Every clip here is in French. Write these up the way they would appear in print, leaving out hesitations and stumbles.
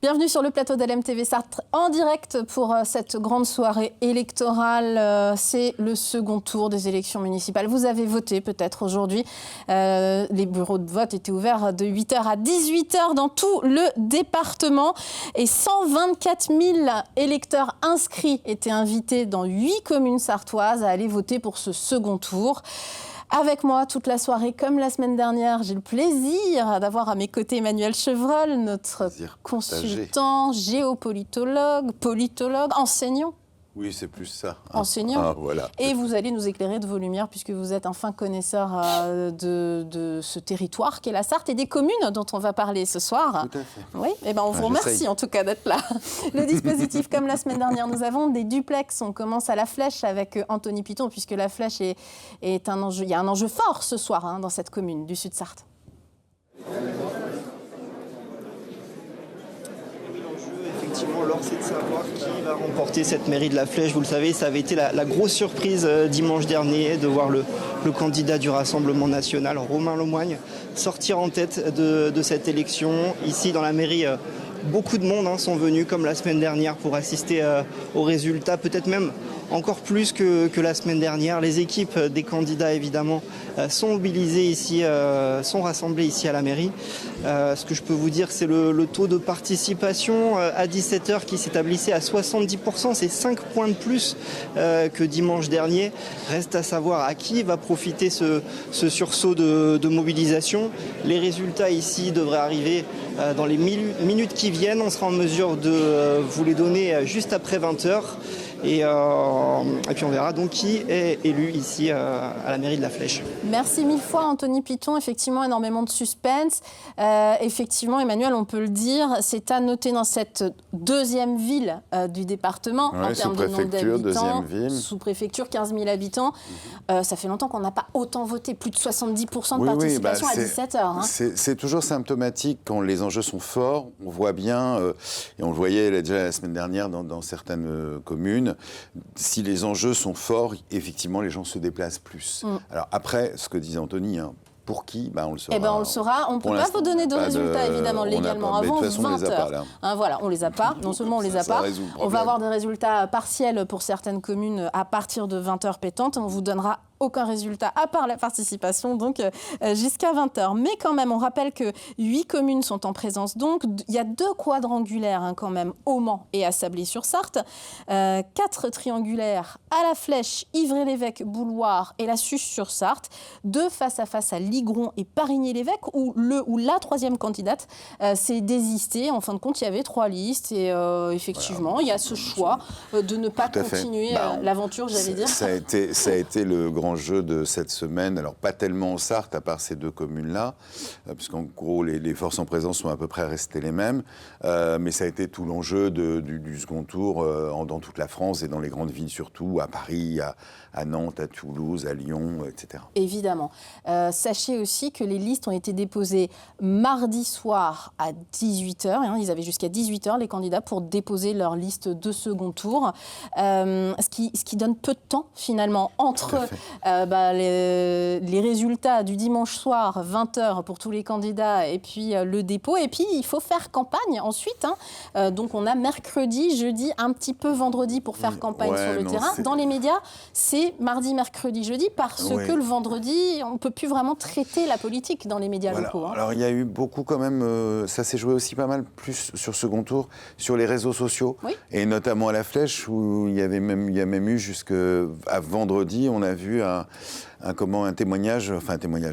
Bienvenue sur le plateau d'LMTV Sarthe en direct pour cette grande soirée électorale. C'est le second tour des élections municipales. Vous avez voté peut-être aujourd'hui. Les bureaux de vote étaient ouverts de 8h à 18h dans tout le département. Et 124 000 électeurs inscrits étaient invités dans 8 communes sartoises à aller voter pour ce second tour. Avec moi toute la soirée, comme la semaine dernière, j'ai le plaisir d'avoir à mes côtés Emmanuel Chevreul, notre consultant, géopolitologue, politologue, enseignant. Oui, c'est plus ça. Enseignant. Ah, voilà. Et vous allez nous éclairer de vos lumières, puisque vous êtes un fin connaisseur de ce territoire qu'est la Sarthe et des communes dont on va parler ce soir. Tout à fait. Oui, et on vous remercie en tout cas d'être là. Le dispositif, comme la semaine dernière, nous avons des duplex. On commence à la Flèche avec Anthony Piton, puisque la Flèche est un enjeu. Il y a un enjeu fort ce soir dans cette commune du Sud-Sarthe. Alors, c'est de savoir qui va remporter cette mairie de la Flèche. Vous le savez, ça avait été la grosse surprise dimanche dernier de voir le candidat du Rassemblement national, Romain Lemoigne, sortir en tête de cette élection. Ici, dans la mairie, beaucoup de monde sont venus, comme la semaine dernière, pour assister aux résultats, peut-être même encore plus que la semaine dernière. Les équipes des candidats, évidemment, sont mobilisées ici, sont rassemblées ici à la mairie. Ce que je peux vous dire, c'est le taux de participation à 17h qui s'établissait à 70%. C'est 5 points de plus que dimanche dernier. Reste à savoir à qui va profiter ce sursaut de mobilisation. Les résultats ici devraient arriver dans les minutes qui viennent. On sera en mesure de vous les donner juste après 20h. Et puis on verra donc qui est élu ici à la mairie de la Flèche. Merci mille fois Anthony Piton, effectivement énormément de suspense. Effectivement Emmanuel, on peut le dire, c'est à noter dans cette deuxième ville du département, en termes de nombre d'habitants, sous-préfecture, 15 000 habitants. Ça fait longtemps qu'on n'a pas autant voté, plus de 70% de participation à 17h. C'est toujours symptomatique quand les enjeux sont forts, on voit bien, et on le voyait déjà la semaine dernière dans certaines communes, si les enjeux sont forts, effectivement, les gens se déplacent plus. Alors après, ce que disait Anthony, pour qui on le saura. On le saura. On ne peut pas vous donner de résultats, évidemment, légalement avant 20h. Voilà, on ne les a pas. Non seulement on ne les a pas, on va avoir des résultats partiels pour certaines communes à partir de 20h pétantes. On vous donnera aucun résultat à part la participation, donc jusqu'à 20h. Mais quand même, on rappelle que 8 communes sont en présence. Donc, il y a 2 quadrangulaires quand même, au Mans et à Sablé-sur-Sarthe. 4 triangulaires à la Flèche, Ivry-l'Évêque, Bouloire et la Suche-sur-Sarthe. 2 face à face à Ligron et Parigny-l'Évêque, où la troisième candidate s'est désistée. En fin de compte, il y avait 3 listes et effectivement, il y a ce choix de ne pas continuer l'aventure, j'allais dire. Ça a été le grand jeu de cette semaine, alors pas tellement en Sarthe, à part ces 2 communes-là, puisqu'en gros, les forces en présence sont à peu près restées les mêmes, mais ça a été tout l'enjeu du second tour dans toute la France et dans les grandes villes surtout, à Paris, à Nantes, à Toulouse, à Lyon, etc. Évidemment. Sachez aussi que les listes ont été déposées mardi soir à 18h. Ils avaient jusqu'à 18h, les candidats, pour déposer leur liste de second tour. Ce qui donne peu de temps, finalement, entre les résultats du dimanche soir, 20h pour tous les candidats, et puis le dépôt. Et puis, il faut faire campagne ensuite. Donc, on a mercredi, jeudi, un petit peu vendredi pour faire campagne sur le terrain. Dans les médias, c'est mardi, mercredi, jeudi, parce que le vendredi, on ne peut plus vraiment traiter la politique dans les médias locaux. Alors, il y a eu beaucoup quand même, ça s'est joué aussi pas mal plus sur second tour, sur les réseaux sociaux, et notamment à la Flèche, où il y a même eu jusqu'à vendredi, on a vu un témoignage,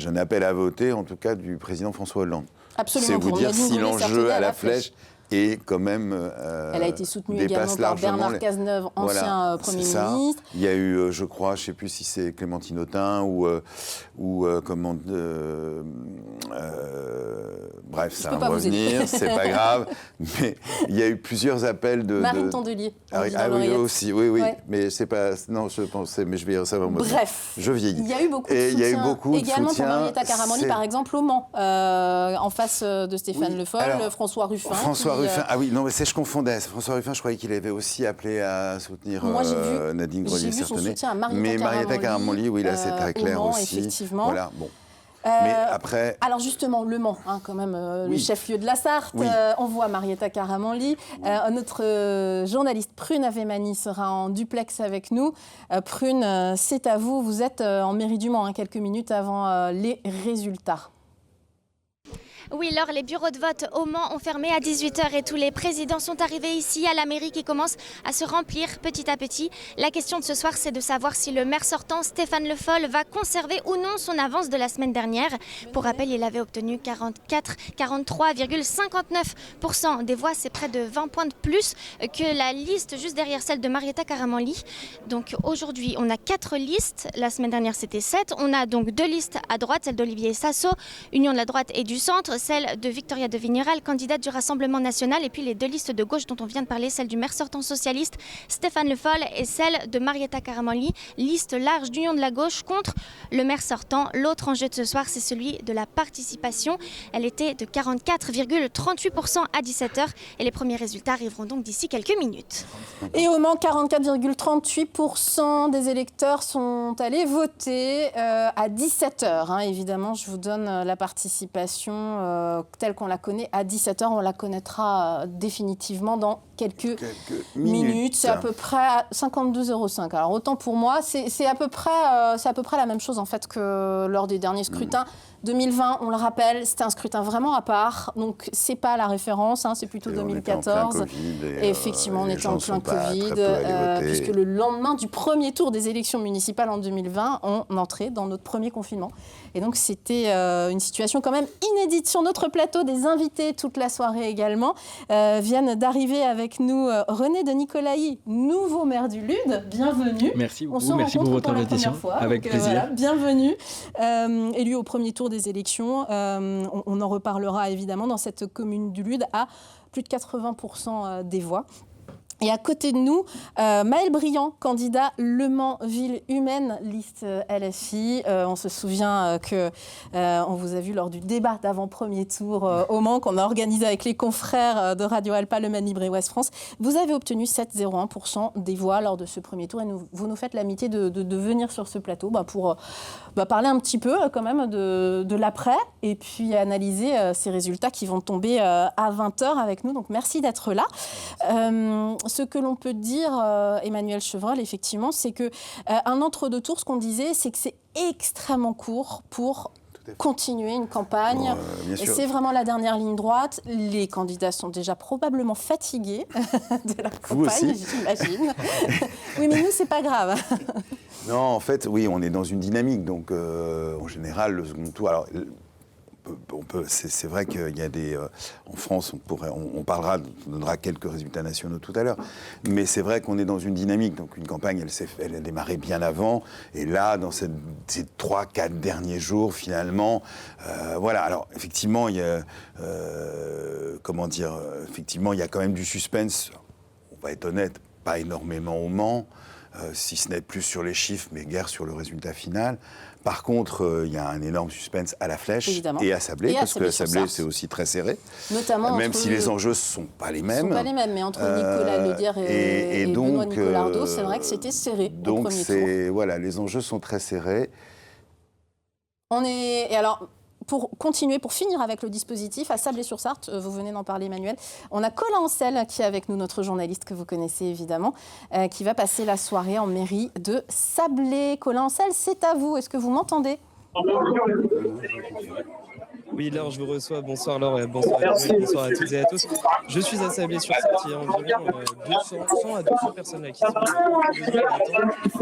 un appel à voter, en tout cas, du président François Hollande. Absolument. C'est vous dire si l'enjeu à la Flèche et quand même elle a été soutenue également par Bernard Cazeneuve, ancien Premier ministre. Il y a eu, je crois, je ne sais plus si c'est Clémentine Autain bref, ça va revenir, c'est pas grave. Mais il y a eu plusieurs appels de... Marine Tondelier. Oui, aussi, oui. Ouais. Mais c'est pas... Non, je pensais, mais je vais ça va me... Bref. Je vieillis. Il y a eu beaucoup de soutien. Il y a eu beaucoup également de soutien. Pour Marietta Caramoli, par exemple, au Mans, en face de Stéphane Le Foll, François Ruffin. Ruffin, non, mais je confondais. François Ruffin, je croyais qu'il avait aussi appelé à soutenir Nadine Grelier-Certenais. J'ai vu son soutien à Marietta Caramoli, oui, là, c'est très clair Mans, aussi. Effectivement. Voilà, bon. Mais après... Alors justement, Le Mans, quand même, le chef-lieu de la Sarthe. Oui. On voit Marietta Karamanli. Notre journaliste Prune Avemani sera en duplex avec nous. Prune, c'est à vous. Vous êtes en mairie du Mans, quelques minutes avant les résultats. Oui, Laure, les bureaux de vote au Mans ont fermé à 18h et tous les présidents sont arrivés ici à la mairie qui commence à se remplir petit à petit. La question de ce soir, c'est de savoir si le maire sortant, Stéphane Le Foll, va conserver ou non son avance de la semaine dernière. Pour rappel, il avait obtenu 43,59% des voix. C'est près de 20 points de plus que la liste juste derrière celle de Marietta Karamanli. Donc aujourd'hui, on a 4 listes. La semaine dernière, c'était 7. On a donc 2 listes à droite, celle d'Olivier Sasso, Union de la droite et du centre, celle de Victoria de Vigneral, candidate du Rassemblement national, et puis les 2 listes de gauche dont on vient de parler, celle du maire sortant socialiste Stéphane Le Foll et celle de Marietta Karamanli, liste large d'Union de la gauche contre le maire sortant. L'autre enjeu de ce soir, c'est celui de la participation. Elle était de 44,38% à 17h et les premiers résultats arriveront donc d'ici quelques minutes. Et au Mans, 44,38% des électeurs sont allés voter à 17h. Évidemment, je vous donne la participation telle qu'on la connaît à 17h. On la connaîtra définitivement dans quelques minutes. C'est à peu près 52,05 €. Alors autant pour moi, c'est à peu près la même chose en fait que lors des derniers scrutins. 2020, on le rappelle, c'était un scrutin vraiment à part, donc c'est pas la référence, c'est plutôt 2014. Et effectivement, on était en plein Covid, puisque le lendemain du premier tour des élections municipales en 2020, on entrait dans notre premier confinement. Et donc c'était une situation quand même inédite sur notre plateau. Des invités toute la soirée également viennent d'arriver avec nous. René de Nicolaï, nouveau maire du Lude, bienvenue. Merci beaucoup, merci pour votre invitation. Avec plaisir. Voilà, bienvenue. Élu au premier tour des élections, on en reparlera évidemment dans cette commune du Lude à plus de 80% des voix. Et à côté de nous, Maël Briand, candidat Le Mans Ville Humaine, liste LFI. On se souvient qu'on vous a vu lors du débat d'avant-premier tour au Mans, qu'on a organisé avec les confrères de Radio Alpa, Le Mans Libre et Ouest France. Vous avez obtenu 7,01% des voix lors de ce premier tour. Et vous nous faites l'amitié de venir sur ce plateau pour parler un petit peu quand même de l'après et puis analyser ces résultats qui vont tomber à 20h avec nous. Donc merci d'être là. Ce que l'on peut dire, Emmanuel Chevreul, effectivement, c'est qu'un entre-deux tours, ce qu'on disait, c'est que c'est extrêmement court pour continuer une campagne. Et c'est vraiment la dernière ligne droite. Les candidats sont déjà probablement fatigués de la campagne, j'imagine. Oui, mais nous, c'est pas grave. Non, en fait, oui, on est dans une dynamique. Donc, en général, le second tour... Alors, c'est vrai qu'il y a des... en France, on donnera quelques résultats nationaux tout à l'heure, mais c'est vrai qu'on est dans une dynamique. Donc une campagne, elle a démarré bien avant, et là, dans ces 3-4 derniers jours, finalement, voilà. Alors, effectivement, il y a... effectivement, il y a quand même du suspense. On va être honnête, pas énormément au Mans, si ce n'est plus sur les chiffres, mais guère sur le résultat final. Par contre, il y a un énorme suspense à la Flèche. Évidemment. Et à Sablé, parce que Sablé, c'est aussi très serré. Notamment même si les enjeux ne sont pas les mêmes. Ils ne sont pas les mêmes, mais entre Nicolas Ledière et donc, Benoît Nicolardo, c'est vrai que c'était serré au premier tour. Voilà, les enjeux sont très serrés. Et alors, pour finir avec le dispositif, à Sablé-sur-Sarthe, vous venez d'en parler, Emmanuel, on a Colin Ancel qui est avec nous, notre journaliste que vous connaissez évidemment, qui va passer la soirée en mairie de Sablé. Colin Ancel, c'est à vous. Est-ce que vous m'entendez ? Oui, Laure, je vous reçois. Bonsoir Laure, bonsoir à toutes et à tous. Je suis à Sablé-sur-Sarthe, il y a environ 100 à 200 personnes là qui sont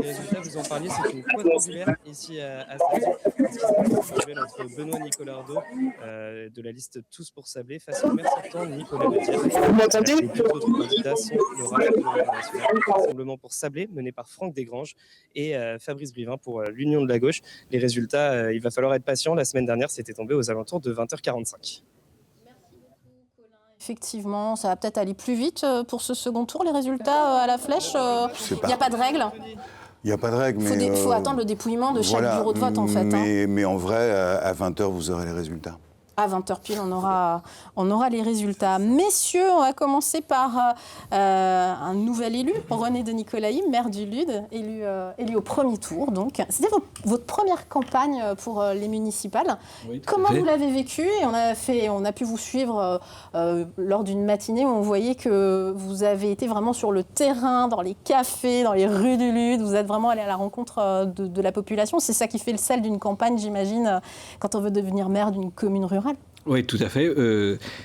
les résultats, vous en parliez, c'est une quadrangulaire ici à Sablé, entre Benoît Nicolardo de la liste Tous pour Sablé face au maire sortant Nicolas Ledière. Vous m'entendez ? Les deux autres candidats sont le Rassemblement pour Sablé, mené par Franck Desgranges, et Fabrice Brivin pour l'Union de la gauche. Les résultats, il va falloir être patient. La semaine dernière, c'était tombé aux alentours de 20h45. Merci beaucoup, Colin. Effectivement, ça va peut-être aller plus vite pour ce second tour, les résultats à la Flèche. Il n'y a pas de règle. Il n'y a pas de règle, mais... Il faut attendre le dépouillement de chaque bureau de vote, en fait. Mais en vrai, à 20h, vous aurez les résultats. À 20h pile, on aura les résultats. Messieurs, on va commencer par un nouvel élu, René de Nicolaï, maire du Lude, élu au premier tour. Donc, c'était votre première campagne pour les municipales. Oui, comment vous l'avez vécu? Et on a pu vous suivre lors d'une matinée où on voyait que vous avez été vraiment sur le terrain, dans les cafés, dans les rues du Lude. Vous êtes vraiment allé à la rencontre de la population. C'est ça qui fait le sel d'une campagne, j'imagine, quand on veut devenir maire d'une commune rurale. Oui, tout à fait.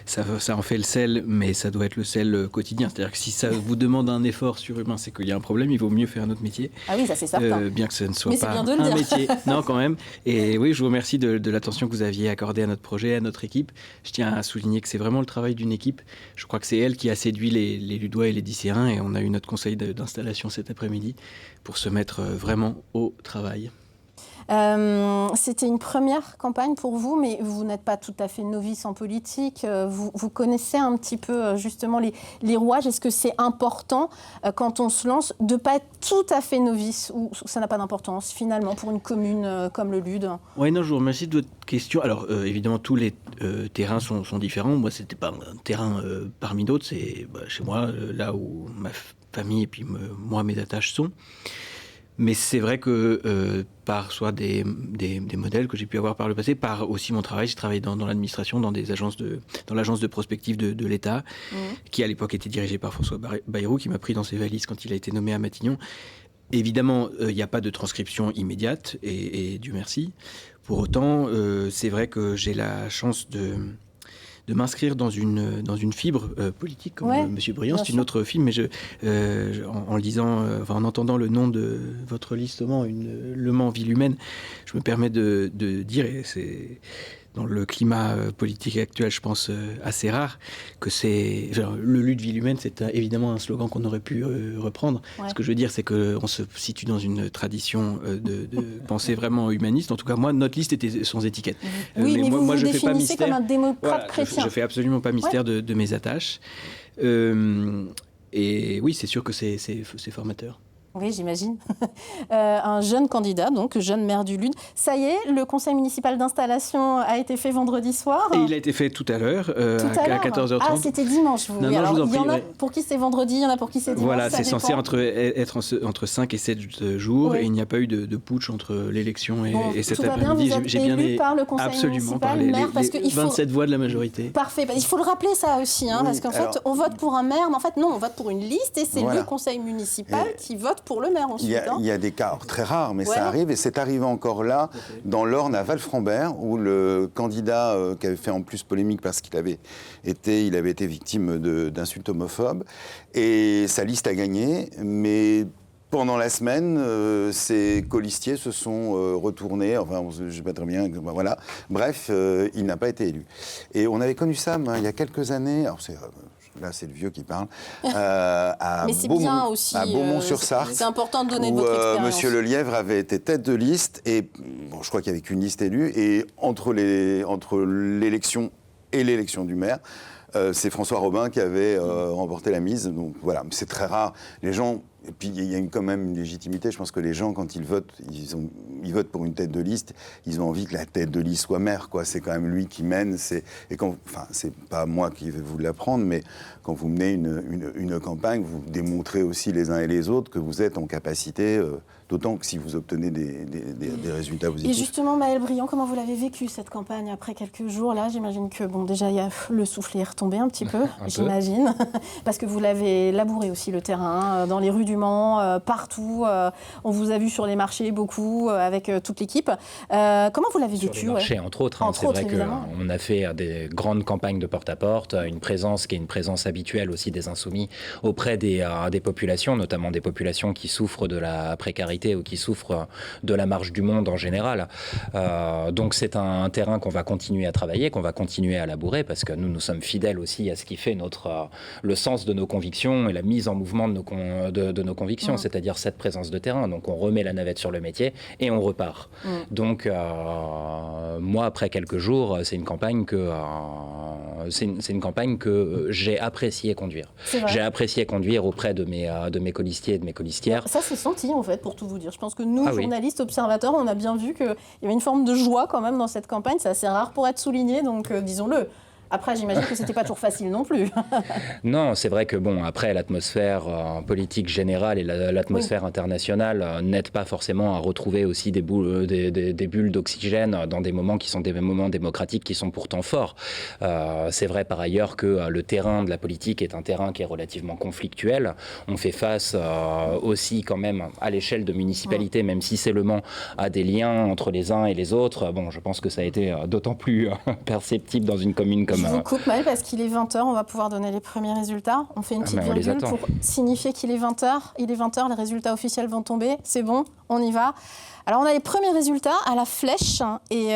Ça en fait le sel, mais ça doit être le sel quotidien. C'est-à-dire que si ça vous demande un effort surhumain, c'est qu'il y a un problème, il vaut mieux faire un autre métier. Ah oui, ça c'est certain. Bien que ce ne soit pas un métier. Non, quand même. Et oui, je vous remercie de l'attention que vous aviez accordée à notre projet, à notre équipe. Je tiens à souligner que c'est vraiment le travail d'une équipe. Je crois que c'est elle qui a séduit les Ludois et les Dicéens, et on a eu notre conseil d'installation cet après-midi pour se mettre vraiment au travail. C'était une première campagne pour vous, mais vous n'êtes pas tout à fait novice en politique. Vous connaissez un petit peu justement les rouages. Est-ce que c'est important quand on se lance de ne pas être tout à fait novice, ou ça n'a pas d'importance finalement pour une commune comme le Lude? Oui, non, je vous remercie de votre question. Alors évidemment, tous les terrains sont différents. Moi, c'était pas un terrain parmi d'autres. C'est chez moi, là où ma famille et puis moi, mes attaches sont. Mais c'est vrai que par soit des modèles que j'ai pu avoir par le passé, par aussi mon travail, j'ai travaillé dans l'administration, dans l'agence de prospective de l'État, qui à l'époque était dirigée par François Bayrou, qui m'a pris dans ses valises quand il a été nommé à Matignon. Évidemment, il n'y a pas de transcription immédiate, et Dieu merci. Pour autant, c'est vrai que j'ai la chance de m'inscrire dans une fibre politique, comme M. Briand. C'est une autre fibre, mais en lisant, en entendant le nom de votre liste Le Mans, ville humaine, je me permets de dire, et c'est dans le climat politique actuel, je pense, assez rare, que le Lude ville humaine, c'est évidemment un slogan qu'on aurait pu reprendre. Ouais. Ce que je veux dire, c'est qu'on se situe dans une tradition de pensée vraiment humaniste. En tout cas, moi, notre liste était sans étiquette. Oui, mais moi, je ne fais pas mystère. Comme un démocrate chrétien. Je ne fais absolument pas mystère de mes attaches. Et oui, c'est sûr que c'est formateur. Oui, j'imagine. Un jeune candidat, donc jeune maire du Lude. Ça y est, le conseil municipal d'installation a été fait vendredi soir. Et il a été fait tout à l'heure, à 14h30. Ah, c'était dimanche, vous. Non, alors, il y en a pour qui c'est vendredi, il y en a pour qui c'est dimanche. Voilà, c'est censé être entre 5 et 7 jours, oui. Et il n'y a pas eu de putsch entre l'élection et cet après-midi. J'ai bien élu par le conseil municipal, maire, parce que 27 voix de la majorité. Parfait. Il faut le rappeler ça aussi, parce qu'en fait, on vote pour un maire, mais en fait, non, on vote pour une liste, et c'est le conseil municipal qui vote pour le maire ensuite. Il y a des cas très rares, mais ça arrive, et c'est arrivé encore là, dans l'Orne, à Val-Frambert, où le candidat qui avait fait en plus polémique parce qu'il avait été victime d'insultes homophobes, et sa liste a gagné, mais pendant la semaine, ses colistiers se sont retournés, enfin, je ne sais pas très bien, voilà. Bref, il n'a pas été élu. Et on avait connu ça il y a quelques années, alors là, c'est le vieux qui parle. Mais c'est bien aussi. À Beaumont-sur-Sarthe. C'est important de donner de votre expérience. Monsieur Lelièvre avait été tête de liste, et je crois qu'il n'y avait qu'une liste élue, et entre l'élection et l'élection du maire, c'est François Robin qui avait remporté la mise. Donc voilà, c'est très rare. Les gens. Et puis il y a quand même une légitimité. Je pense que les gens, quand ils votent, ils votent pour une tête de liste. Ils ont envie que la tête de liste soit maire, quoi. C'est quand même lui qui mène. C'est pas moi qui vais vous l'apprendre, mais quand vous menez une campagne, vous démontrez aussi les uns et les autres que vous êtes en capacité. D'autant que si vous obtenez des résultats positifs. Et justement, Maëlle Briand, comment vous l'avez vécu cette campagne après quelques jours là? J'imagine que déjà le soufflet est retombé un petit peu, j'imagine, parce que vous l'avez labouré aussi le terrain, dans les rues du Mans, partout. On vous a vu sur les marchés beaucoup, avec toute l'équipe. Comment vous l'avez vécu? Sur les marchés, entre autres. C'est vrai qu'on a fait des grandes campagnes de porte-à-porte, une présence qui est une présence habituelle aussi des Insoumis auprès des populations, notamment des populations qui souffrent de la précarité ou qui souffrent de la marge du monde en général. Donc c'est un terrain qu'on va continuer à travailler, qu'on va continuer à labourer, parce que nous sommes fidèles aussi à ce qui fait le sens de nos convictions et la mise en mouvement de nos convictions, c'est-à-dire cette présence de terrain. Donc on remet la navette sur le métier et on repart. Donc moi, après quelques jours, c'est une campagne que j'ai apprécié conduire. J'ai apprécié conduire auprès de mes colistiers et de mes colistières. Ça s'est senti en fait, pour tout vous dire. Je pense que nous, journalistes, observateurs, on a bien vu qu'il y avait une forme de joie quand même dans cette campagne. C'est assez rare pour être souligné, donc disons-le. Après, j'imagine que c'était pas toujours facile non plus. Non, c'est vrai que après l'atmosphère politique générale et l'atmosphère internationale n'aide pas forcément à retrouver aussi des bulles d'oxygène dans des moments qui sont des moments démocratiques qui sont pourtant forts. C'est vrai par ailleurs que le terrain de la politique est un terrain qui est relativement conflictuel. On fait face aussi quand même à l'échelle de municipalités, même si c'est Le Mans a des liens entre les uns et les autres. Je pense que ça a été d'autant plus perceptible dans une commune comme... Je vous coupe, Maëlle, parce qu'il est 20h, on va pouvoir donner les premiers résultats. On fait une petite virgule pour signifier qu'il est 20h. Il est 20h, les résultats officiels vont tomber. C'est bon, on y va. Alors, on a les premiers résultats à la flèche et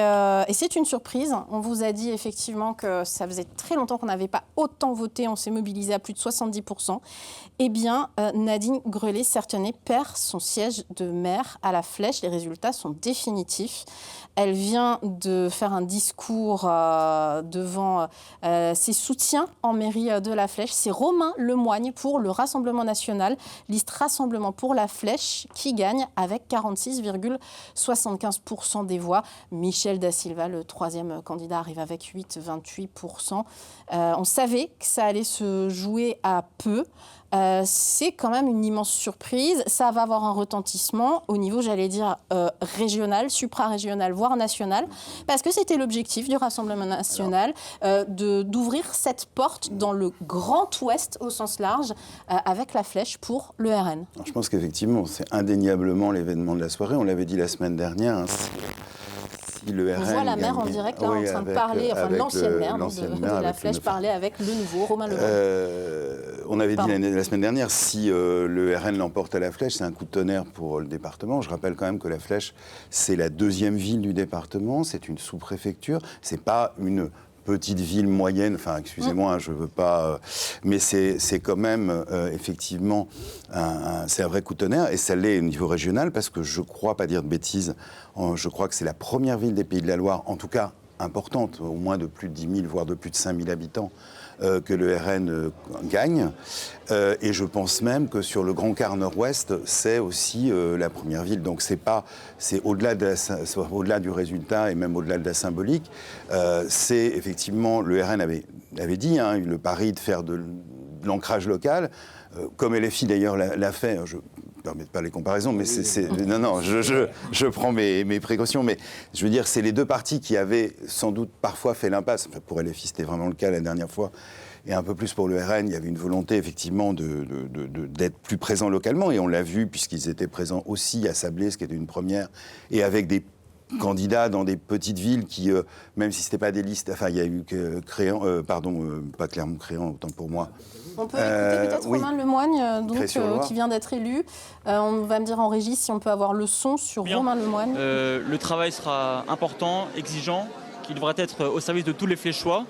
c'est une surprise. On vous a dit effectivement que ça faisait très longtemps qu'on n'avait pas autant voté. On s'est mobilisé à plus de 70%. Eh bien, Nadine Grelet-Certenais perd son siège de maire à la flèche. Les résultats sont définitifs. Elle vient de faire un discours devant ses soutiens en mairie de la Flèche. C'est Romain Lemoigne pour le Rassemblement national, liste Rassemblement pour la Flèche, qui gagne avec 46,75% des voix. Michel Da Silva, le troisième candidat, arrive avec 8,28%. On savait que ça allait se jouer à peu. C'est quand même une immense surprise. Ça va avoir un retentissement au niveau, j'allais dire, régional, supra-régional, voire national, parce que c'était l'objectif du Rassemblement national d'ouvrir cette porte dans le Grand Ouest au sens large avec la flèche pour le RN. Alors, je pense qu'effectivement, c'est indéniablement l'événement de la soirée. On l'avait dit la semaine dernière. Si le RN on voit la maire en direct, là, en train de parler, enfin l'ancienne maire de la Flèche parler avec le nouveau Romain Lemoigne. On avait dit la semaine dernière, si le RN l'emporte à la Flèche, c'est un coup de tonnerre pour le département. Je rappelle quand même que la Flèche, c'est la deuxième ville du département, c'est une sous-préfecture, c'est pas une petite ville moyenne, enfin excusez-moi, je veux pas, mais c'est quand même effectivement c'est un vrai coup de tonnerre, et ça l'est au niveau régional parce que je crois, pas dire de bêtises, je crois que c'est la première ville des Pays de la Loire, en tout cas importante, au moins de plus de 10 000 voire de plus de 5 000 habitants, que le RN gagne. Et je pense même que sur le Grand Quart Nord-Ouest, c'est aussi la première ville. Donc c'est au-delà du résultat et même au-delà de la symbolique. C'est effectivement, le RN avait dit, le pari de faire de l'ancrage local, comme LFI d'ailleurs l'a fait. Je ne permets pas les comparaisons, mais je prends mes précautions. Mais je veux dire, c'est les deux partis qui avaient sans doute parfois fait l'impasse. Enfin, pour LFI, c'était vraiment le cas la dernière fois. Et un peu plus pour le RN, il y avait une volonté effectivement d'être plus présent localement. Et on l'a vu puisqu'ils étaient présents aussi à Sablé, ce qui était une première, et avec des candidats dans des petites villes qui, même si ce n'était pas des listes, enfin il y a eu Créan, pas Clermont-Créan, autant pour moi. On peut écouter peut-être Romain Lemoigne, qui vient d'être élu. On va me dire en régie si on peut avoir le son sur Romain Lemoigne. Le travail sera important, exigeant, qui devra être au service de tous les Fléchois,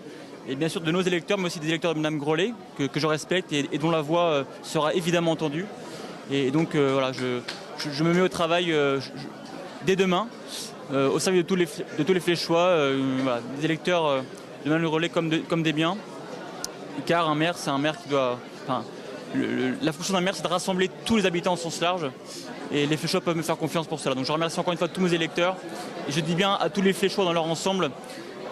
et bien sûr de nos électeurs, mais aussi des électeurs de Mme Grelet, que je respecte et dont la voix sera évidemment entendue. Et donc voilà, je me mets au travail dès demain, au service de tous les Fléchois, voilà, des électeurs de Mme Grelet comme des biens. Car un maire, c'est un maire qui doit... la fonction d'un maire, c'est de rassembler tous les habitants au sens large. Et les Fléchois peuvent me faire confiance pour cela. Donc je remercie encore une fois tous mes électeurs. Et je dis bien à tous les Fléchois dans leur ensemble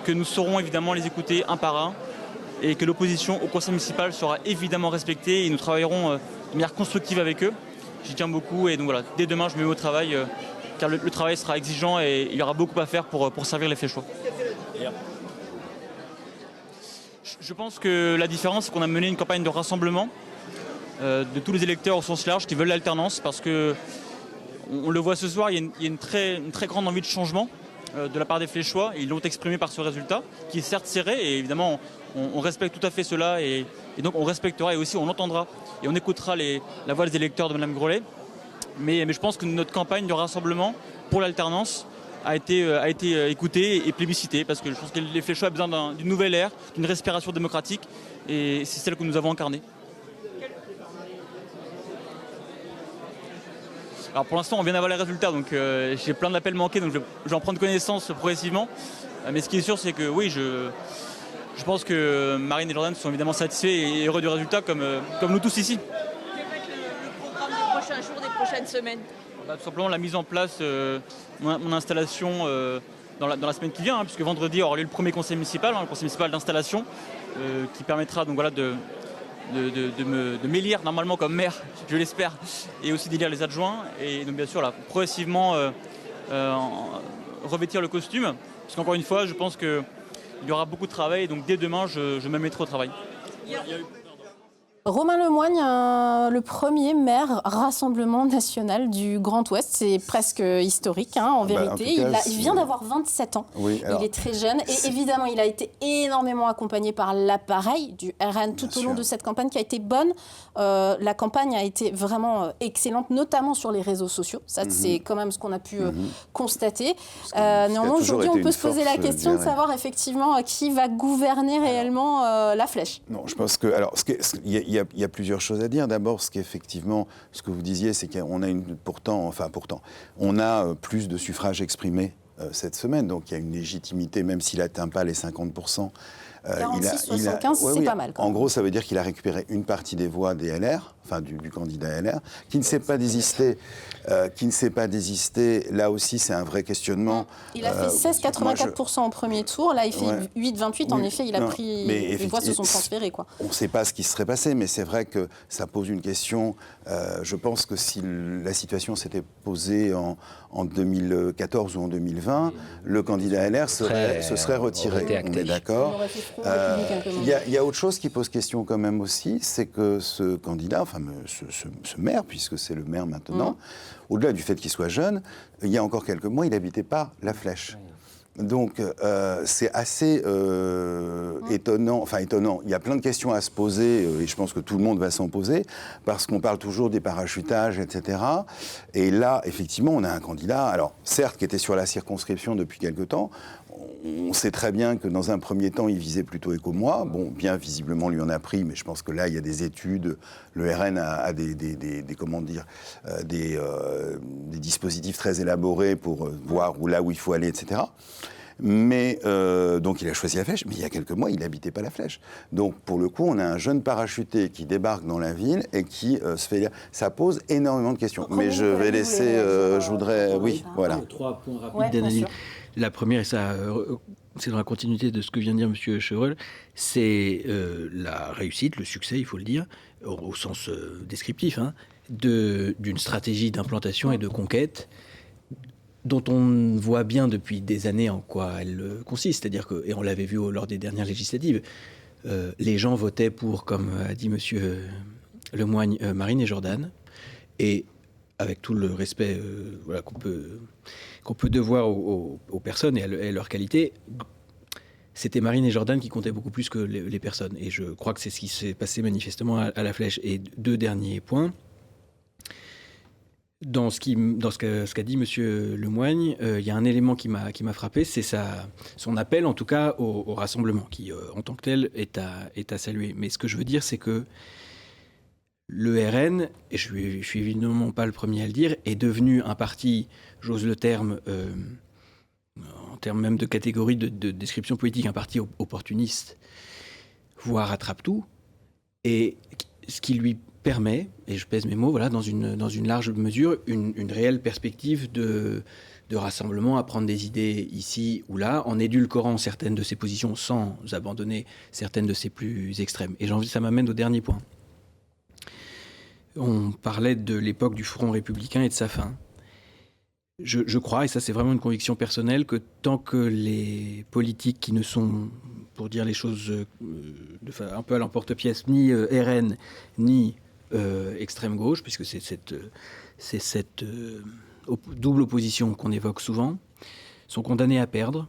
que nous saurons évidemment les écouter un par un. Et que l'opposition au conseil municipal sera évidemment respectée. Et nous travaillerons de manière constructive avec eux. J'y tiens beaucoup. Et donc voilà, dès demain, je me mets au travail. Car le travail sera exigeant et il y aura beaucoup à faire pour servir les Fléchois. Je pense que la différence, c'est qu'on a mené une campagne de rassemblement de tous les électeurs au sens large qui veulent l'alternance, parce que on le voit ce soir, il y a une très grande envie de changement de la part des Fléchois. Ils l'ont exprimé par ce résultat, qui est certes serré, et évidemment on respecte tout à fait cela, et donc on respectera et aussi on entendra et on écoutera la voix des électeurs de Mme Grelet. Mais je pense que notre campagne de rassemblement pour l'alternance a été écoutée et plébiscitée, parce que je pense que les Fléchois ont besoin d'une nouvelle ère, d'une respiration démocratique, et c'est celle que nous avons incarnée. Alors pour l'instant, on vient d'avoir les résultats, donc j'ai plein d'appels manqués, donc je vais en prendre connaissance progressivement. Mais ce qui est sûr, c'est que oui, je pense que Marine et Jordan sont évidemment satisfaits et heureux du résultat, comme nous tous ici. Quel va être le programme des prochains jours, des prochaines semaines? Tout simplement la mise en place de mon installation dans la semaine qui vient, puisque vendredi aura lieu le premier conseil municipal, le conseil municipal d'installation, qui permettra donc voilà de m'élire normalement comme maire, je l'espère, et aussi d'élire les adjoints, et donc bien sûr là, progressivement revêtir le costume, parce qu'encore une fois, je pense qu'il y aura beaucoup de travail, donc dès demain, je me mettrai au travail. Romain Lemoigne, le premier maire Rassemblement national du Grand Ouest. C'est presque historique, en vérité. En cas, il vient d'avoir 27 ans. Oui, alors, il est très jeune. Et évidemment, il a été énormément accompagné par l'appareil du RN tout au long de cette campagne qui a été bonne. La campagne a été vraiment excellente, notamment sur les réseaux sociaux. Ça, c'est quand même ce qu'on a pu constater. Néanmoins, aujourd'hui, on peut se poser la question de savoir effectivement qui va gouverner réellement la Flèche. Non, je pense que... Alors, il y a plusieurs choses à dire. D'abord, ce que vous disiez, c'est qu'on a on a plus de suffrages exprimés cette semaine, donc il y a une légitimité, même s'il n'atteint pas les 50%. 46-75, c'est pas mal. En gros, ça veut dire qu'il a récupéré une partie des voix des LR, enfin du candidat LR, qui ne s'est pas désisté. Là aussi, c'est un vrai questionnement. Il a fait 16,84% au premier tour. Là, il fait 8,28. En effet, il a pris... Les voix se sont transférées, quoi. On ne sait pas ce qui serait passé, mais c'est vrai que ça pose une question. Je pense que si la situation s'était posée en 2014 ou en 2020, le candidat LR se serait retiré. On est d'accord. Il y a autre chose qui pose question quand même aussi, c'est que ce candidat, enfin ce maire, puisque c'est le maire maintenant, au-delà du fait qu'il soit jeune, il y a encore quelques mois, il n'habitait pas la Flèche. Donc c'est assez étonnant. Il y a plein de questions à se poser et je pense que tout le monde va s'en poser parce qu'on parle toujours des parachutages, etc. Et là, effectivement, on a un candidat, alors certes, qui était sur la circonscription depuis quelque temps. On sait très bien que dans un premier temps, il visait plutôt Écomois. Bon, bien visiblement, lui en a pris, mais je pense que là, il y a des études. Le RN a des dispositifs très élaborés pour voir là où il faut aller, etc. Mais donc il a choisi la Flèche, mais il y a quelques mois, il n'habitait pas la Flèche. Donc pour le coup, on a un jeune parachuté qui débarque dans la ville et qui se fait... Ça pose énormément de questions. Mais je vais laisser... je voudrais... Oui, voilà. 3 points rapides d'analyse. La première, et ça, c'est dans la continuité de ce que vient de dire M. Chevreul, c'est la réussite, le succès, il faut le dire, au sens descriptif, d'une stratégie d'implantation et de conquête dont on voit bien depuis des années en quoi elle consiste. C'est-à-dire que, et on l'avait vu lors des dernières législatives, les gens votaient pour, comme a dit M. Lemoigne, Marine et Jordan, et avec tout le respect qu'on peut devoir aux personnes et à leur qualité, c'était Marine et Jordan qui comptaient beaucoup plus que les personnes. Et je crois que c'est ce qui s'est passé manifestement à la Flèche. Et 2 derniers points. Dans ce qu'a dit M. Lemoigne, il y a un élément qui m'a frappé, c'est son appel, en tout cas, au rassemblement, qui, en tant que tel, est à saluer. Mais ce que je veux dire, c'est que le RN, et je suis évidemment pas le premier à le dire, est devenu un parti, j'ose le terme, en termes même de catégorie de description politique, un parti opportuniste, voire attrape-tout, et ce qui lui permet, et je pèse mes mots, dans une large mesure, une réelle perspective de rassemblement, à prendre des idées ici ou là, en édulcorant certaines de ses positions sans abandonner certaines de ses plus extrêmes. Et ça m'amène au dernier point. On parlait de l'époque du Front républicain et de sa fin. Je crois, et ça c'est vraiment une conviction personnelle, que tant que les politiques qui ne sont, pour dire les choses un peu à l'emporte-pièce, ni RN, ni extrême gauche, puisque c'est cette double opposition qu'on évoque souvent, sont condamnés à perdre,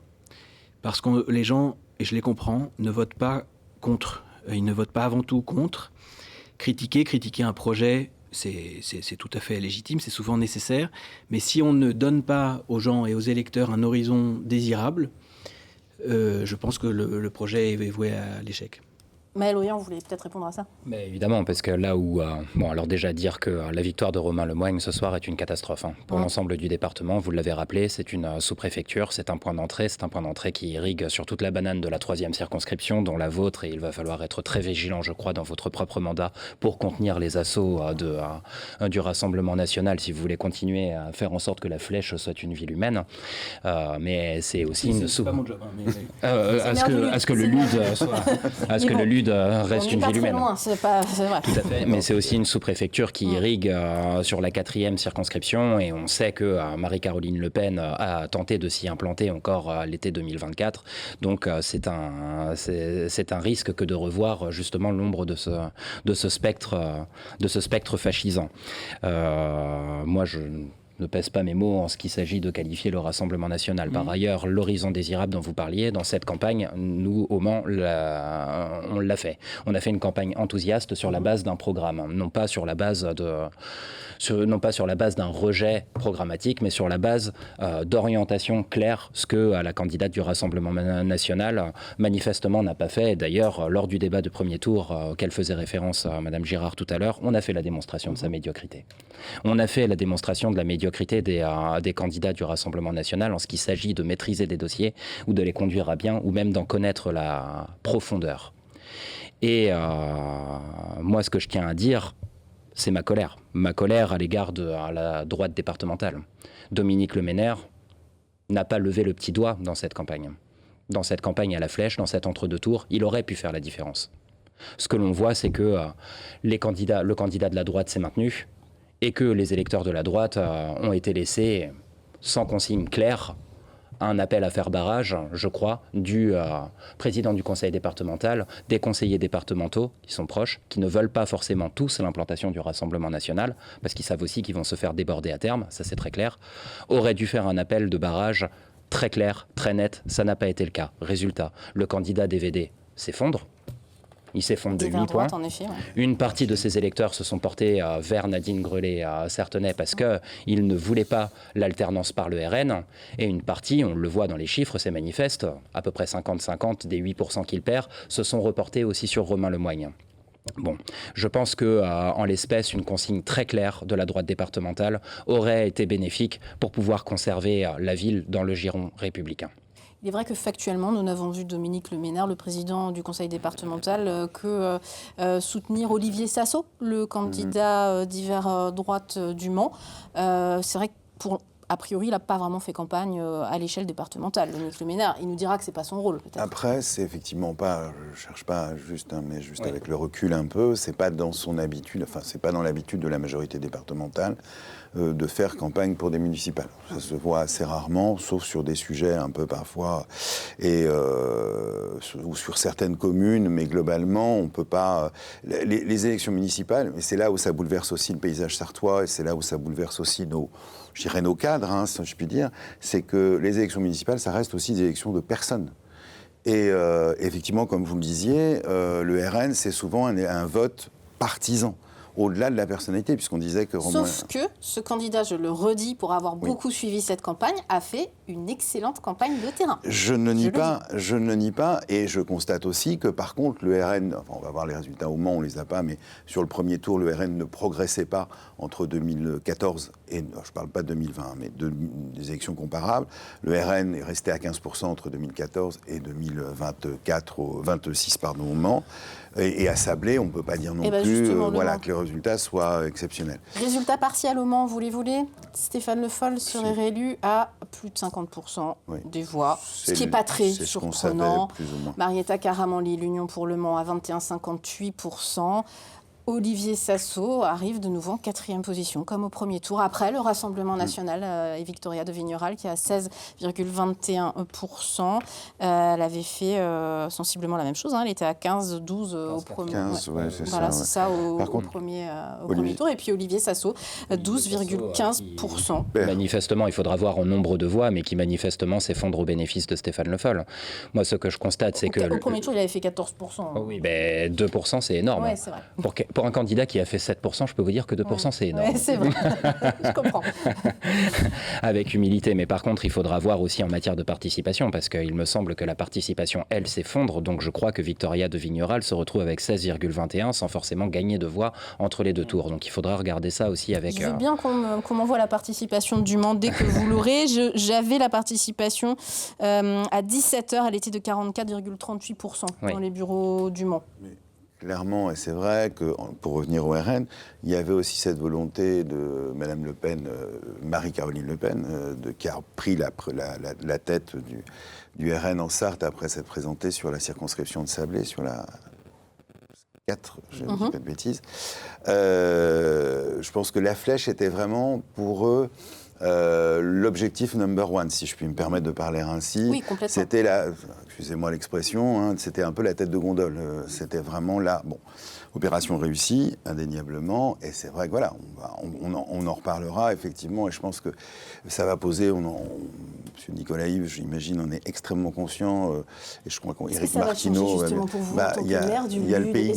parce que les gens, et je les comprends, ne votent pas contre. Ils ne votent pas avant tout contre. Critiquer un projet, c'est tout à fait légitime, c'est souvent nécessaire, mais si on ne donne pas aux gens et aux électeurs un horizon désirable, je pense que le projet est voué à l'échec. Maël Oyan, vous voulez peut-être répondre à ça ? Mais évidemment, parce que là où... alors déjà dire que la victoire de Romain Lemoigne ce soir est une catastrophe. Pour l'ensemble du département, vous l'avez rappelé, c'est une sous-préfecture, c'est un point d'entrée qui irrigue sur toute la banane de la 3e circonscription, dont la vôtre, et il va falloir être très vigilant, je crois, dans votre propre mandat pour contenir les assauts du Rassemblement national, si vous voulez continuer à faire en sorte que la Flèche soit une ville humaine. Mais c'est aussi une sous... C'est pas mon job, à ce que le LUD reste une ville humaine. Loin, c'est vrai. Tout à fait, mais c'est aussi une sous-préfecture qui irrigue sur la 4e circonscription, et on sait que Marie-Caroline Le Pen a tenté de s'y implanter encore l'été 2024. Donc c'est un risque que de revoir justement l'ombre de ce spectre fascisant. Moi, je ne pèse pas mes mots en ce qu'il s'agit de qualifier le Rassemblement national. Par ailleurs, l'horizon désirable dont vous parliez, dans cette campagne, nous, au Mans, on l'a fait. On a fait une campagne enthousiaste sur la base d'un programme, non pas sur la base d'un rejet programmatique, mais sur la base d'orientation claire, ce que la candidate du Rassemblement national manifestement n'a pas fait. D'ailleurs, lors du débat de premier tour auquel faisait référence Madame Girard tout à l'heure, on a fait la démonstration de sa médiocrité. On a fait la démonstration de la médiocrité des candidats du Rassemblement national en ce qu'il s'agit de maîtriser des dossiers ou de les conduire à bien ou même d'en connaître la profondeur. Et moi, ce que je tiens à dire, c'est ma colère à l'égard de la droite départementale. Dominique Le Ménère n'a pas levé le petit doigt dans cette campagne. Dans cette campagne à la Flèche, dans cet entre-deux tours, il aurait pu faire la différence. Ce que l'on voit, c'est que le candidat de la droite s'est maintenu, et que les électeurs de la droite ont été laissés sans consigne claire à un appel à faire barrage, je crois, du président du conseil départemental, des conseillers départementaux qui sont proches, qui ne veulent pas forcément tous l'implantation du Rassemblement national, parce qu'ils savent aussi qu'ils vont se faire déborder à terme, ça c'est très clair, auraient dû faire un appel de barrage très clair, très net, ça n'a pas été le cas. Résultat, le candidat DVD s'effondre. Il s'effondre de 8 points. En effet, ouais. Une partie de ses électeurs se sont portés vers Nadine Grelet à Certenay parce qu'ils ne voulaient pas l'alternance par le RN. Et une partie, on le voit dans les chiffres, c'est manifeste, à peu près 50-50 des 8% qu'il perd, se sont reportés aussi sur Romain Lemoigne. Bon, je pense qu'en l'espèce, une consigne très claire de la droite départementale aurait été bénéfique pour pouvoir conserver la ville dans le giron républicain. Il est vrai que factuellement, nous n'avons vu Dominique Le Ménère, le président du conseil départemental, que soutenir Olivier Sasso, le candidat d'hiver droite du Mans. C'est vrai que a priori, il n'a pas vraiment fait campagne à l'échelle départementale. Dominique Le Ménère, il nous dira que ce n'est pas son rôle, peut-être. Après, c'est effectivement pas, je ne cherche pas juste, mais juste oui. Avec le recul un peu, c'est pas dans son habitude, enfin, c'est pas dans l'habitude de la majorité départementale de faire campagne pour des municipales. Ça se voit assez rarement, sauf sur des sujets un peu parfois, ou sur certaines communes, mais globalement, on ne peut pas... Les élections municipales, et c'est là où ça bouleverse aussi le paysage sartois, et c'est là où ça bouleverse aussi nos cadres, si je puis dire, c'est que les élections municipales, ça reste aussi des élections de personnes. Et effectivement, comme vous le disiez, le RN, c'est souvent un vote partisan, au-delà de la personnalité, puisqu'on disait que... Sauf que ce candidat, je le redis, pour avoir beaucoup suivi cette campagne, a fait une excellente campagne de terrain. Je ne le nie pas, et je constate aussi que par contre, le RN, enfin, on va voir les résultats au Mans, on ne les a pas, mais sur le premier tour, le RN ne progressait pas entre 2014 et, je ne parle pas de 2020, mais des élections comparables. Le RN est resté à 15% entre 2014 et 26 au Mans. Et à Sablé, on ne peut pas dire non plus que les résultats soient exceptionnels. Résultat partiel au Mans, vous les voulez ? Stéphane Le Foll serait réélu à plus de 50% des voix, ce qui n'est pas très surprenant. Marietta Karamanli, l'Union pour le Mans, à 21,58%. Olivier Sasso arrive de nouveau en 4e position, comme au premier tour, après le Rassemblement national et Victoria de Vigneral, qui a 16,21%. Elle avait fait sensiblement la même chose, elle était à 15-12 au premier tour. Voilà, c'est ça, au premier tour. Et puis Olivier Sasso, 12,15%. Manifestement, il faudra voir en nombre de voix, mais qui manifestement s'effondre au bénéfice de Stéphane Le Foll. Moi, ce que je constate, c'est que... Au premier tour, il avait fait 14%. Oui, mais 2%, c'est énorme. Ouais, c'est vrai. pour un candidat qui a fait 7%, je peux vous dire que 2%, c'est énorme. Ouais, c'est vrai, je comprends. Avec humilité, mais par contre, il faudra voir aussi en matière de participation, parce qu'il me semble que la participation, elle, s'effondre, donc je crois que Victoria de Vigneral se retrouve avec 16,21 sans forcément gagner de voix entre les deux tours. Donc il faudra regarder ça aussi avec... Je veux bien qu'on m'envoie la participation du Mans dès que vous l'aurez. J'avais la participation à 17h, elle était de 44,38% dans les bureaux du Mans. Clairement, et c'est vrai que, pour revenir au RN, il y avait aussi cette volonté de Mme Le Pen, Marie-Caroline Le Pen, qui a pris la tête du RN en Sarthe après s'être présentée sur la circonscription de Sablé, sur la 4, je ne dis pas de bêtises. Je pense que la flèche était vraiment pour eux l'objectif number one, si je puis me permettre de parler ainsi. Oui, complètement. C'était excusez-moi l'expression, c'était un peu la tête de gondole. C'était vraiment là. Bon, opération réussie, indéniablement. Et c'est vrai que voilà, on en reparlera effectivement. Et je pense que ça va poser. M. Nicolas Yves, j'imagine, on est extrêmement conscient. Et je crois qu'Éric Martineau. Il y a le pays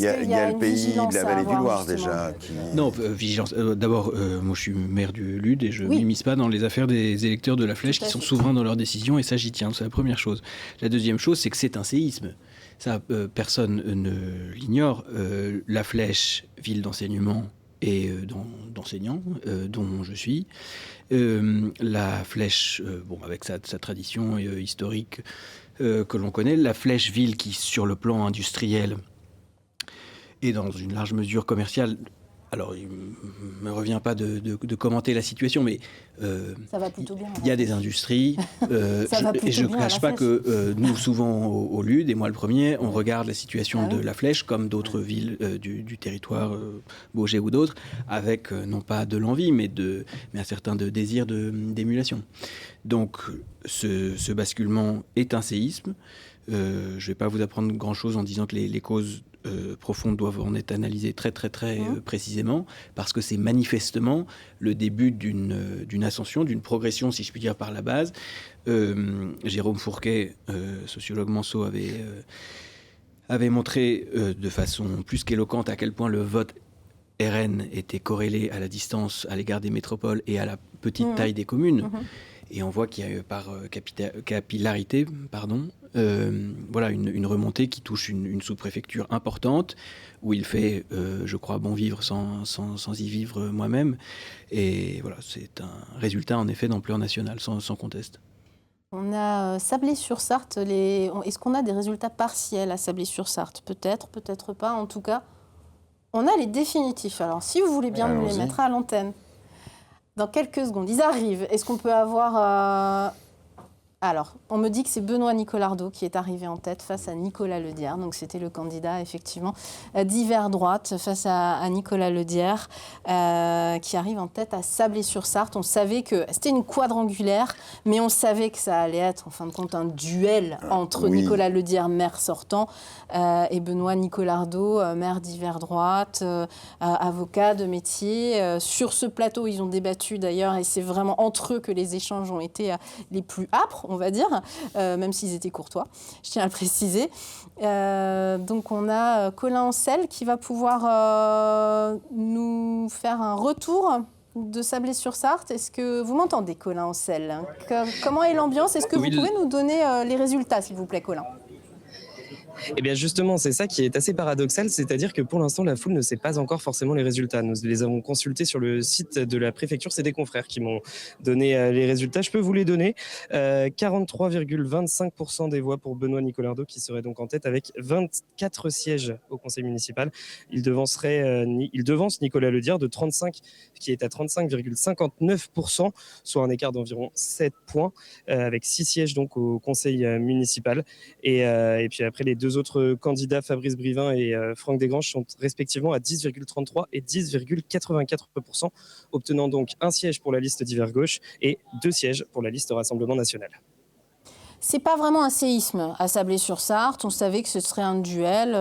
de la vallée du Loir déjà. Non, vigilance. D'abord, moi je suis maire du Lude et je ne m'immisce pas dans les affaires des électeurs de la Flèche qui sont souverains dans leurs décisions, et ça j'y tiens, c'est la première chose. La deuxième chose, c'est que c'est un séisme. Ça, personne ne l'ignore. La Flèche, ville d'enseignement et d'enseignants, dont je suis. La Flèche, avec sa tradition historique que l'on connaît, la Flèche, ville qui, sur le plan industriel et dans une large mesure commerciale, alors, il ne me revient pas de commenter la situation, mais ça va plutôt bien. Il y a des industries, et je ne cache pas que nous, souvent au Lude, et moi le premier, on regarde la situation de la Flèche, comme d'autres villes du territoire, Baugé ou d'autres, avec non pas de l'envie, mais un certain désir d'émulation. Donc, ce basculement est un séisme. Je ne vais pas vous apprendre grand-chose en disant que les causes profondes doivent en être analysées très précisément, parce que c'est manifestement le début d'une ascension, d'une progression, si je puis dire, par la base. Jérôme Fourquet, sociologue Manceau, avait montré de façon plus qu'éloquente à quel point le vote RN était corrélé à la distance à l'égard des métropoles et à la petite taille des communes. Et on voit qu'il y a par capillarité, une remontée qui touche une sous-préfecture importante, où il fait, je crois, bon vivre sans y vivre moi-même. Et voilà, c'est un résultat en effet d'ampleur nationale, sans conteste. On a Sablé-sur-Sarthe. Est-ce qu'on a des résultats partiels à Sablé-sur-Sarthe ? Peut-être, peut-être pas. En tout cas, on a les définitifs. Alors, si vous voulez bien nous les mettre à l'antenne. Dans quelques secondes, ils arrivent. Est-ce qu'on peut avoir... Alors, on me dit que c'est Benoît Nicolardo qui est arrivé en tête face à Nicolas Ledière. Donc, c'était le candidat, effectivement, d'hiver droite face à Nicolas Ledière, qui arrive en tête à Sablé-sur-Sarthe. On savait que c'était une quadrangulaire, mais on savait que ça allait être, en fin de compte, un duel entre Nicolas Ledière, maire sortant, et Benoît Nicolardo, maire d'hiver droite, avocat de métier. Sur ce plateau, ils ont débattu, d'ailleurs, et c'est vraiment entre eux que les échanges ont été les plus âpres, on va dire, même s'ils étaient courtois, je tiens à le préciser. Donc on a Colin Ancel qui va pouvoir nous faire un retour de Sablé-sur-Sarthe. Est-ce que vous m'entendez, Colin Ancel ? Comment est l'ambiance ? Est-ce que vous pouvez nous donner les résultats, s'il vous plaît, Colin ? Eh bien justement, c'est ça qui est assez paradoxal, c'est-à-dire que pour l'instant, la foule ne sait pas encore forcément les résultats. Nous les avons consultés sur le site de la préfecture, c'est des confrères qui m'ont donné les résultats. Je peux vous les donner. 43,25% des voix pour Benoît Nicolardo, qui serait donc en tête avec 24 sièges au conseil municipal. Il devance Nicolas Ledière de 35, qui est à 35,59%, soit un écart d'environ 7 points, avec 6 sièges donc au conseil municipal. Et puis après, les deux autres candidats, Fabrice Brivin et Franck Desgranges, sont respectivement à 10,33 et 10,84%, obtenant donc un siège pour la liste d'hiver gauche et 2 sièges pour la liste Rassemblement national. C'est pas vraiment un séisme à Sablé-sur-Sarthe. On savait que ce serait un duel.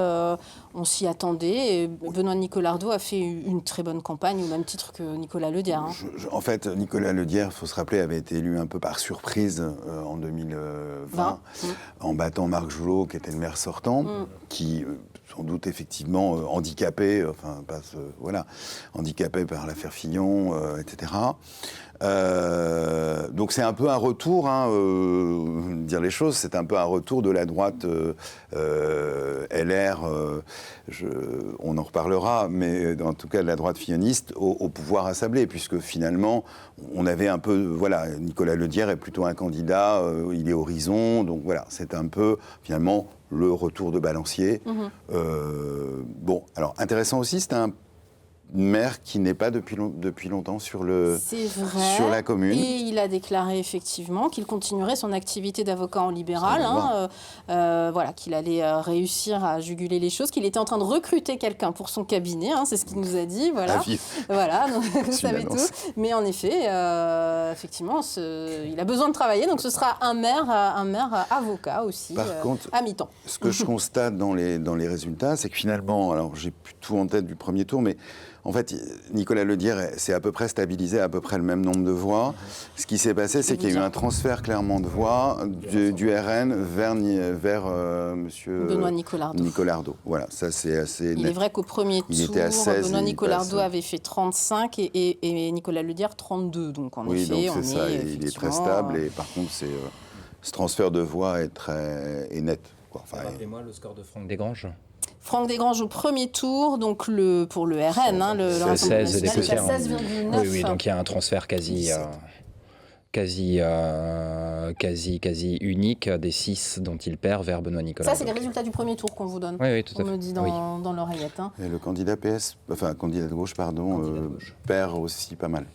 On s'y attendait. Et Benoît Nicolardot a fait une très bonne campagne, au même titre que Nicolas Ledière. En fait, Nicolas Ledière, il faut se rappeler, avait été élu un peu par surprise en 2020, en battant Marc Joulot, qui était le maire sortant, qui, sans doute, effectivement, handicapé, handicapé par l'affaire Fillon, etc. Donc c'est un peu un retour, dire les choses, c'est un peu un retour de la droite LR, on en reparlera, mais en tout cas de la droite filloniste au pouvoir à Sablé, puisque finalement on avait un peu, Nicolas Ledière est plutôt un candidat, il est horizon, donc voilà, c'est un peu finalement le retour de balancier. Bon, alors intéressant aussi, c'est un maire qui n'est pas depuis longtemps sur la commune. Et il a déclaré effectivement qu'il continuerait son activité d'avocat en libéral, qu'il allait réussir à juguler les choses, qu'il était en train de recruter quelqu'un pour son cabinet, c'est ce qu'il nous a dit. Voilà, donc, vous savez tout. Mais en effet, effectivement, il a besoin de travailler, donc ce sera un maire avocat aussi, Par contre, à mi-temps. Ce que je constate dans les résultats, c'est que finalement, alors j'ai plus tout en tête du premier tour, mais en fait, Nicolas Ledière s'est à peu près stabilisé à peu près le même nombre de voix. Ce qui s'est passé, c'est qu'il y a eu un transfert clairement de voix du RN vers monsieur Benoît Nicolardot. Voilà, ça c'est assez net. Il est vrai qu'au premier tour, était à 16, Benoît Nicolardot avait fait 35 et Nicolas Ledière 32. Donc en effet, donc c'est ça, il est très stable. Et par contre, ce transfert de voix est net. Rappelez-moi le score de Franck Desgranges. Franck Desgranges au premier tour, donc pour le RN, le Rassemblement national, 16,9. Oui, donc il y a un transfert quasi unique des 6 dont il perd vers Benoît Nicolardot. Ça, c'est les résultats du premier tour qu'on vous donne. Oui, tout à fait. On me dit dans l'oreillette. Et le candidat candidat de gauche, perd aussi pas mal.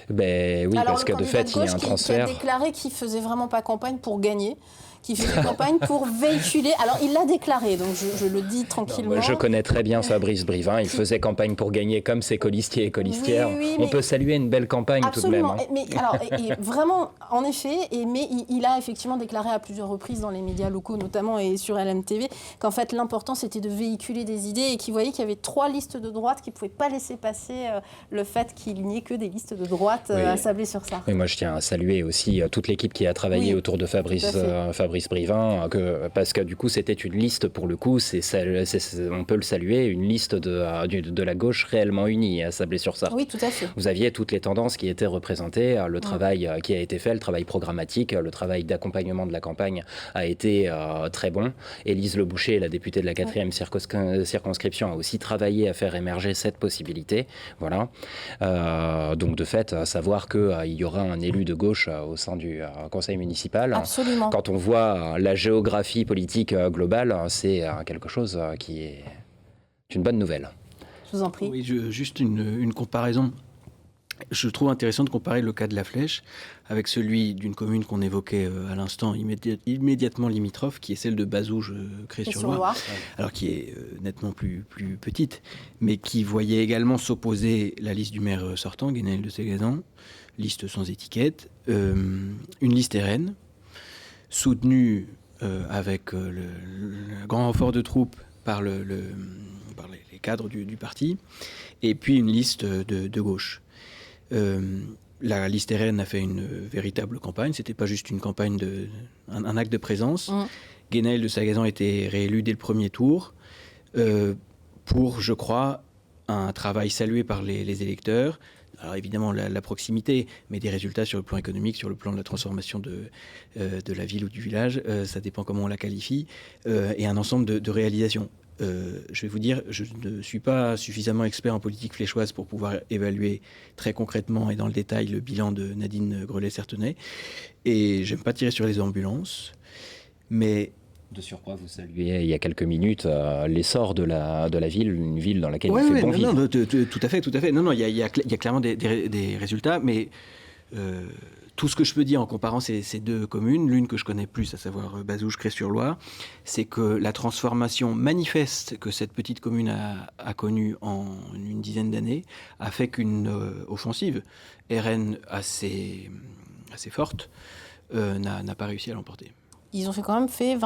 Oui, parce que de fait, il y a un transfert. Il a déclaré qu'il faisait vraiment pas campagne pour gagner, qu'il faisait campagne pour véhiculer. Alors, il l'a déclaré, donc je le dis tranquillement. Je connais très bien Fabrice Brivin. Il faisait campagne pour gagner comme ses colistiers et colistières. On peut saluer une belle campagne absolument. tout de même. Mais vraiment, en effet, mais il a effectivement déclaré à plusieurs reprises dans les médias locaux, notamment, et sur LMTV, qu'en fait, l'important, c'était de véhiculer des idées et qu'il voyait qu'il y avait 3 listes de droite qui ne pouvaient pas laisser passer le fait qu'il n'y ait que des listes de droite à Sablé-sur-Sarthe. Oui, moi, je tiens à saluer aussi toute l'équipe qui a travaillé autour de Fabrice Brivin, parce que du coup c'était une liste, pour le coup, on peut le saluer, une liste de la gauche réellement unie à Sablé-sur-Sarthe. Oui, tout à fait. Vous aviez toutes les tendances qui étaient représentées, le travail qui a été fait, le travail programmatique, le travail d'accompagnement de la campagne a été très bon. Élise Leboucher, la députée de la 4e circonscription, a aussi travaillé à faire émerger cette possibilité. Voilà. Donc de fait, savoir qu'il y aura un élu de gauche au sein du conseil municipal. Absolument. Quand on voit la géographie politique globale, c'est quelque chose qui est une bonne nouvelle. Je vous en prie. Oui, juste une comparaison. Je trouve intéressant de comparer le cas de la Flèche avec celui d'une commune qu'on évoquait à l'instant, immédiatement limitrophe, qui est celle de Bazouges-Cré-sur-Loire, alors qui est nettement plus petite, mais qui voyait également s'opposer la liste du maire sortant, Guénaël de Ségazan, liste sans étiquette, une liste RN, soutenue avec le grand renfort de troupes par les cadres du parti, et puis une liste de gauche. La liste RN a fait une véritable campagne, c'était pas juste une campagne, un acte de présence. Guénaël de Sagazan était réélu dès le premier tour pour, je crois, un travail salué par les électeurs. Alors évidemment la proximité, mais des résultats sur le plan économique, sur le plan de la transformation de la ville ou du village, ça dépend comment on la qualifie, et un ensemble de réalisations. Je vais vous dire, je ne suis pas suffisamment expert en politique fléchoise pour pouvoir évaluer très concrètement et dans le détail le bilan de Nadine Grelet-Certenay, et j'aime pas tirer sur les ambulances, mais... De surcroît, vous saluiez il y a quelques minutes l'essor de la ville, une ville dans laquelle il fait bon vivre. Non, tout à fait. Non, il y a clairement des résultats, mais tout ce que je peux dire en comparant ces deux communes, l'une que je connais plus, à savoir Bazouges-Cré-sur-Loire, c'est que la transformation manifeste que cette petite commune a connue en une dizaine d'années a fait qu'une offensive RN assez forte n'a pas réussi à l'emporter. Ils ont quand même fait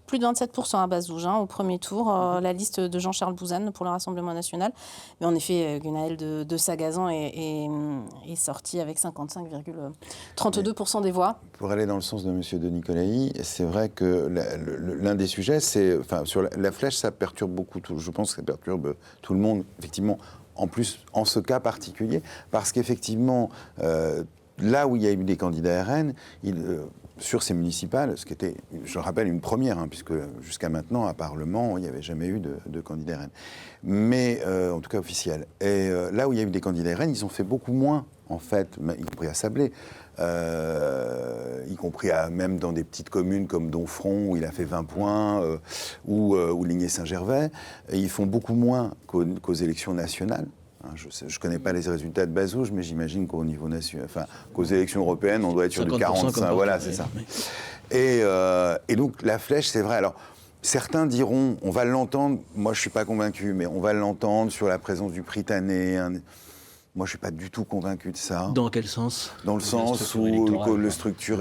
plus de 27% à Bazouges au premier tour, la liste de Jean-Charles Bouzanne pour le Rassemblement national. Mais en effet, Gunaël de Sagazan est sorti avec 55,32% des voix. Pour aller dans le sens de M. de Nicolaï, c'est vrai que l'un des sujets, sur la flèche, ça perturbe beaucoup, je pense que ça perturbe tout le monde, effectivement, en plus, en ce cas particulier, parce qu'effectivement, là où il y a eu des candidats RN, sur ces municipales, ce qui était, je le rappelle, une première, puisque jusqu'à maintenant, à Parlement, il n'y avait jamais eu de candidats RN. Mais, en tout cas officiel. Et là où il y a eu des candidats RN, ils ont fait beaucoup moins, en fait, y compris à Sablé, y compris même dans des petites communes comme Domfront, où il a fait 20 points, ou Ligné-Saint-Gervais. Ils font beaucoup moins qu'aux élections nationales. Je ne connais pas les résultats de Bazouges, mais j'imagine qu'au niveau national, qu'aux élections européennes, on doit être sur du 45. Voilà, c'est ça. Et donc la flèche, c'est vrai. Alors certains diront, on va l'entendre. Moi, je suis pas convaincu, mais on va l'entendre sur la présence du Prytanée. Moi, je suis pas du tout convaincu de ça. Dans quel sens ? Dans le sens où la structure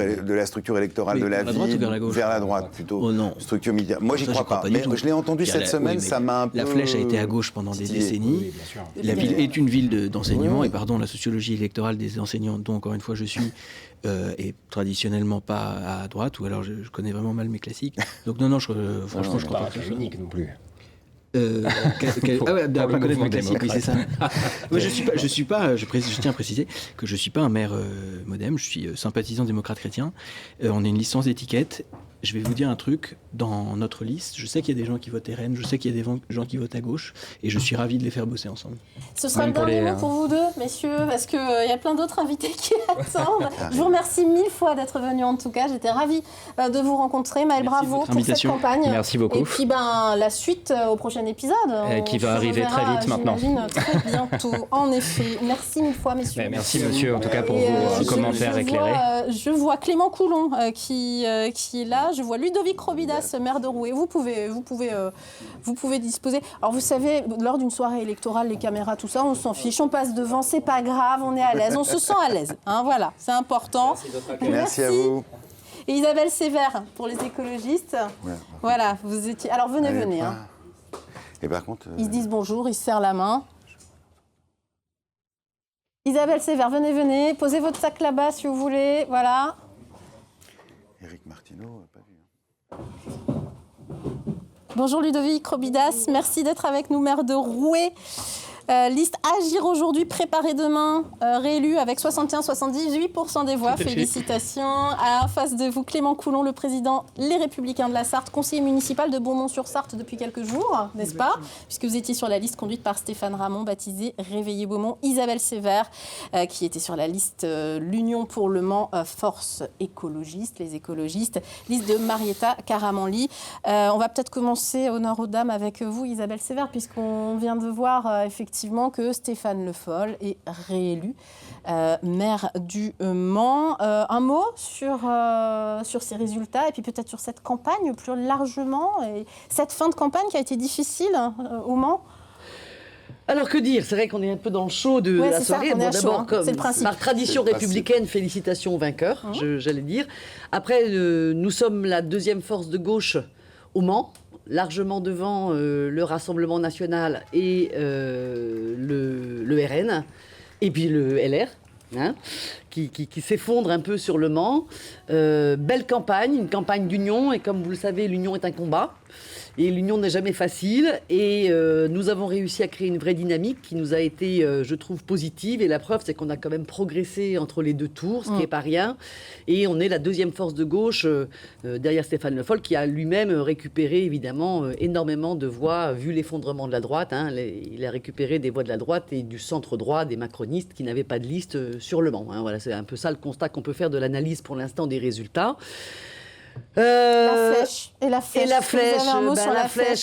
électorale de la ville, vers la droite plutôt. Oh non. Structure militaire. Moi, j'y crois pas. Mais je l'ai entendu cette semaine, ça m'a un peu. La flèche a été à gauche pendant des décennies. Oui, bien sûr. La ville est une ville d'enseignement, et la sociologie électorale des enseignants, dont encore une fois je suis, est traditionnellement pas à droite, ou alors je connais vraiment mal mes classiques. Donc non, franchement, je crois pas que c'est unique non plus. Pas connaître mes classiques, oui, c'est ça. Je tiens à préciser que je suis pas un maire modem, je suis sympathisant démocrate chrétien. On a une licence d'étiquette. Je vais vous dire un truc, dans notre liste, je sais qu'il y a des gens qui votent RN, je sais qu'il y a des gens qui votent à gauche, et je suis ravi de les faire bosser ensemble. Ce sera le dernier mot pour vous deux, messieurs, parce qu'il y a plein d'autres invités qui attendent. Je vous remercie 1000 fois d'être venus, en tout cas. J'étais ravie de vous rencontrer. Maëlle, bravo pour cette campagne. Merci beaucoup. Et puis la suite au prochain épisode. Qui va arriver très vite maintenant. Très bientôt, en effet. Merci 1000 fois, messieurs. Merci, monsieur, en tout cas, pour vos commentaires éclairés. Je vois Clément Coulon qui est là. Je vois Ludovic Robidas, maire de Rouet. Vous pouvez disposer. Alors, vous savez, lors d'une soirée électorale, les caméras, tout ça, on s'en fiche. On passe devant, c'est pas grave, on est à l'aise. On se sent à l'aise. Voilà, c'est important. Merci à vous. Et Isabelle Sévère, pour les écologistes. Ouais. Voilà, vous étiez... Alors, venez. Et par contre... Ils se disent bonjour, ils se serrent la main. Isabelle Sévère, venez. Posez votre sac là-bas, si vous voulez. Voilà. Éric Martineau, pas vu. Bonjour Ludovic Robidas, merci d'être avec nous, maire de Rouet. Liste Agir aujourd'hui, préparée demain, réélu avec 61-78% des voix. Félicitations. En face de vous, Clément Coulon, le président Les Républicains de la Sarthe, conseiller municipal de Beaumont-sur-Sarthe depuis quelques jours, n'est-ce pas ? Puisque vous étiez sur la liste conduite par Stéphane Ramon, baptisée Réveillez Beaumont. Isabelle Sévère, qui était sur la liste L'Union pour le Mans, Force écologiste, les écologistes. Liste de Marietta Caramanli. On va peut-être commencer, honneur aux dames, avec vous, Isabelle Sévère, puisqu'on vient de voir effectivement que Stéphane Le Foll est réélu maire du Mans. Un mot sur ces résultats et puis peut-être sur cette campagne plus largement et cette fin de campagne qui a été difficile au Mans. Alors que dire ? C'est vrai qu'on est un peu dans le chaud de la soirée. Bon, d'abord, comme par tradition républicaine, félicitations aux vainqueurs, j'allais dire. Après, nous sommes la deuxième force de gauche au Mans, largement devant le Rassemblement national et le RN, et puis le LR, qui s'effondre un peu sur le Mans. Belle campagne, une campagne d'union, et comme vous le savez, l'union est un combat. Et l'union n'est jamais facile, et nous avons réussi à créer une vraie dynamique qui nous a été, je trouve, positive. Et la preuve, c'est qu'on a quand même progressé entre les deux tours, ce qui n'est pas rien. Et on est la deuxième force de gauche derrière Stéphane Le Foll, qui a lui-même récupéré, évidemment, énormément de voix, vu l'effondrement de la droite. Il a récupéré des voix de la droite et du centre-droit, des macronistes qui n'avaient pas de liste sur le Mans. Voilà, c'est un peu ça le constat qu'on peut faire de l'analyse pour l'instant des résultats. La flèche. La flèche,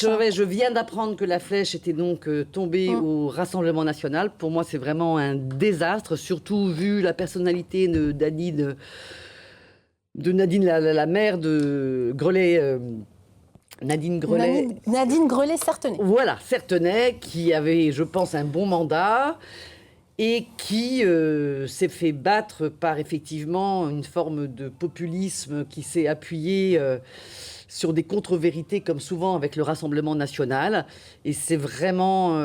ouais, je viens d'apprendre que la flèche était donc tombée au Rassemblement national. Pour moi, c'est vraiment un désastre, surtout vu la personnalité de Nadine, la mère de Grelet. Nadine Grelet Certenay. Voilà, Certenay, qui avait, je pense, un bon mandat. et qui s'est fait battre par effectivement une forme de populisme qui s'est appuyé sur des contre-vérités comme souvent avec le Rassemblement national. Et c'est vraiment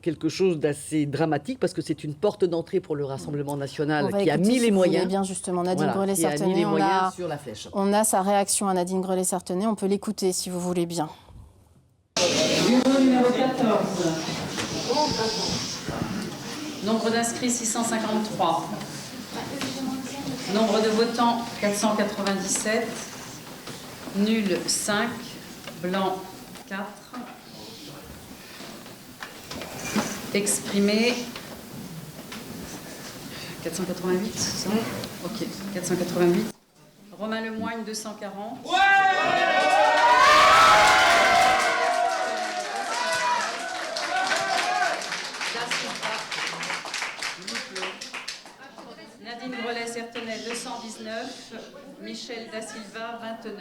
quelque chose d'assez dramatique parce que c'est une porte d'entrée pour le Rassemblement national qui a mis les moyens. Bien justement, Nadine Grelet-Certenais, on a sa réaction à Nadine Grelet-Certenais, on peut l'écouter si vous voulez bien. Bureau numéro 14. Nombre d'inscrits 653. Nombre de votants 497. Nul 5. Blanc 4. Exprimé 488, c'est ça ? Ok, 488. Romain Lemoigne 240. Ouais ! Nadine Grelet-Certenais 219, Michel Da Silva 29.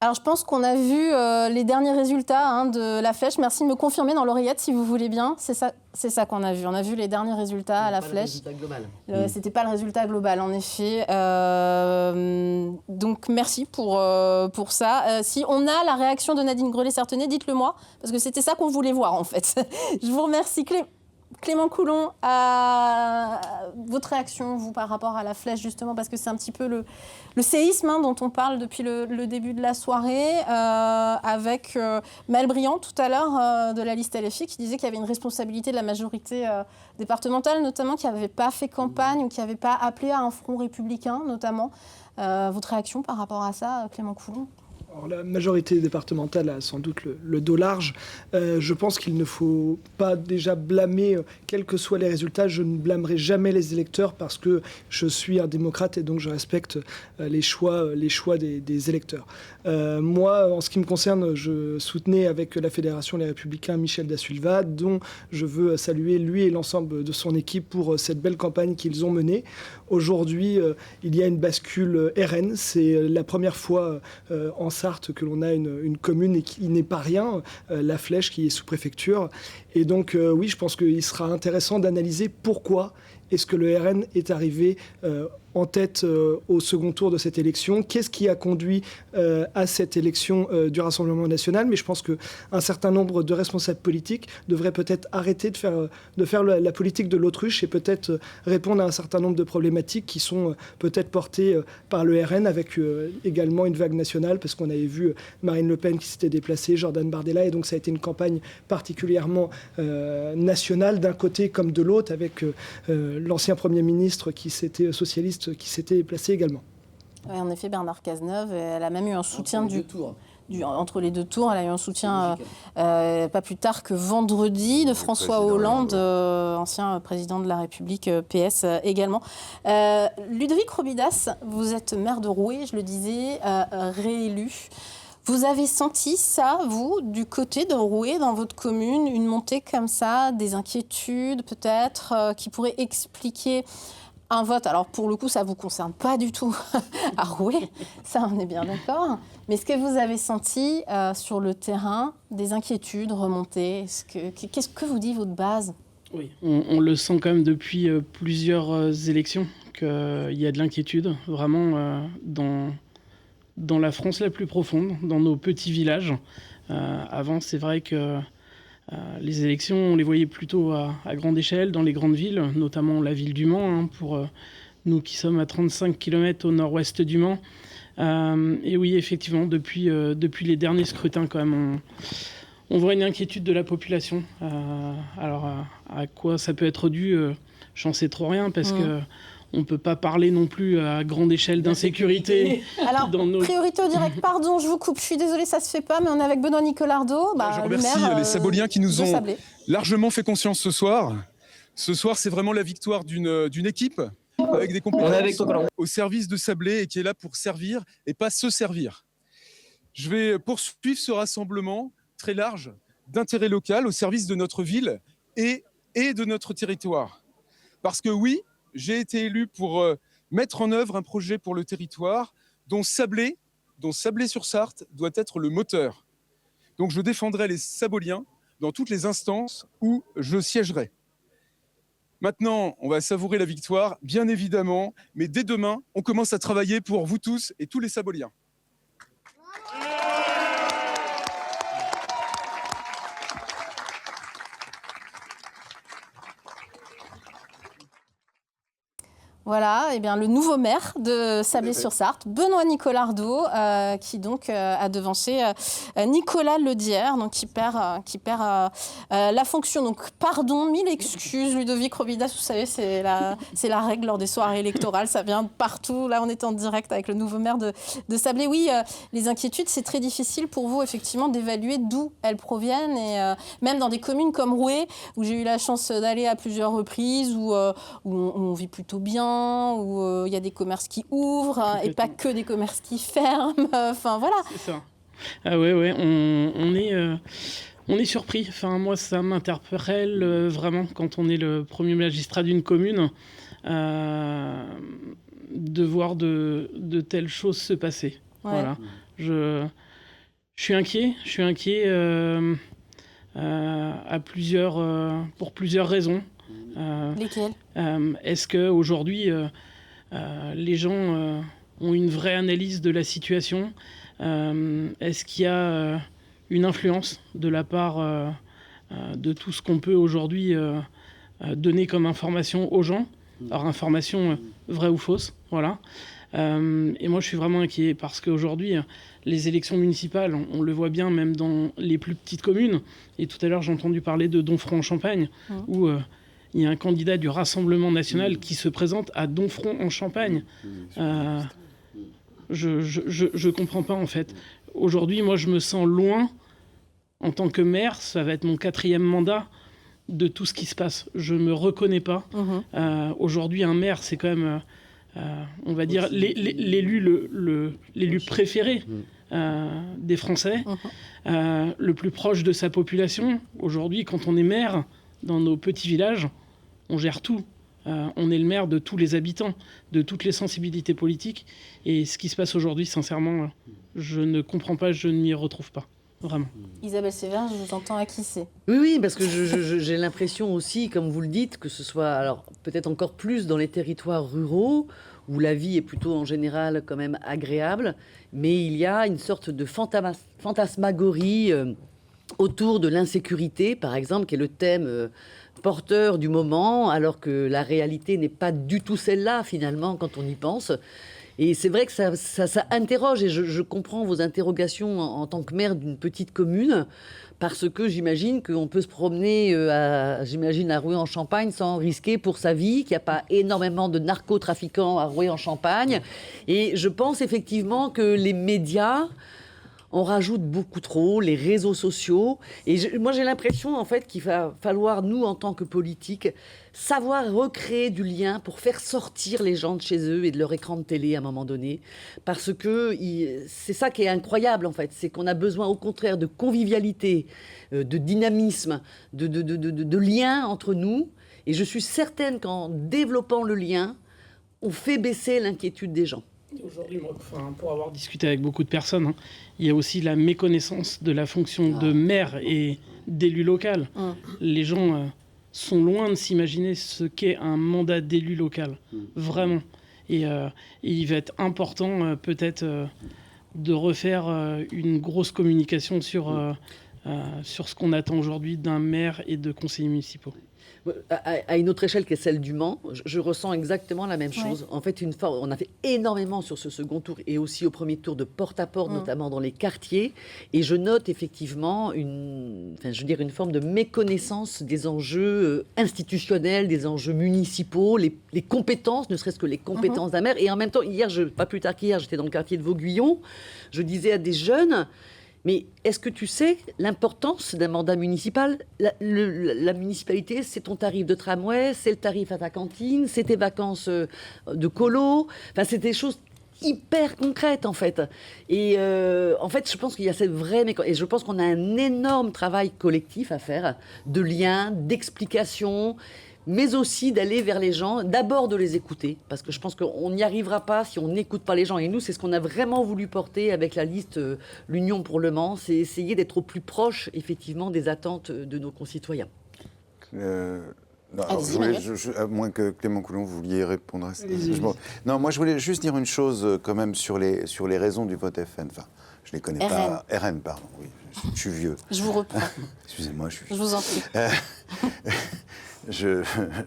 Alors je pense qu'on a vu les derniers résultats de la flèche. Merci de me confirmer dans l'oreillette si vous voulez bien. C'est ça qu'on a vu. On a vu les derniers résultats à la flèche. C'était pas le résultat global. C'était pas le résultat global en effet. Donc merci pour ça. Si on a la réaction de Nadine Grelet-Certenais, dites-le moi parce que c'était ça qu'on voulait voir en fait. Je vous remercie Clément Coulon, votre réaction, vous, par rapport à la flèche, justement, parce que c'est un petit peu le séisme dont on parle depuis le début de la soirée, avec Maëlle Briand, tout à l'heure, de la liste LFI, qui disait qu'il y avait une responsabilité de la majorité départementale, notamment, qui n'avait pas fait campagne ou qui n'avait pas appelé à un front républicain, notamment. Votre réaction par rapport à ça, Clément Coulon ? Alors, la majorité départementale a sans doute le dos large. Je pense qu'il ne faut pas déjà blâmer, quels que soient les résultats. Je ne blâmerai jamais les électeurs parce que je suis un démocrate et donc je respecte les choix des électeurs. Moi, en ce qui me concerne, je soutenais avec la Fédération Les Républicains Michel Da Silva, dont je veux saluer lui et l'ensemble de son équipe pour cette belle campagne qu'ils ont menée. Aujourd'hui, il y a une bascule RN. C'est la première fois en Sarthe que l'on a une commune et qui n'est pas rien, la Flèche qui est sous-préfecture. Et donc oui, je pense qu'il sera intéressant d'analyser pourquoi est-ce que le RN est arrivé en tête au second tour de cette élection. Qu'est-ce qui a conduit à cette élection du Rassemblement national ? Mais je pense qu'un certain nombre de responsables politiques devraient peut-être arrêter de faire la politique de l'autruche et peut-être répondre à un certain nombre de problématiques qui sont peut-être portées par le RN avec également une vague nationale parce qu'on avait vu Marine Le Pen qui s'était déplacée, Jordan Bardella, et donc ça a été une campagne particulièrement nationale d'un côté comme de l'autre avec l'ancien Premier ministre qui s'était socialiste qui s'était placé également. Oui, en effet, Bernard Cazeneuve, elle a même eu un soutien entre les deux tours. Elle a eu un soutien pas plus tard que vendredi de François Hollande, ancien président de la République, PS également. Ludovic Robidas, vous êtes maire de Rouet, je le disais, réélu. Vous avez senti ça, vous, du côté de Rouet, dans votre commune, une montée comme ça, des inquiétudes peut-être, qui pourraient expliquer un vote? Alors pour le coup, ça ne vous concerne pas du tout à Rouet, ça on est bien d'accord. Mais est-ce que vous avez senti sur le terrain des inquiétudes remonter? Qu'est-ce que vous dit votre base? Oui, on le sent quand même depuis plusieurs élections qu'il y a de l'inquiétude, vraiment dans la France la plus profonde, dans nos petits villages. Avant, c'est vrai que les élections, on les voyait plutôt à grande échelle, dans les grandes villes, notamment la ville du Mans, pour nous qui sommes à 35 km au nord-ouest du Mans. Et oui, effectivement, depuis les derniers scrutins, quand même, on voit une inquiétude de la population. Alors, à quoi ça peut être dû j'en sais trop rien, parce que on ne peut pas parler non plus à grande échelle d'insécurité. Alors, priorité au direct, pardon, je vous coupe, je suis désolée, ça ne se fait pas, mais on est avec Benoît Nicolardot. Je remercie les Saboliens qui nous ont largement fait conscience ce soir. Ce soir, c'est vraiment la victoire d'une équipe avec des compétences au service de Sablé et qui est là pour servir et pas se servir. Je vais poursuivre ce rassemblement très large d'intérêt local au service de notre ville et de notre territoire. Parce que oui, j'ai été élu pour mettre en œuvre un projet pour le territoire dont Sablé-sur-Sarthe doit être le moteur. Donc je défendrai les Saboliens dans toutes les instances où je siégerai. Maintenant, on va savourer la victoire, bien évidemment, mais dès demain, on commence à travailler pour vous tous et tous les Saboliens. Voilà, eh bien, le nouveau maire de Sablé-sur-Sarthe, Benoît Nicolas Ardaud, qui donc a devancé Nicolas Ledière, donc qui perd la fonction. Donc pardon, mille excuses, Ludovic Robidas, vous savez, c'est la règle lors des soirées électorales, ça vient de partout. Là, on est en direct avec le nouveau maire de Sablé. Oui, les inquiétudes, c'est très difficile pour vous, effectivement, d'évaluer d'où elles proviennent. Et même dans des communes comme Roué, où j'ai eu la chance d'aller à plusieurs reprises, où on vit plutôt bien, où il y a des commerces qui ouvrent et pas que des commerces qui ferment. Enfin, voilà. C'est ça. Ah ouais, on est surpris. Enfin, moi, ça m'interpelle vraiment quand on est le premier magistrat d'une commune de voir de telles choses se passer. Ouais. Voilà. Je suis inquiet. Pour plusieurs raisons. Lesquelles ? Est-ce qu'aujourd'hui, les gens ont une vraie analyse de la situation ? Est-ce qu'il y a une influence de la part de tout ce qu'on peut aujourd'hui donner comme information aux gens ? Alors, information vraie ou fausse, voilà. Et moi, je suis vraiment inquiet parce qu'aujourd'hui, les élections municipales, on le voit bien même dans les plus petites communes. Et tout à l'heure, j'ai entendu parler de Domfront-en-Champagne, où il y a un candidat du Rassemblement national qui se présente à Domfront-en-Champagne. Je comprends pas, en fait. Aujourd'hui, moi, je me sens loin, en tant que maire, ça va être mon 4e mandat, de tout ce qui se passe. Je me reconnais pas. Aujourd'hui, un maire, c'est quand même, on va dire, l'élu préféré des Français, le plus proche de sa population. Aujourd'hui, quand on est maire, dans nos petits villages, on gère tout. On est le maire de tous les habitants, de toutes les sensibilités politiques. Et ce qui se passe aujourd'hui, sincèrement, je ne comprends pas, je ne m'y retrouve pas. Vraiment. Isabelle Sévère, je vous entends acquiescer. Oui, parce que j'ai l'impression aussi, comme vous le dites, que ce soit alors peut-être encore plus dans les territoires ruraux, où la vie est plutôt en général quand même agréable, mais il y a une sorte de fantasmagorie autour de l'insécurité, par exemple, qui est le thème porteur du moment, alors que la réalité n'est pas du tout celle-là, finalement, quand on y pense. Et c'est vrai que ça interroge, et je comprends vos interrogations en tant que maire d'une petite commune, parce que j'imagine qu'on peut se promener à Roué-en-Champagne sans risquer pour sa vie, qu'il n'y a pas énormément de narcotrafiquants à Roué-en-Champagne. Et je pense effectivement que les médias on rajoute beaucoup trop, les réseaux sociaux. Et moi, j'ai l'impression, en fait, qu'il va falloir, nous, en tant que politiques, savoir recréer du lien pour faire sortir les gens de chez eux et de leur écran de télé à un moment donné. Parce que c'est ça qui est incroyable, en fait. C'est qu'on a besoin, au contraire, de convivialité, de dynamisme, de lien entre nous. Et je suis certaine qu'en développant le lien, on fait baisser l'inquiétude des gens. Aujourd'hui, pour avoir discuté avec beaucoup de personnes, il y a aussi la méconnaissance de la fonction de maire et d'élu local. Les gens sont loin de s'imaginer ce qu'est un mandat d'élu local, vraiment. Et il va être important peut-être de refaire une grosse communication sur ce qu'on attend aujourd'hui d'un maire et de conseillers municipaux. À une autre échelle qui est celle du Mans, je ressens exactement la même chose. Ouais. En fait, on a fait énormément sur ce second tour et aussi au premier tour de porte-à-porte, notamment dans les quartiers. Et je note effectivement une forme de méconnaissance des enjeux institutionnels, des enjeux municipaux, les compétences, ne serait-ce que les compétences d'un maire. Et en même temps, pas plus tard qu'hier, j'étais dans le quartier de Vauguyon, je disais à des jeunes... Mais est-ce que tu sais l'importance d'un mandat municipal ? La municipalité, c'est ton tarif de tramway, c'est le tarif à ta cantine, c'est tes vacances de colo. Enfin, c'est des choses hyper concrètes, en fait. Et en fait, je pense qu'il y a cette vraie... Et je pense qu'on a un énorme travail collectif à faire, de lien, d'explication, mais aussi d'aller vers les gens, d'abord de les écouter, parce que je pense qu'on n'y arrivera pas si on n'écoute pas les gens. Et nous, c'est ce qu'on a vraiment voulu porter avec la liste l'Union pour le Mans, c'est essayer d'être au plus proche, effectivement, des attentes de nos concitoyens. Non, à moins que Clément Coulon, vous vouliez répondre à ça. Non, moi je voulais juste dire une chose quand même sur les raisons du vote FN. Enfin, je ne les connais pas. RN, pardon, oui. Je suis vieux. Je vous reprends. Excusez-moi, je suis vieux. Je vous en prie. Je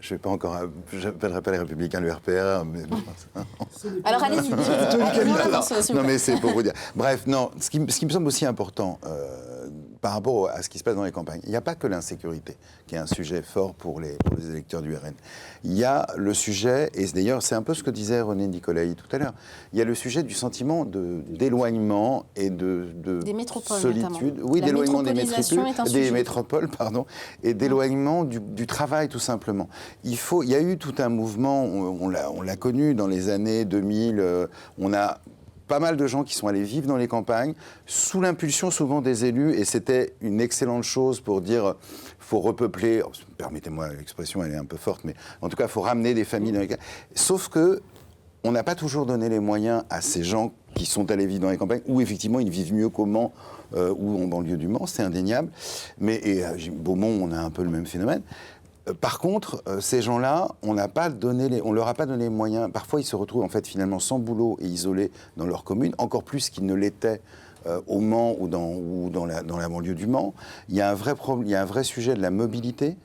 vais pas encore. J'appellerai pas les Républicains le RPR. Mais... Alors allez-y. Non, mais c'est pour vous dire. Bref, non. Ce qui me semble aussi important par rapport à ce qui se passe dans les campagnes, il n'y a pas que l'insécurité qui est un sujet fort pour les électeurs du RN. Il y a le sujet, et d'ailleurs c'est un peu ce que disait René Nicolaï tout à l'heure, il y a le sujet du sentiment d'éloignement et de des métropoles, solitude. Notamment. Oui, d'éloignement des métropoles, pardon, et d'éloignement du travail tout simplement. Il y a eu tout un mouvement, on l'a connu dans les années 2000, on a pas mal de gens qui sont allés vivre dans les campagnes, sous l'impulsion souvent des élus, et c'était une excellente chose pour dire faut repeupler, permettez-moi l'expression, elle est un peu forte, mais en tout cas, il faut ramener des familles dans les campagnes. Sauf que on n'a pas toujours donné les moyens à ces gens qui sont allés vivre dans les campagnes, où effectivement ils vivent mieux qu'au Mans ou en banlieue du Mans, c'est indéniable. Mais Beaumont, on a un peu le même phénomène. Par contre, ces gens-là, on leur a pas donné les moyens. Parfois, ils se retrouvent en fait finalement sans boulot et isolés dans leur commune, encore plus qu'ils ne l'étaient au Mans ou dans la banlieue du Mans. Il y a un vrai sujet de la mobilité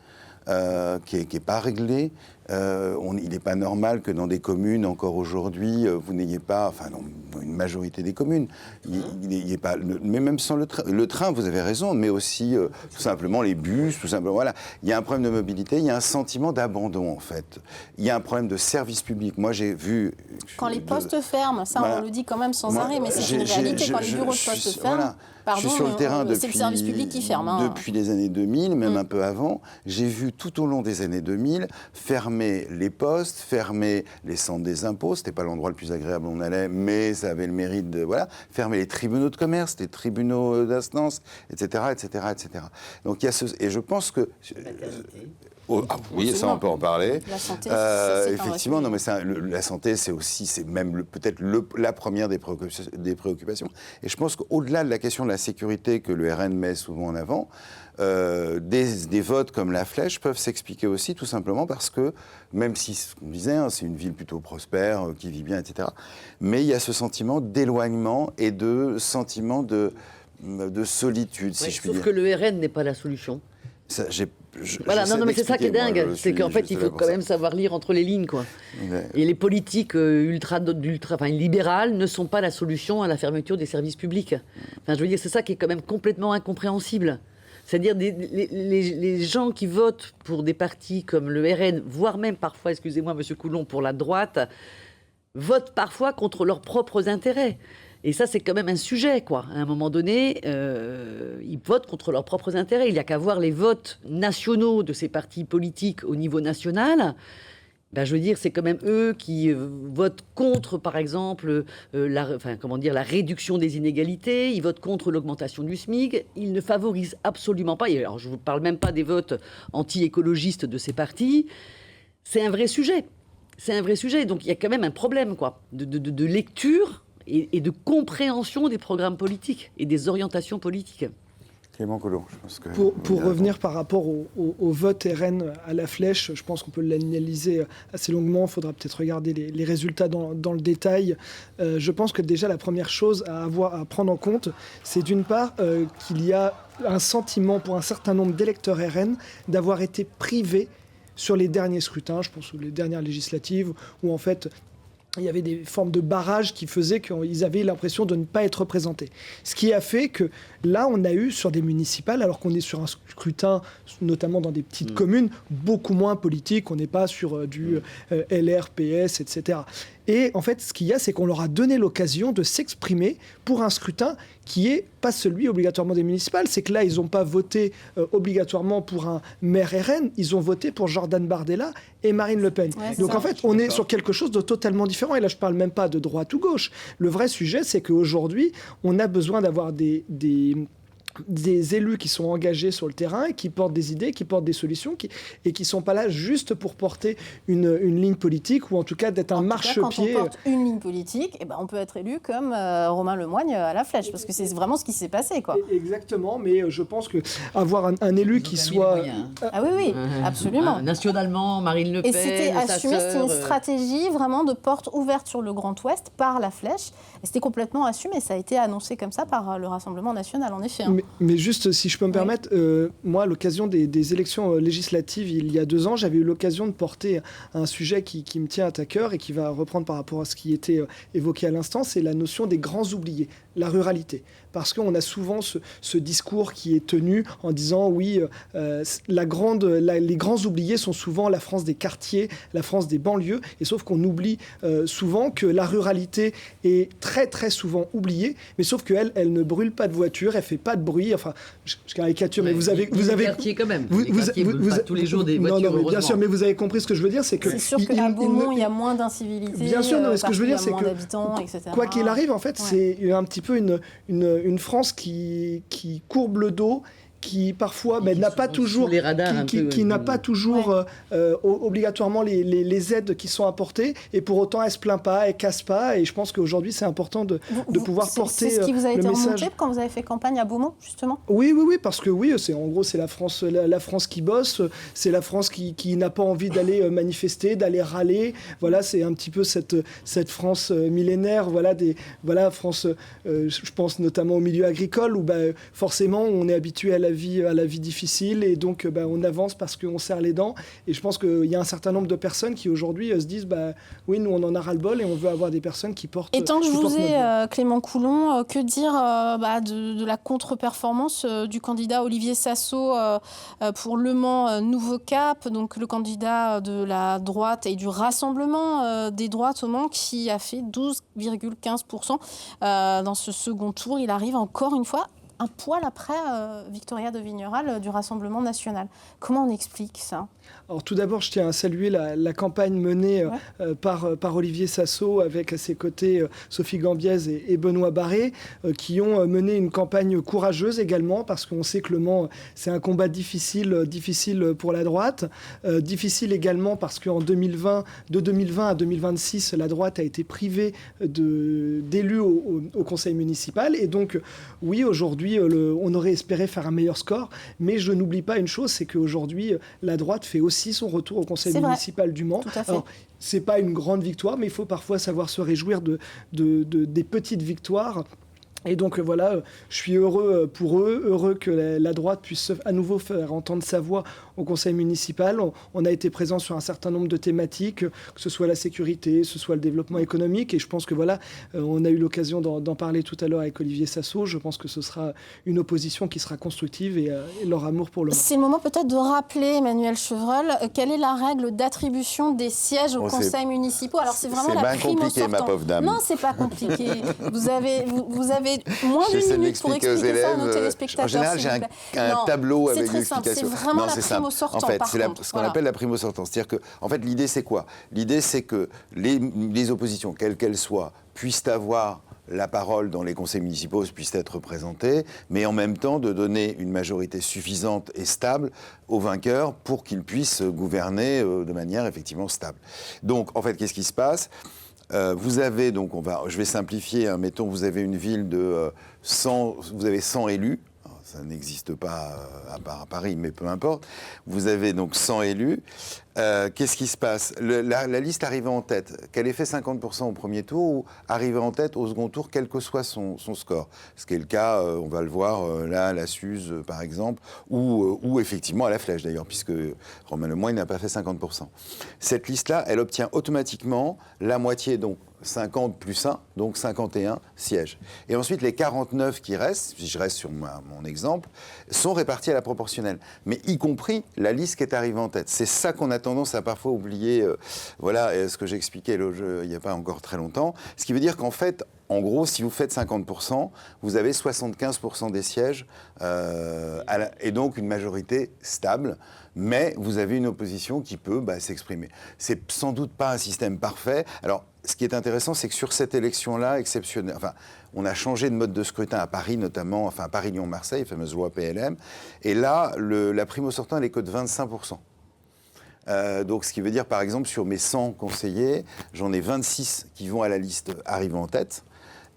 qui est pas réglé. Il n'est pas normal que dans des communes, encore aujourd'hui, vous n'ayez pas, enfin dans une majorité des communes, il n'y ait pas, mais même sans le train, vous avez raison, mais aussi tout simplement les bus, tout simplement, voilà. Il y a un problème de mobilité, il y a un sentiment d'abandon en fait. Il y a un problème de service public. Moi j'ai vu... Quand les postes ferment, ça voilà. On le dit quand même sans arrêt, mais c'est une réalité, quand les bureaux de poste ferment... Voilà. Pardon, je suis sur le terrain c'est le service public qui ferme. Depuis les années 2000, même un peu avant. J'ai vu tout au long des années 2000 fermer les postes, fermer les centres des impôts. C'était pas l'endroit le plus agréable où on allait, mais ça avait le mérite de fermer les tribunaux de commerce, les tribunaux d'instance, etc., etc., etc. Donc il y a et je pense que oui, ça on peut en parler. La santé, effectivement, non, mais la santé, c'est même peut-être la première des préoccupations. Et je pense qu'au-delà de la question de la sécurité que le RN met souvent en avant, des votes comme la Flèche peuvent s'expliquer aussi tout simplement parce que, même si, ce qu'on disait, c'est une ville plutôt prospère, qui vit bien, etc., mais il y a ce sentiment d'éloignement et de sentiment de solitude, si je puis dire. Sauf que le RN n'est pas la solution. Ça, mais c'est ça qui est dingue, c'est qu'en fait il faut quand même savoir lire entre les lignes, quoi. Ouais. Et les politiques libérales ne sont pas la solution à la fermeture des services publics. Enfin, je veux dire, c'est ça qui est quand même complètement incompréhensible. C'est-à-dire les gens qui votent pour des partis comme le RN, voire même parfois, excusez-moi Monsieur Coulon, pour la droite, votent parfois contre leurs propres intérêts. Et ça, c'est quand même un sujet, quoi. À un moment donné, ils votent contre leurs propres intérêts. Il n'y a qu'à voir les votes nationaux de ces partis politiques au niveau national. Ben, je veux dire, c'est quand même eux qui votent contre, par exemple, la réduction des inégalités. Ils votent contre l'augmentation du SMIC. Ils ne favorisent absolument pas. Alors, je ne vous parle même pas des votes anti-écologistes de ces partis. C'est un vrai sujet. C'est un vrai sujet. Donc, il y a quand même un problème, quoi, de lecture et de compréhension des programmes politiques et des orientations politiques. Clément Coulon, je pense que... Pour revenir par rapport au vote RN à la Flèche, je pense qu'on peut l'analyser assez longuement. Il faudra peut-être regarder les résultats dans le détail. Je pense que déjà la première chose à prendre en compte, c'est d'une part qu'il y a un sentiment pour un certain nombre d'électeurs RN d'avoir été privés sur les derniers scrutins, je pense aux les dernières législatives, où en fait... il y avait des formes de barrages qui faisaient qu'ils avaient l'impression de ne pas être représentés. Ce qui a fait que là, on a eu sur des municipales, alors qu'on est sur un scrutin, notamment dans des petites communes, beaucoup moins politique, on n'est pas sur du LR, PS, etc. Et en fait, ce qu'il y a, c'est qu'on leur a donné l'occasion de s'exprimer pour un scrutin qui n'est pas celui obligatoirement des municipales. C'est que là, ils n'ont pas voté obligatoirement pour un maire RN, ils ont voté pour Jordan Bardella et Marine Le Pen. Ouais, donc en fait, on est sur quelque chose de totalement différent. Et là, je ne parle même pas de droite ou gauche. Le vrai sujet, c'est qu'aujourd'hui, on a besoin d'avoir des des élus qui sont engagés sur le terrain, et qui portent des idées, qui portent des solutions, et qui ne sont pas là juste pour porter une ligne politique, ou en tout cas d'être un marchepied. Quand on porte une ligne politique, on peut être élu comme Romain Lemoigne à la Flèche, parce que c'est vraiment ce qui s'est passé, quoi. Exactement, mais je pense qu'avoir un élu qui soit... Ah oui, absolument. Nationalement, Marine Le Pen, et c'était assumé, c'était une stratégie vraiment de porte ouverte sur le Grand Ouest par la Flèche, et c'était complètement assumé, ça a été annoncé comme ça par le Rassemblement national, en effet. Mais juste, si je peux me permettre, moi, à l'occasion des élections législatives, il y a 2 ans, j'avais eu l'occasion de porter un sujet qui me tient à cœur et qui va reprendre par rapport à ce qui était évoqué à l'instant, c'est la notion des grands oubliés, la ruralité. Parce qu'on a souvent ce discours qui est tenu en disant oui, les grands oubliés sont souvent la France des quartiers, la France des banlieues, et sauf qu'on oublie souvent que la ruralité est très très souvent oubliée, mais sauf qu'elle ne brûle pas de voitures, elle fait pas de bruit, enfin je caricature, mais vous avez quartiers quand même. Les quartiers brûlent pas tous les jours des voitures. Non, bien sûr, mais vous avez compris ce que je veux dire, c'est que c'est sûr qu'à Beaumont il y a moins d'incivilité. Bien sûr, non, mais ce que je veux dire, c'est que etc. quoi qu'il arrive, en fait, c'est un petit peu une France qui courbe le dos, qui parfois n'a pas toujours, qui n'a pas toujours obligatoirement les aides qui sont apportées, et pour autant elle se plaint pas, elle casse pas, et je pense qu'aujourd'hui c'est important de pouvoir porter le message. C'est ce qui vous a été remonté quand vous avez fait campagne à Beaumont, justement ? Oui, parce que en gros c'est la France qui bosse, c'est la France qui n'a pas envie d'aller manifester, d'aller râler, voilà, c'est un petit peu cette France millénaire, France, je pense notamment au milieu agricole, où forcément on est habitué à la vie difficile, et donc on avance parce qu'on serre les dents, et je pense qu'il y a un certain nombre de personnes qui aujourd'hui se disent oui, nous on en a ras-le-bol et on veut avoir des personnes qui portent. Et tant que je vous ai, Clément Coulon, que dire de la contre-performance du candidat Olivier Sasso pour Le Mans Nouveau Cap, donc le candidat de la droite et du rassemblement des droites au Mans, qui a fait 12,15% dans ce second tour. Il arrive encore une fois un poil après Victoria de Vigneral du Rassemblement national. Comment on explique ça ? Alors tout d'abord, je tiens à saluer la campagne menée par Olivier Sasso, avec à ses côtés Sophie Gambiez et Benoît Barré, qui ont mené une campagne courageuse également, parce qu'on sait que Le Mans, c'est un combat difficile pour la droite. Difficile également parce qu'en 2020, de 2020 à 2026, la droite a été privée d'élus au conseil municipal. Et donc, oui, aujourd'hui, on aurait espéré faire un meilleur score, mais je n'oublie pas une chose, c'est qu'aujourd'hui, la droite fait aussi son retour au conseil municipal du Mans. Alors, c'est pas une grande victoire, mais il faut parfois savoir se réjouir des petites victoires. Et donc voilà, je suis heureux pour eux, heureux que la droite puisse à nouveau faire entendre sa voix au conseil municipal. On a été présent sur un certain nombre de thématiques, que ce soit la sécurité, que ce soit le développement économique, et je pense que on a eu l'occasion d'en parler tout à l'heure avec Olivier Sasso. Je pense que ce sera une opposition qui sera constructive, et leur amour pour le Mans. C'est le moment peut-être de rappeler, Emmanuel Chevreul, quelle est la règle d'attribution des sièges au conseil municipaux. Alors c'est vraiment la prime au sortant. Ma pauvre dame. Non, c'est pas compliqué. Vous avez moins d'une minute pour expliquer ça à nos téléspectateurs. En général, j'ai un tableau avec l'explication. C'est vraiment la prime au sortant. En fait, c'est ce qu'on appelle la prime au sortant. C'est-à-dire que, en fait, l'idée, c'est quoi ? L'idée, c'est que les oppositions, quelles qu'elles soient, puissent avoir la parole dans les conseils municipaux, puissent être représentées, mais en même temps de donner une majorité suffisante et stable aux vainqueurs pour qu'ils puissent gouverner de manière effectivement stable. Donc, en fait, qu'est-ce qui se passe ? Vous avez donc, je vais simplifier, mettons, vous avez une ville de 100, vous avez 100 élus. Ça n'existe pas à part à Paris, mais peu importe. Vous avez donc 100 élus. Qu'est-ce qui se passe ? La liste arrivée en tête, qu'elle ait fait 50% au premier tour ou arrivée en tête au second tour, quel que soit son score. Ce qui est le cas, on va le voir là, à la Suze, par exemple, ou effectivement à la Flèche, d'ailleurs, puisque Romain Lemoyne n'a pas fait 50%. Cette liste-là, elle obtient automatiquement la moitié, donc 50 plus 1, donc 51 sièges. Et ensuite, les 49 qui restent, si je reste sur mon exemple, sont répartis à la proportionnelle. Mais y compris la liste qui est arrivée en tête. C'est ça qu'on a tendance à parfois oublier, ce que j'expliquais il n'y a pas encore très longtemps. Ce qui veut dire qu'en fait, en gros, si vous faites 50%, vous avez 75% des sièges et donc une majorité stable. Mais vous avez une opposition qui peut s'exprimer. C'est sans doute pas un système parfait. Alors, ce qui est intéressant, c'est que sur cette élection-là, exceptionnelle, on a changé de mode de scrutin à Paris, notamment, Paris-Lyon-Marseille, fameuse loi PLM. Et là, la prime au sortant, elle est que de 25%. Donc, ce qui veut dire, par exemple, sur mes 100 conseillers, j'en ai 26 qui vont à la liste arrivant en tête.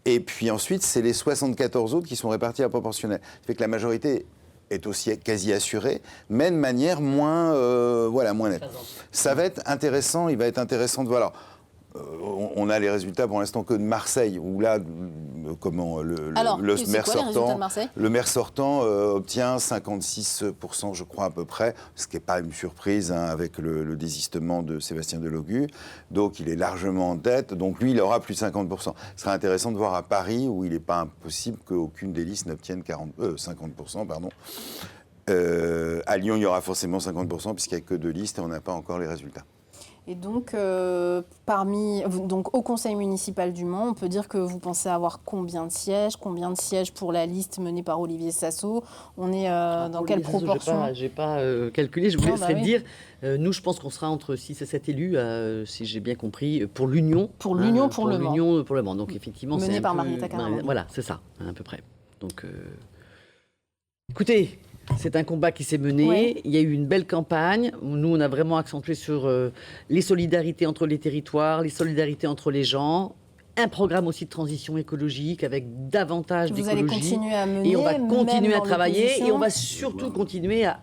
Et puis ensuite, c'est les 74 autres qui sont répartis à proportionnel. Ça fait que la majorité est aussi quasi assurée, mais de manière moins nette. Ça va être intéressant, il va être intéressant de voir. Alors, on a les résultats pour l'instant que de Marseille, où là, le maire sortant obtient 56%, je crois à peu près, ce qui n'est pas une surprise avec le désistement de Sébastien Delogu. Donc il est largement en tête, donc lui il aura plus de 50%. Ce sera intéressant de voir à Paris, où il n'est pas impossible qu'aucune des listes n'obtienne 50%. À Lyon, il y aura forcément 50%, puisqu'il n'y a que 2 listes et on n'a pas encore les résultats. Et donc, au conseil municipal du Mans, on peut dire que vous pensez avoir combien de sièges pour la liste menée par Olivier Sasso? On est dans quelle proportion? Je n'ai pas calculé, je vous laisserai dire. Nous, je pense qu'on sera entre 6 et 7 élus, si j'ai bien compris, pour l'Union. Pour le Mans. Donc, effectivement, mené par Marietta Caraman. Voilà, c'est ça, à peu près. Donc, écoutez... C'est un combat qui s'est mené, ouais. Il y a eu une belle campagne. Nous, on a vraiment accentué sur les solidarités entre les territoires, les solidarités entre les gens, un programme aussi de transition écologique avec davantage d'écologie. Vous allez continuer à mener, et on va continuer à travailler et on va surtout continuer à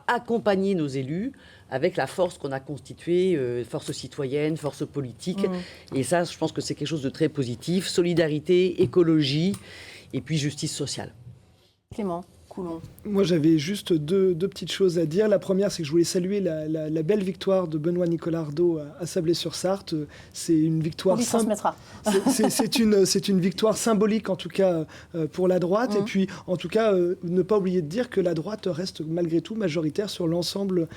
accompagner nos élus avec la force qu'on a constituée, force citoyenne, force politique. Et ça, je pense que c'est quelque chose de très positif. Solidarité, écologie et puis justice sociale. Clément Coulon. Moi, j'avais juste deux petites choses à dire. La première, c'est que je voulais saluer la belle victoire de Benoît Nicolardot à Sablé-sur-Sarthe. C'est une victoire. On lui transmettra. C'est une victoire symbolique, en tout cas, pour la droite. Et puis, en tout cas, ne pas oublier de dire que la droite reste malgré tout majoritaire sur l'ensemble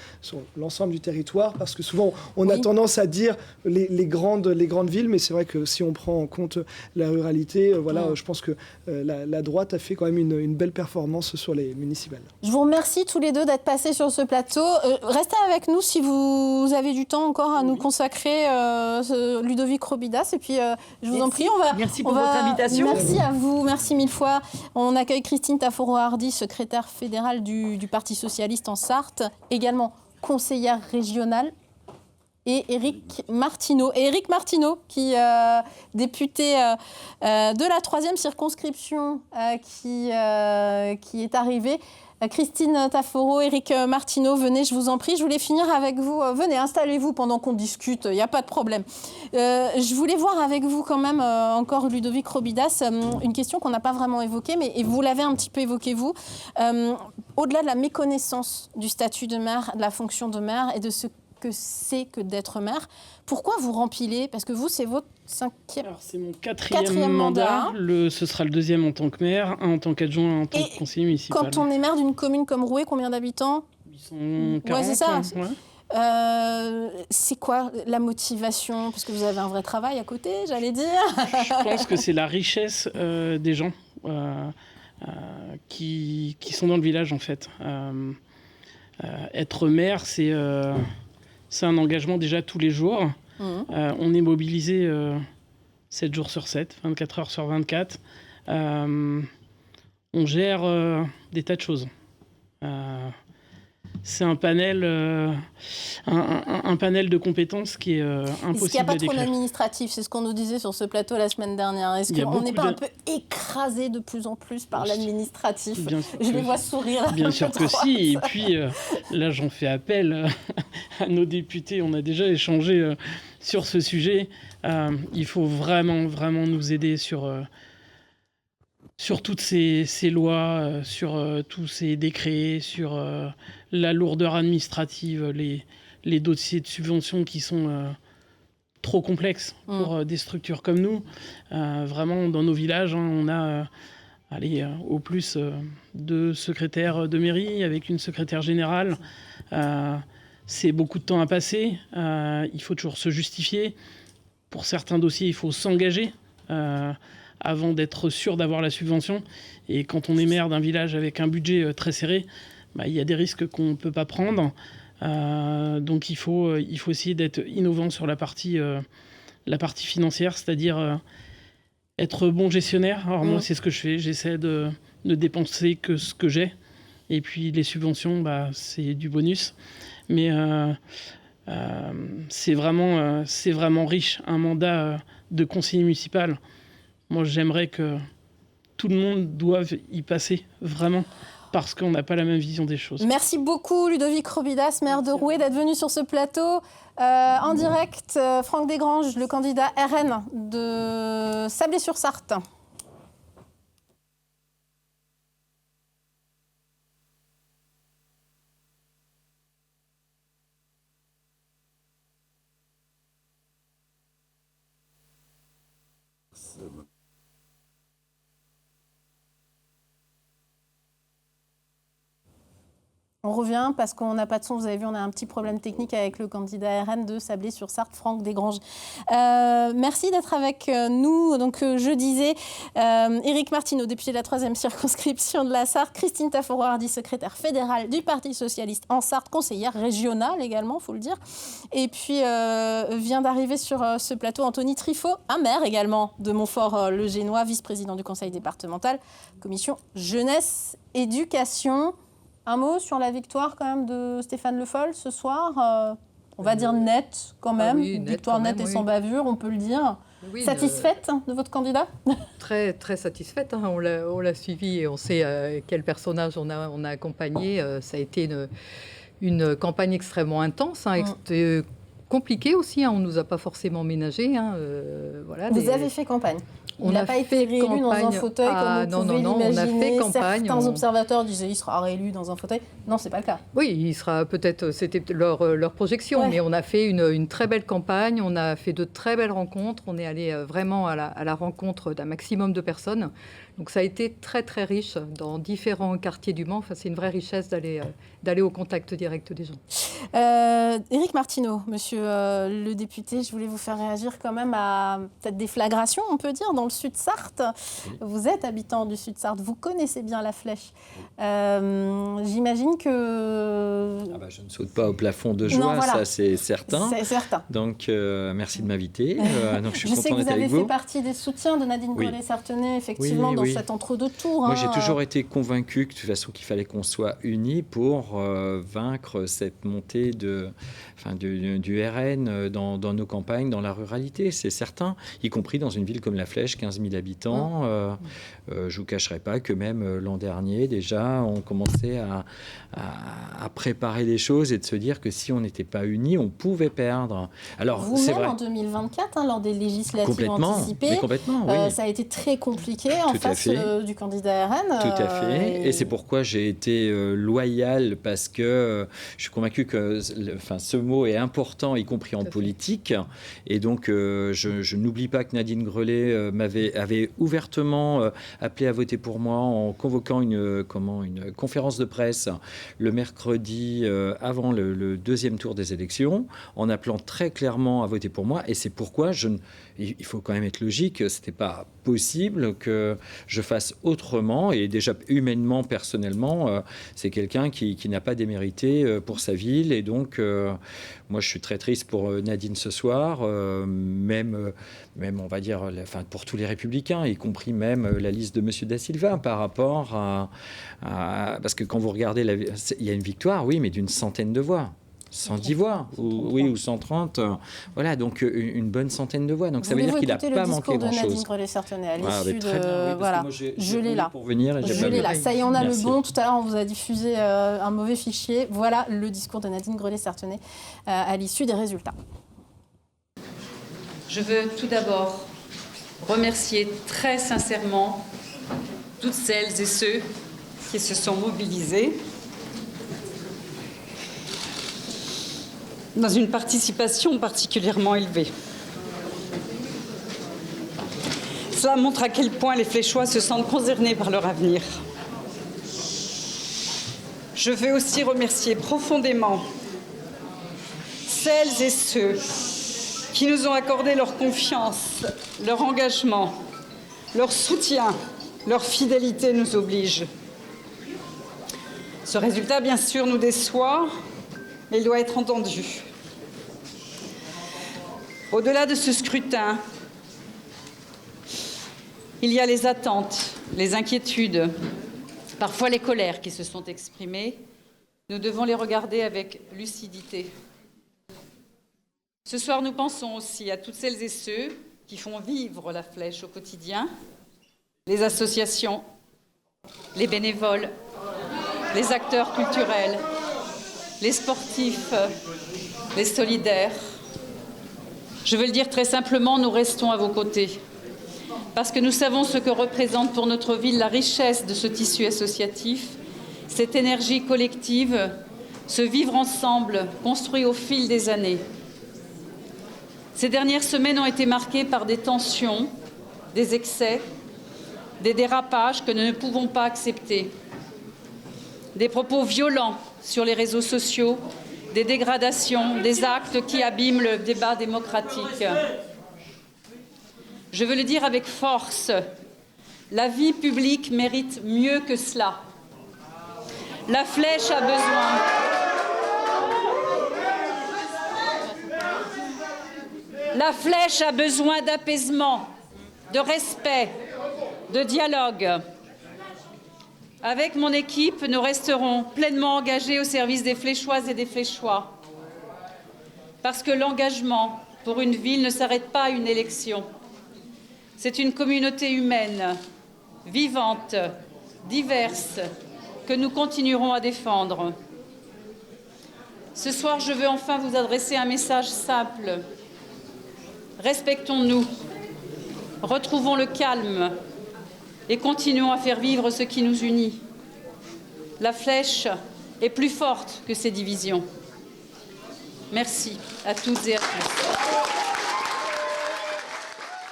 du territoire, parce que souvent, on a tendance à dire les grandes villes, mais c'est vrai que si on prend en compte la ruralité, je pense que la droite a fait quand même une belle performance sur les municipales. Je vous remercie tous les deux d'être passés sur ce plateau. Restez avec nous si vous avez du temps encore à nous consacrer, Ludovic Robidas. Et puis, je vous en prie, Merci pour votre invitation. Merci à vous, merci mille fois. On accueille Christine Tafforo-Hardy, secrétaire fédérale du Parti socialiste en Sarthe, également conseillère régionale. Et Éric Martineau. Qui député de la 3e circonscription qui est arrivé. Christine Tafforo, Éric Martineau, venez, je vous en prie. Je voulais finir avec vous. Venez, installez-vous pendant qu'on discute, il n'y a pas de problème. Je voulais voir avec vous quand même, encore Ludovic Robidas, une question qu'on n'a pas vraiment évoquée, mais et vous l'avez un petit peu évoquée, vous. Au-delà de la méconnaissance du statut de maire, de la fonction de maire et de ce que c'est que d'être maire. Pourquoi vous rempilez? Parce que vous, c'est votre 5e... Alors, c'est mon quatrième mandat. Ce sera le 2e en tant que maire, un en tant qu'adjoint, en tant que conseiller municipal. Quand on est maire d'une commune comme Rouet, combien d'habitants? 840. Ouais, c'est ça. Ouais. C'est quoi la motivation? Parce que vous avez un vrai travail à côté, j'allais dire. Je pense que c'est la richesse des gens qui sont dans le village, en fait. Être maire, c'est un engagement déjà tous les jours. On est mobilisé 7 jours sur 7, 24 heures sur 24. On gère des tas de choses. C'est un panel de compétences qui est impossible à décrire. Est-ce qu'il n'y a pas trop d'administratif? C'est ce qu'on nous disait sur ce plateau la semaine dernière. Est-ce qu'on n'est pas un peu écrasé de plus en plus par l'administratif? Je les vois sourire. Bien sûr que si. Et puis là, j'en fais appel à nos députés. On a déjà échangé sur ce sujet. Il faut vraiment nous aider sur toutes ces lois, sur tous ces décrets, sur la lourdeur administrative, les dossiers de subvention qui sont trop complexes pour des structures comme nous. Vraiment, dans nos villages, on a au plus 2 secrétaires de mairie avec une secrétaire générale. C'est beaucoup de temps à passer. Il faut toujours se justifier. Pour certains dossiers, il faut s'engager. avant d'être sûr d'avoir la subvention. Et quand on est maire d'un village avec un budget très serré, il y a des risques qu'on ne peut pas prendre. Donc il faut essayer d'être innovant sur la partie financière, c'est-à-dire être bon gestionnaire. Alors moi, c'est ce que je fais. J'essaie de ne dépenser que ce que j'ai. Et puis les subventions, c'est du bonus. Mais c'est vraiment riche, un mandat de conseiller municipal. Moi, j'aimerais que tout le monde doive y passer, vraiment, parce qu'on n'a pas la même vision des choses. Merci beaucoup, Ludovic Robidas, maire de Rouet, d'être venu sur ce plateau. En direct, Franck Desgranges, le candidat RN de Sablé-sur-Sarthe. On revient parce qu'on n'a pas de son. Vous avez vu, on a un petit problème technique avec le candidat RN de Sablé-sur-Sarthe, Franck Desgranges. Merci d'être avec nous. Donc, je disais, Éric Martineau, député de la 3e circonscription de la Sarthe, Christine Tafour-Hardy, secrétaire fédérale du Parti socialiste en Sarthe, conseillère régionale également, il faut le dire. Et puis, vient d'arriver sur ce plateau Anthony Trifot, un maire également de Montfort-le-Génois, vice-président du conseil départemental, commission jeunesse, éducation. Un mot sur la victoire quand même de Stéphane Le Foll ce soir, on va dire nette quand même, victoire nette et sans bavure, on peut le dire. Oui, satisfaite de votre candidat ? Très, très satisfaite. On l'a suivi et on sait quel personnage on a accompagné. Ça a été une campagne extrêmement intense, compliquée aussi. On ne nous a pas forcément ménagé. Vous avez fait campagne ? Il n'a pas été réélu dans un fauteuil comme vous pouvez l'imaginer. Certains observateurs disaient qu'il sera réélu dans un fauteuil. Non, ce n'est pas le cas. Oui, il sera peut-être, c'était leur projection, mais on a fait une très belle campagne, on a fait de très belles rencontres, on est allé vraiment à la rencontre d'un maximum de personnes. Donc ça a été très très riche dans différents quartiers du Mans. Enfin, c'est une vraie richesse d'aller au contact direct des gens. Éric Martineau, monsieur le député, je voulais vous faire réagir quand même à peut-être des flagrations, on peut dire, dans le Sud-Sarthe. Oui. Vous êtes habitant du Sud-Sarthe, vous connaissez bien la Flèche. J'imagine que... je ne saute pas au plafond de joie, voilà. Ça c'est certain. C'est certain. Donc merci de m'inviter. Donc, je sais que vous avez fait partie des soutiens de Nadine Grelet-Certenais, effectivement, dans cet entre-deux tours. Moi, j'ai toujours été convaincu que de toute façon qu'il fallait qu'on soit unis pour vaincre cette montée du RN dans nos campagnes, dans la ruralité, c'est certain, y compris dans une ville comme La Flèche, 15 000 habitants. Je ne vous cacherai pas que même l'an dernier, déjà, on commençait à préparer les choses et de se dire que si on n'était pas unis, on pouvait perdre. Alors, vous-même, en 2024, lors des législatives anticipées, oui. Ça a été très compliqué en face du candidat RN. Tout à fait. Et c'est pourquoi j'ai été loyal, parce que je suis convaincu que ce mot est important, y compris en politique. Et donc, je n'oublie pas que Nadine Grelet avait ouvertement appelé à voter pour moi en convoquant une conférence de presse le mercredi avant le deuxième tour des élections, en appelant très clairement à voter pour moi. Et c'est pourquoi il faut quand même être logique, c'était pas possible que je fasse autrement. Et déjà humainement, personnellement, c'est quelqu'un qui n'a pas démérité pour sa ville. Et donc, moi, je suis très triste pour Nadine ce soir, même on va dire, pour tous les Républicains, y compris même la liste de M. Da Silva, par rapport à parce que quand vous regardez, il y a une victoire, oui, mais d'une centaine de voix. 110 voix, ou 130, voilà, donc une bonne centaine de voix. Donc ça veut dire qu'il n'a pas manqué grand-chose. Le discours de Nadine Grelet-Certenais à l'issue de... Voilà, je l'ai là. Je l'ai là. Ça y est, on a le bon. Tout à l'heure, on vous a diffusé un mauvais fichier. Voilà le discours de Nadine Grelet-Certenais à l'issue des résultats. Je veux tout d'abord remercier très sincèrement toutes celles et ceux qui se sont mobilisés dans une participation particulièrement élevée. Cela montre à quel point les Fléchois se sentent concernés par leur avenir. Je veux aussi remercier profondément celles et ceux qui nous ont accordé leur confiance, leur engagement, leur soutien, leur fidélité nous oblige. Ce résultat, bien sûr, nous déçoit, mais il doit être entendu. Au-delà de ce scrutin, il y a les attentes, les inquiétudes, parfois les colères qui se sont exprimées. Nous devons les regarder avec lucidité. Ce soir, nous pensons aussi à toutes celles et ceux qui font vivre la Flèche au quotidien, les associations, les bénévoles, les acteurs culturels, les sportifs, les solidaires. Je veux le dire très simplement, nous restons à vos côtés, parce que nous savons ce que représente pour notre ville la richesse de ce tissu associatif, cette énergie collective, ce vivre ensemble construit au fil des années. Ces dernières semaines ont été marquées par des tensions, des excès, des dérapages que nous ne pouvons pas accepter, des propos violents sur les réseaux sociaux, des dégradations, des actes qui abîment le débat démocratique. Je veux le dire avec force, la vie publique mérite mieux que cela. La Flèche a besoin. La Flèche a besoin d'apaisement, de respect, de dialogue. Avec mon équipe, nous resterons pleinement engagés au service des Fléchoises et des Fléchois. Parce que l'engagement pour une ville ne s'arrête pas à une élection. C'est une communauté humaine, vivante, diverse, que nous continuerons à défendre. Ce soir, je veux enfin vous adresser un message simple. Respectons-nous, retrouvons le calme et continuons à faire vivre ce qui nous unit. La Flèche est plus forte que ces divisions. Merci à toutes et à tous.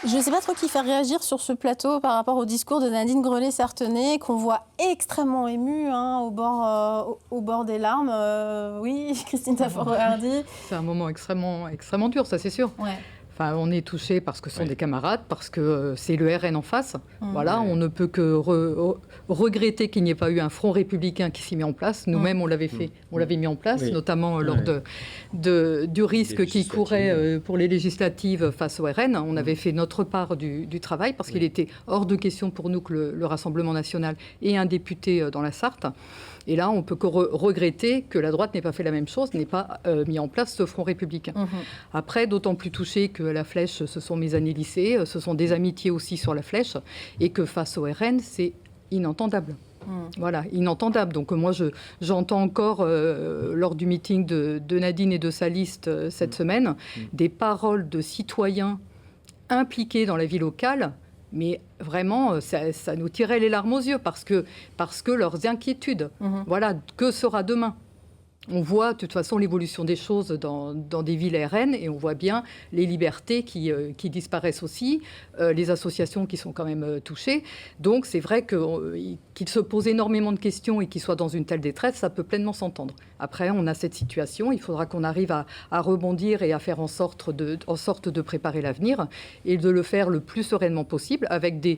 Je ne sais pas trop qui faire réagir sur ce plateau par rapport au discours de Nadine Grelet-Certenais, qu'on voit extrêmement émue au bord des larmes. Oui, Christine Tafour-Hardy. C'est un moment extrêmement dur, ça c'est sûr. Ouais. Enfin, on est touché parce que ce sont des camarades, parce que c'est le RN en face. Voilà, on ne peut que regretter qu'il n'y ait pas eu un front républicain qui s'y met en place. Nous-mêmes, on l'avait fait, on l'avait mis en place, notamment lors du risque qui courait pour les législatives face au RN. On avait fait notre part du travail parce qu'il était hors de question pour nous que le Rassemblement national ait un député dans la Sarthe. Et là, on ne peut que regretter que la droite n'ait pas fait la même chose, n'ait pas mis en place ce front républicain. Après, d'autant plus touché que la Flèche, ce sont mes années lycée, ce sont des amitiés aussi sur la Flèche, et que face au RN, c'est inentendable. Voilà, inentendable. Donc moi, j'entends encore, lors du meeting de Nadine et de sa liste cette semaine, des paroles de citoyens impliqués dans la vie locale. Mais vraiment, ça nous tirait les larmes aux yeux parce que leurs inquiétudes. Voilà, que sera demain ? On voit de toute façon l'évolution des choses dans des villes RN et on voit bien les libertés qui disparaissent aussi, les associations qui sont quand même touchées. Donc c'est vrai qu'ils se posent énormément de questions et qu'ils soient dans une telle détresse, ça peut pleinement s'entendre. Après, on a cette situation, il faudra qu'on arrive à rebondir et à faire en sorte de préparer l'avenir et de le faire le plus sereinement possible avec des...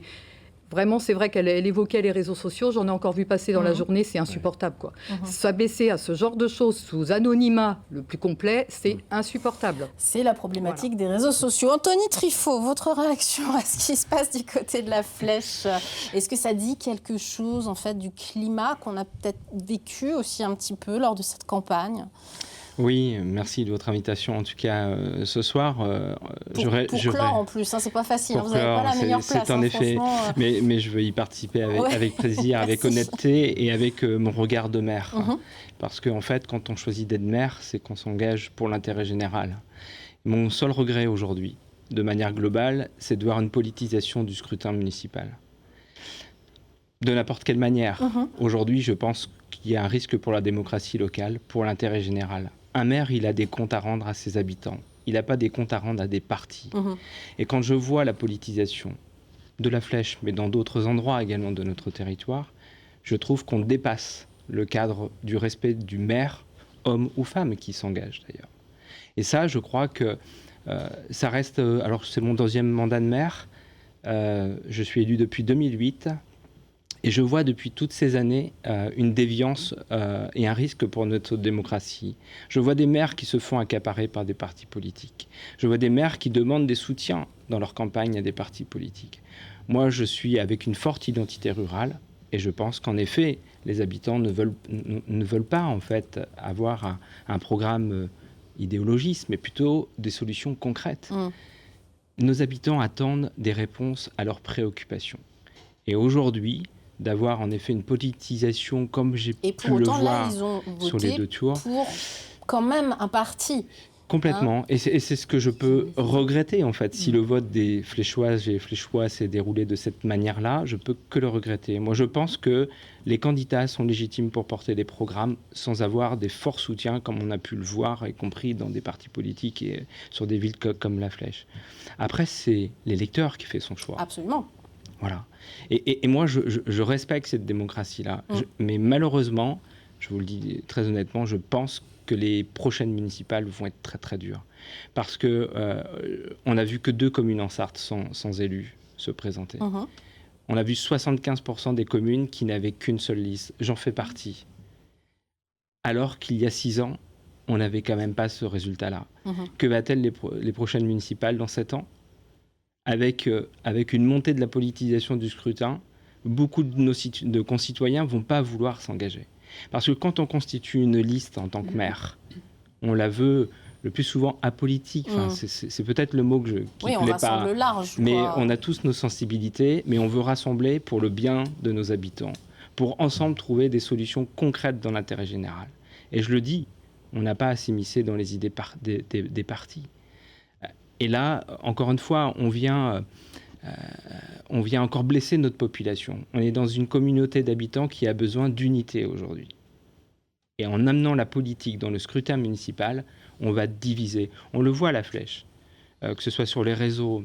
Vraiment, c'est vrai qu'elle évoquait les réseaux sociaux. J'en ai encore vu passer dans la journée. C'est insupportable, quoi. S'abaisser à ce genre de choses sous anonymat le plus complet, c'est insupportable. C'est la problématique des réseaux sociaux. Anthony Trifot, votre réaction à ce qui se passe du côté de la Flèche, est-ce que ça dit quelque chose, en fait, du climat qu'on a peut-être vécu aussi un petit peu lors de cette campagne ? Oui, merci de votre invitation en tout cas ce soir. Pour clore en plus, c'est pas facile, vous n'avez pas la meilleure place. C'est en effet, mais je veux y participer avec plaisir, avec honnêteté et avec mon regard de maire. Parce qu'en fait, quand on choisit d'être maire, c'est qu'on s'engage pour l'intérêt général. Mon seul regret aujourd'hui, de manière globale, c'est de voir une politisation du scrutin municipal. De n'importe quelle manière. Aujourd'hui, je pense qu'il y a un risque pour la démocratie locale, pour l'intérêt général. Un maire, il a des comptes à rendre à ses habitants. Il n'a pas des comptes à rendre à des partis. Et quand je vois la politisation de la Flèche, mais dans d'autres endroits également de notre territoire, je trouve qu'on dépasse le cadre du respect du maire, homme ou femme, qui s'engage d'ailleurs. Et ça, je crois que Ça reste... alors, c'est mon 2e mandat de maire. Je suis élu depuis 2008. Et je vois depuis toutes ces années une déviance et un risque pour notre démocratie. Je vois des maires qui se font accaparer par des partis politiques. Je vois des maires qui demandent des soutiens dans leur campagne à des partis politiques. Moi, je suis avec une forte identité rurale et je pense qu'en effet, les habitants ne veulent pas en fait avoir un programme idéologiste, mais plutôt des solutions concrètes. Nos habitants attendent des réponses à leurs préoccupations. Et aujourd'hui, d'avoir en effet une politisation comme j'ai pu le voir sur les 2 tours. Pour quand même un parti. Complètement. Et c'est ce que je peux regretter en fait. Si le vote des Fléchoises et Fléchois s'est déroulé de cette manière-là, je peux que le regretter. Moi, je pense que les candidats sont légitimes pour porter des programmes sans avoir des forts soutiens comme on a pu le voir, y compris dans des partis politiques et sur des villes comme La Flèche. Après, c'est l'électeur qui fait son choix. Absolument. Voilà. Et moi, je respecte cette démocratie-là. Mais malheureusement, je vous le dis très honnêtement, je pense que les prochaines municipales vont être très très dures. Parce que on a vu que 2 communes en Sarthe sans élus se présenter. On a vu 75% des communes qui n'avaient qu'une seule liste. J'en fais partie. Alors qu'il y a 6 ans, on n'avait quand même pas ce résultat-là. Que va-t-elle les prochaines municipales dans 7 ans ? Avec une montée de la politisation du scrutin, beaucoup de nos concitoyens ne vont pas vouloir s'engager. Parce que quand on constitue une liste en tant que maire, on la veut le plus souvent apolitique. Enfin, c'est peut-être le mot qui ne plaît pas. Large, mais on a tous nos sensibilités, mais on veut rassembler pour le bien de nos habitants, pour ensemble trouver des solutions concrètes dans l'intérêt général. Et je le dis, on n'a pas à s'immiscer dans les idées des partis. Et là, encore une fois, on vient encore blesser notre population. On est dans une communauté d'habitants qui a besoin d'unité aujourd'hui. Et en amenant la politique dans le scrutin municipal, on va diviser. On le voit à La Flèche, que ce soit sur les réseaux,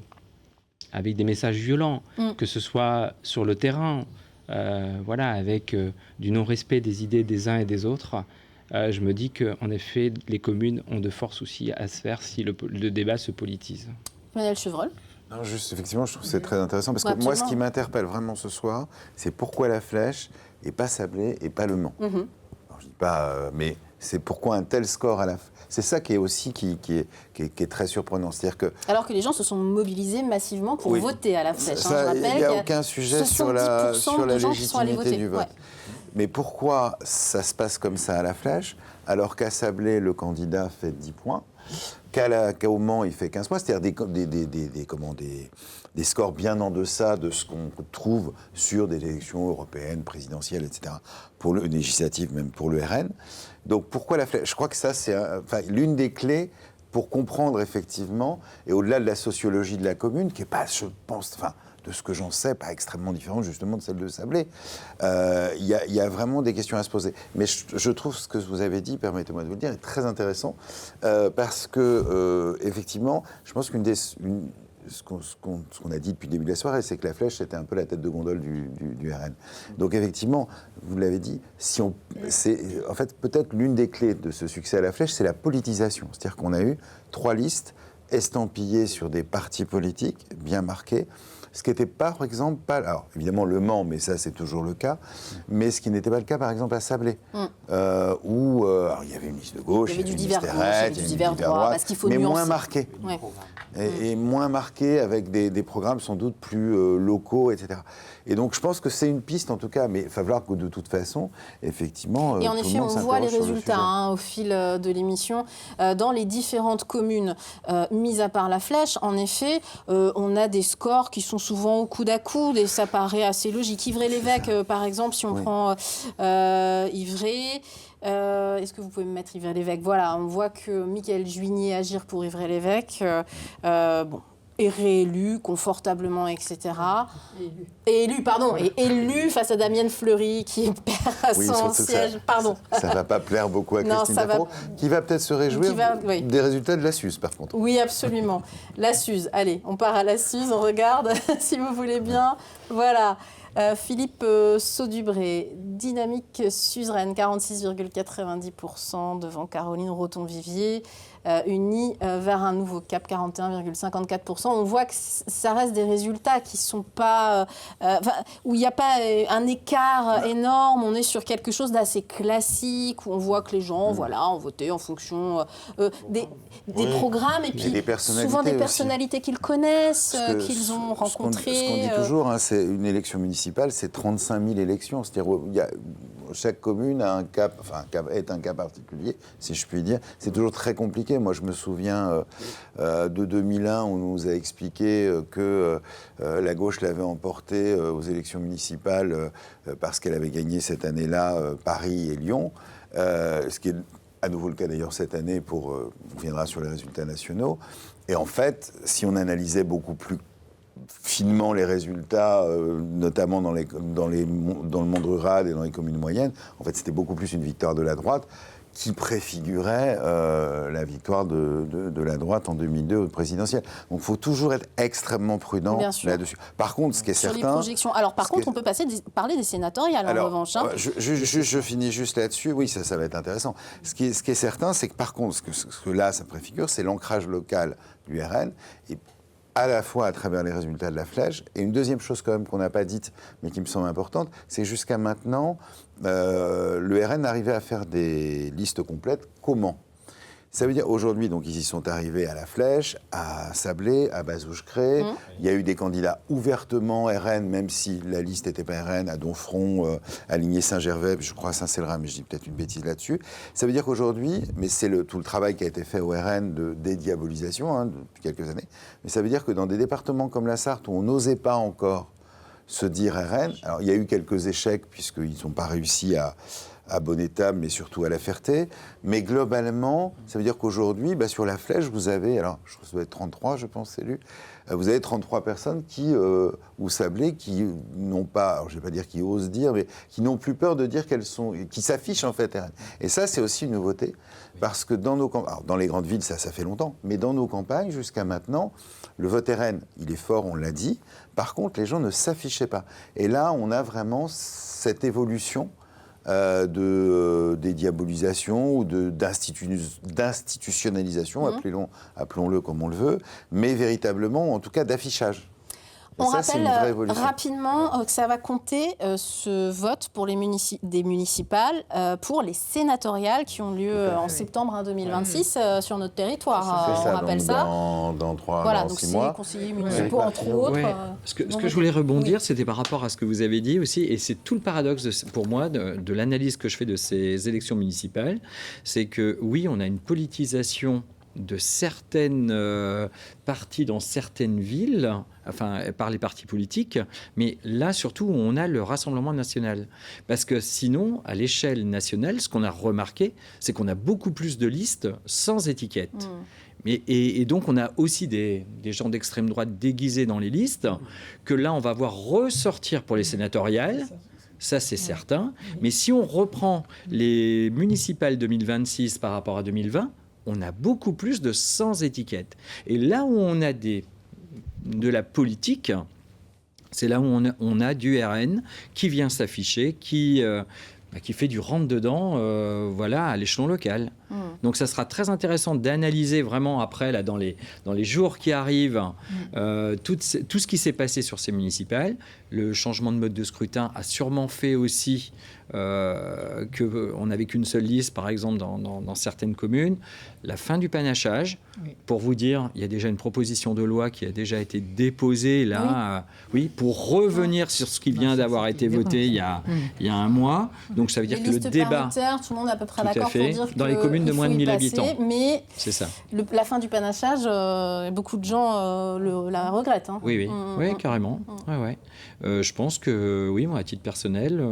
avec des messages violents, que ce soit sur le terrain, avec du non-respect des idées des uns et des autres. Je me dis qu'en effet, les communes ont de forts soucis à se faire si le débat se politise. Emmanuel Chevreul. Non, juste, effectivement, je trouve que c'est très intéressant, parce que moi, ce qui m'interpelle vraiment ce soir, c'est pourquoi La Flèche et pas Sablé et pas Le Mans. Alors, je dis pas, mais c'est pourquoi un tel score à la fin. C'est ça qui est aussi qui est très surprenant. C'est-à-dire que... Alors que les gens se sont mobilisés massivement pour voter à La Flèche. Il n'y a aucun sujet sur la légitimité du vote. Ouais. Mais pourquoi ça se passe comme ça à La Flèche, alors qu'à Sablé, le candidat fait 10 points, qu'au Mans, il fait 15 points, c'est-à-dire des scores bien en deçà de ce qu'on trouve sur des élections européennes, présidentielles, etc., pour le législatif, même pour le RN. Donc pourquoi La Flèche ? Je crois que ça, c'est l'une des clés pour comprendre effectivement, et au-delà de la sociologie de la commune, qui n'est pas, je pense, de ce que j'en sais, pas extrêmement différente justement de celle de Sablé. Il y a vraiment des questions à se poser. Mais je trouve ce que vous avez dit, permettez-moi de vous le dire, est très intéressant, parce que, effectivement, je pense ce qu'on a dit depuis le début de la soirée, c'est que La Flèche, c'était un peu la tête de gondole du RN. Donc effectivement, vous l'avez dit, en fait, peut-être l'une des clés de ce succès à La Flèche, c'est la politisation. C'est-à-dire qu'on a eu 3 listes estampillées sur des partis politiques bien marqués, ce qui n'était pas, par exemple, alors évidemment Le Mans, mais ça c'est toujours le cas, mais ce qui n'était pas le cas par exemple à Sablé, où alors, il y avait une liste de gauche, il y avait du divers gauche, du divers droit, parce qu'il faut mais nuancer. Moins marqué. Ouais. Et moins marqué avec des programmes sans doute plus locaux, etc. Et donc je pense que c'est une piste en tout cas, mais il va falloir que de toute façon, effectivement, et en effet, on voit les résultats au fil de l'émission. Dans les différentes communes, mis à part La Flèche, en effet, on a des scores qui sont souvent au coude à coude, et ça paraît assez logique. Ivray-l'Évêque, par exemple, si on prend Ivray... est-ce que vous pouvez me mettre Ivray-l'Évêque ? Voilà, on voit que Mickaël Juigné agir pour Ivray-l'Évêque. Est réélu confortablement, etc. Élu face à Damienne Fleury, qui perd son siège. Ça ne va pas plaire beaucoup à Christine Dacro, qui va peut-être se réjouir des résultats de la Suze, par contre. Oui, absolument. La Suze. Allez, on part à la Suze, on regarde, si vous voulez bien. Voilà. Philippe Saudubré, Dynamique Suzeraine, 46,90% devant Caroline Roton-Vivier. Unis vers un nouveau cap, 41,54%. On voit que ça reste des résultats qui ne sont pas... où il n'y a pas un écart énorme. On est sur quelque chose d'assez classique, où on voit que les gens ont voté en fonction des programmes et puis souvent des personnalités qu'ils connaissent, qu'ils ont rencontrées. Ce qu'on dit toujours, c'est une élection municipale, c'est 35 000 élections. C'est-à-dire chaque commune a est un cas particulier, si je puis dire. C'est toujours très compliqué. Moi, je me souviens de 2001, on nous a expliqué que la gauche l'avait emporté aux élections municipales parce qu'elle avait gagné cette année-là Paris et Lyon, ce qui est à nouveau le cas d'ailleurs cette année on viendra sur les résultats nationaux. Et en fait, si on analysait beaucoup plus finement les résultats, notamment dans le monde rural et dans les communes moyennes, en fait, c'était beaucoup plus une victoire de la droite qui préfigurait la victoire de la droite en 2002 au présidentiel. Donc il faut toujours être extrêmement prudent là-dessus. Par contre, ce qui est certain... Sur les projections. Alors par contre, on peut parler des sénatoriales en revanche. Je finis juste là-dessus. Oui, ça va être intéressant. Ce qui est certain, c'est que par contre, ce que là, ça préfigure, c'est l'ancrage local du RN. Et à la fois à travers les résultats de la flèche. Et une deuxième chose quand même qu'on n'a pas dite, mais qui me semble importante, c'est que jusqu'à maintenant, le RN arrivait à faire des listes complètes. Comment ? Ça veut dire aujourd'hui, donc ils y sont arrivés à la Flèche, à Sablé, à Bazouges-Cré. Il y a eu des candidats ouvertement RN, même si la liste n'était pas RN, à Donfront, à Ligné-Saint-Gervais, je crois à Saint-Célerin, mais je dis peut-être une bêtise là-dessus. Ça veut dire qu'aujourd'hui, mais c'est tout le travail qui a été fait au RN de dédiabolisation depuis quelques années, mais ça veut dire que dans des départements comme la Sarthe, où on n'osait pas encore se dire RN, alors il y a eu quelques échecs, puisqu'ils n'ont pas réussi à Bonnetam, mais surtout à La Ferté. Mais globalement, ça veut dire qu'aujourd'hui, sur la Flèche, vous avez, alors je crois que ça doit être 33, je pense, élus, vous avez 33 personnes ou Sablé, qui n'ont pas, alors je ne vais pas dire qui osent dire, mais qui n'ont plus peur de dire qu'elles sont, qui s'affichent en fait RN. Et ça, c'est aussi une nouveauté, parce que dans les grandes villes, ça fait longtemps, mais dans nos campagnes, jusqu'à maintenant, le vote RN, il est fort, on l'a dit. Par contre, les gens ne s'affichaient pas. Et là, on a vraiment cette évolution de dédiabolisation ou d'institutionnalisation, appelons-le comme on le veut, mais véritablement, en tout cas, d'affichage. On rappelle rapidement que ça va compter ce vote pour des municipales pour les sénatoriales qui ont lieu en septembre 2026 sur notre territoire. On rappelle ça. Dans 3 voilà, donc 6 mois. Conseillers municipaux, entre autres. Ce que je voulais rebondir, c'était par rapport à ce que vous avez dit aussi, et c'est tout le paradoxe pour moi de l'analyse que je fais de ces élections municipales, c'est que oui, on a une politisation de certaines parties dans certaines villes, par les partis politiques, mais là surtout on a le Rassemblement national. Parce que sinon, à l'échelle nationale, ce qu'on a remarqué, c'est qu'on a beaucoup plus de listes sans étiquette. Et donc on a aussi des gens d'extrême droite déguisés dans les listes, que là on va voir ressortir pour les sénatoriales. Ça, c'est certain. Mais si on reprend les municipales 2026 par rapport à 2020, on a beaucoup plus de sans étiquette. Et là où on a de la politique, c'est là où on a du RN qui vient s'afficher, qui fait du rentre-dedans à l'échelon local. Donc ça sera très intéressant d'analyser vraiment après, là, dans les jours qui arrivent, tout ce qui s'est passé sur ces municipales. Le changement de mode de scrutin a sûrement fait aussi qu'on n'avait qu'une seule liste, par exemple, dans certaines communes. La fin du panachage. Pour vous dire, il y a déjà une proposition de loi qui a déjà été déposée là, pour revenir sur ce qui vient d'avoir été voté il y a un mois. Donc ça veut dire que le débat... Tout le monde est à peu près d'accord pour dire dans les communes de moins de 1000 habitants. Mais c'est ça. La fin du panachage, beaucoup de gens la regrettent. Oui, carrément. Je pense que, moi, à titre personnel,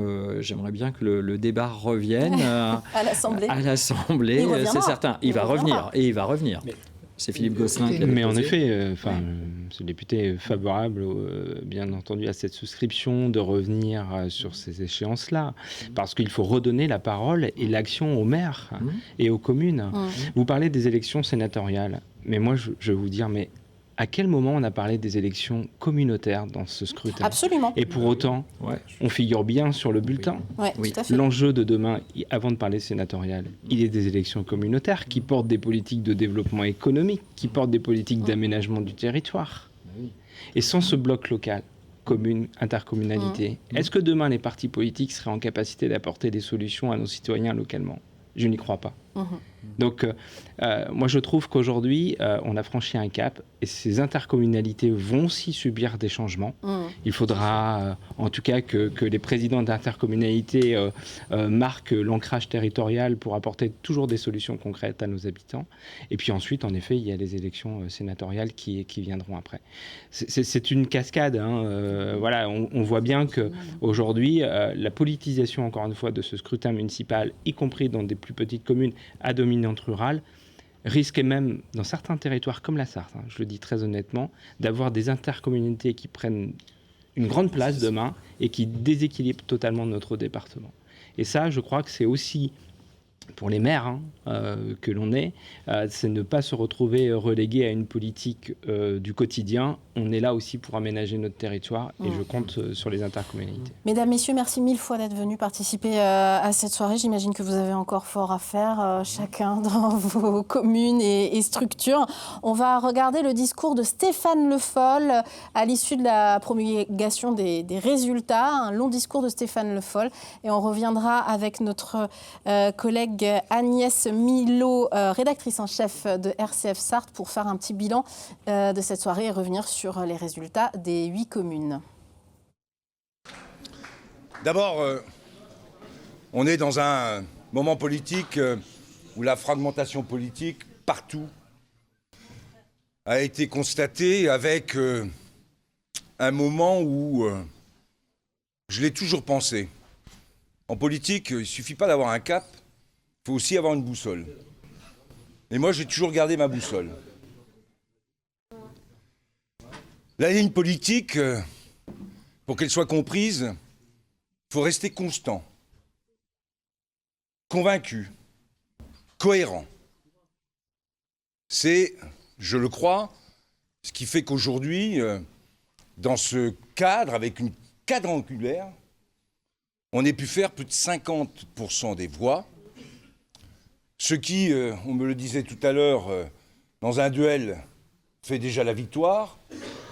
j'aimerais bien que le débat revienne à l'Assemblée. C'est certain. Il va revenir. Et il va revenir. C'est Philippe Gosselin qui l'a Mais en déposé. effet, ce député est favorable, bien entendu, à cette souscription, de revenir sur ces échéances-là, parce qu'il faut redonner la parole et l'action aux maires et aux communes. Vous parlez des élections sénatoriales, mais moi, je vais vous dire, mais À quel moment on a parlé des élections communautaires dans ce scrutin? Absolument. Et pour autant, on figure bien sur le bulletin. Oui. Tout à fait. L'enjeu de demain, avant de parler sénatorial, il est des élections communautaires qui portent des politiques de développement économique, qui portent des politiques d'aménagement du territoire. Et sans ce bloc local, commune, intercommunalité, est-ce que demain les partis politiques seraient en capacité d'apporter des solutions à nos citoyens localement? Je n'y crois pas. Donc, moi, je trouve qu'aujourd'hui, on a franchi un cap et ces intercommunalités vont aussi subir des changements. Il faudra, en tout cas, que les présidents d'intercommunalités marquent l'ancrage territorial pour apporter toujours des solutions concrètes à nos habitants. Et puis ensuite, en effet, il y a les élections sénatoriales qui viendront après. C'est une cascade. Voilà, on voit bien qu'aujourd'hui, la politisation, encore une fois, de ce scrutin municipal, y compris dans des plus petites communes à dominante rurale, risque même, dans certains territoires comme la Sarthe, je le dis très honnêtement, d'avoir des intercommunalités qui prennent une grande place demain et qui déséquilibrent totalement notre département. Et ça, je crois que c'est aussi, pour les maires que l'on est, c'est ne pas se retrouver relégué à une politique du quotidien. On est là aussi pour aménager notre territoire et je compte sur les intercommunalités. Mesdames, Messieurs, merci mille fois d'être venus participer à cette soirée. J'imagine que vous avez encore fort à faire, chacun dans vos communes et structures. On va regarder le discours de Stéphane Le Foll à l'issue de la promulgation des résultats. Un long discours de Stéphane Le Foll. Et on reviendra avec notre collègue Agnès Milot, rédactrice en chef de RCF Sarthe, pour faire un petit bilan de cette soirée et revenir sur les résultats des 8 communes. D'abord, on est dans un moment politique où la fragmentation politique, partout, a été constatée avec un moment où, je l'ai toujours pensé, en politique, il ne suffit pas d'avoir un cap, il faut aussi avoir une boussole. Et moi, j'ai toujours gardé ma boussole. La ligne politique, pour qu'elle soit comprise, il faut rester constant, convaincu, cohérent. C'est, je le crois, ce qui fait qu'aujourd'hui, dans ce cadre, avec une quadrangulaire, on ait pu faire plus de 50% des voix. Ce qui, on me le disait tout à l'heure, dans un duel, fait déjà la victoire.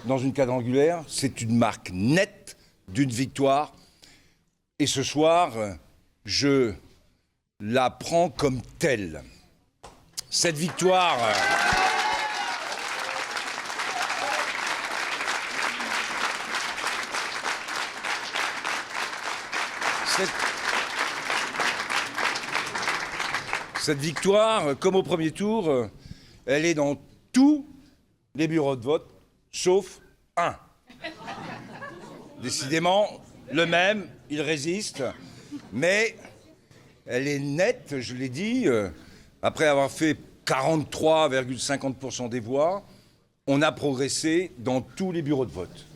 Dans une quadrangulaire, c'est une marque nette d'une victoire. Et ce soir, je la prends comme telle. Cette victoire... Cette victoire, comme au premier tour, elle est dans tous les bureaux de vote, sauf un. Décidément, le même, il résiste, mais elle est nette, je l'ai dit, après avoir fait 43,50% des voix, on a progressé dans tous les bureaux de vote.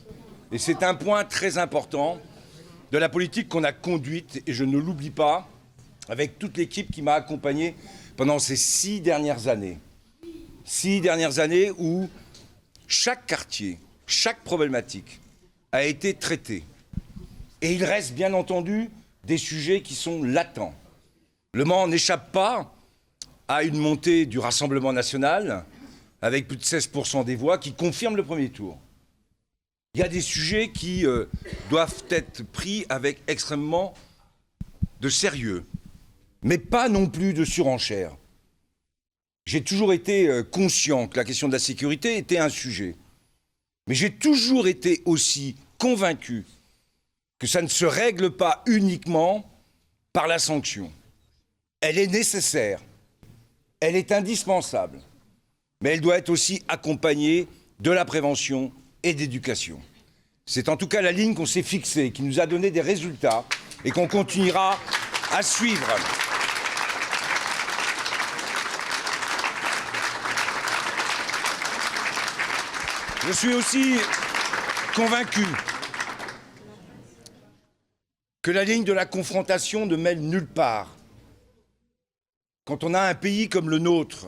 Et c'est un point très important de la politique qu'on a conduite, et je ne l'oublie pas, avec toute l'équipe qui m'a accompagné pendant ces 6 dernières années. 6 dernières années où chaque quartier, chaque problématique a été traitée. Et il reste bien entendu des sujets qui sont latents. Le Mans n'échappe pas à une montée du Rassemblement national, avec plus de 16% des voix, qui confirme le premier tour. Il y a des sujets qui doivent être pris avec extrêmement de sérieux, mais pas non plus de surenchère. J'ai toujours été conscient que la question de la sécurité était un sujet, mais j'ai toujours été aussi convaincu que ça ne se règle pas uniquement par la sanction. Elle est nécessaire, elle est indispensable, mais elle doit être aussi accompagnée de la prévention et d'éducation. C'est en tout cas la ligne qu'on s'est fixée, qui nous a donné des résultats et qu'on continuera à suivre. Je suis aussi convaincu que la ligne de la confrontation ne mène nulle part. Quand on a un pays comme le nôtre,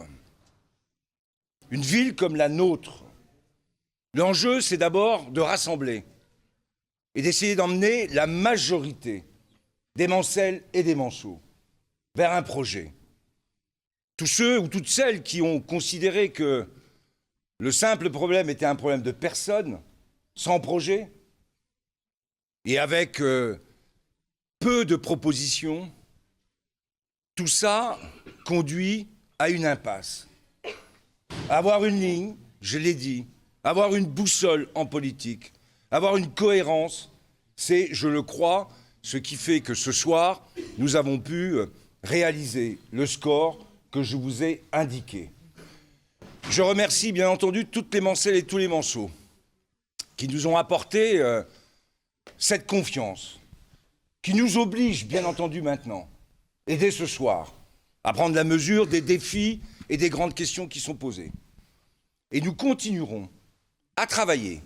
une ville comme la nôtre, L'enjeu, c'est d'abord de rassembler et d'essayer d'emmener la majorité des Mancelles et des Manceaux vers un projet. Tous ceux ou toutes celles qui ont considéré que le simple problème était un problème de personnes, sans projet, et avec peu de propositions, tout ça conduit à une impasse. Avoir une ligne, je l'ai dit, avoir une boussole en politique, avoir une cohérence, c'est, je le crois, ce qui fait que ce soir, nous avons pu réaliser le score que je vous ai indiqué. Je remercie bien entendu toutes les Mancelles et tous les Manceaux qui nous ont apporté cette confiance, qui nous oblige bien entendu maintenant, et dès ce soir, à prendre la mesure des défis et des grandes questions qui sont posées. Et nous continuerons à travailler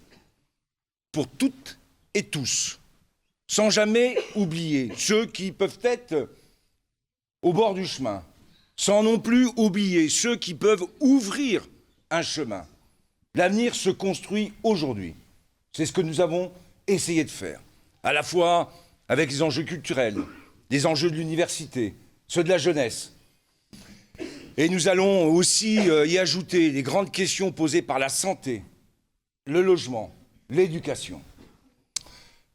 pour toutes et tous, sans jamais oublier ceux qui peuvent être au bord du chemin, sans non plus oublier ceux qui peuvent ouvrir un chemin. L'avenir se construit aujourd'hui. C'est ce que nous avons essayé de faire, à la fois avec les enjeux culturels, les enjeux de l'université, ceux de la jeunesse. Et nous allons aussi y ajouter les grandes questions posées par la santé, le logement, l'éducation.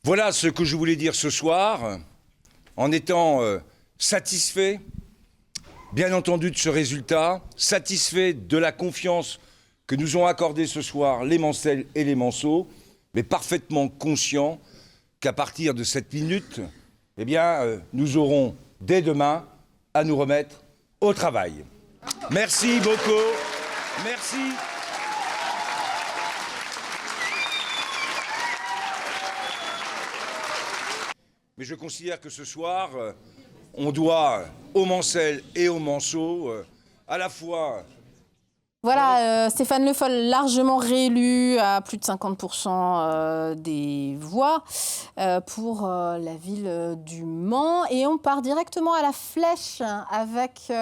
Voilà ce que je voulais dire ce soir, en étant satisfait, bien entendu, de ce résultat, satisfait de la confiance que nous ont accordée ce soir les Mancelles et les Manceaux, mais parfaitement conscient qu'à partir de cette minute, eh bien, nous aurons dès demain à nous remettre au travail. Merci beaucoup. Merci. Mais je considère que ce soir, on doit aux Mancelles et aux Manceaux à la fois... Voilà, Stéphane Le Foll, largement réélu à plus de 50% des voix pour la ville du Mans. Et on part directement à la Flèche avec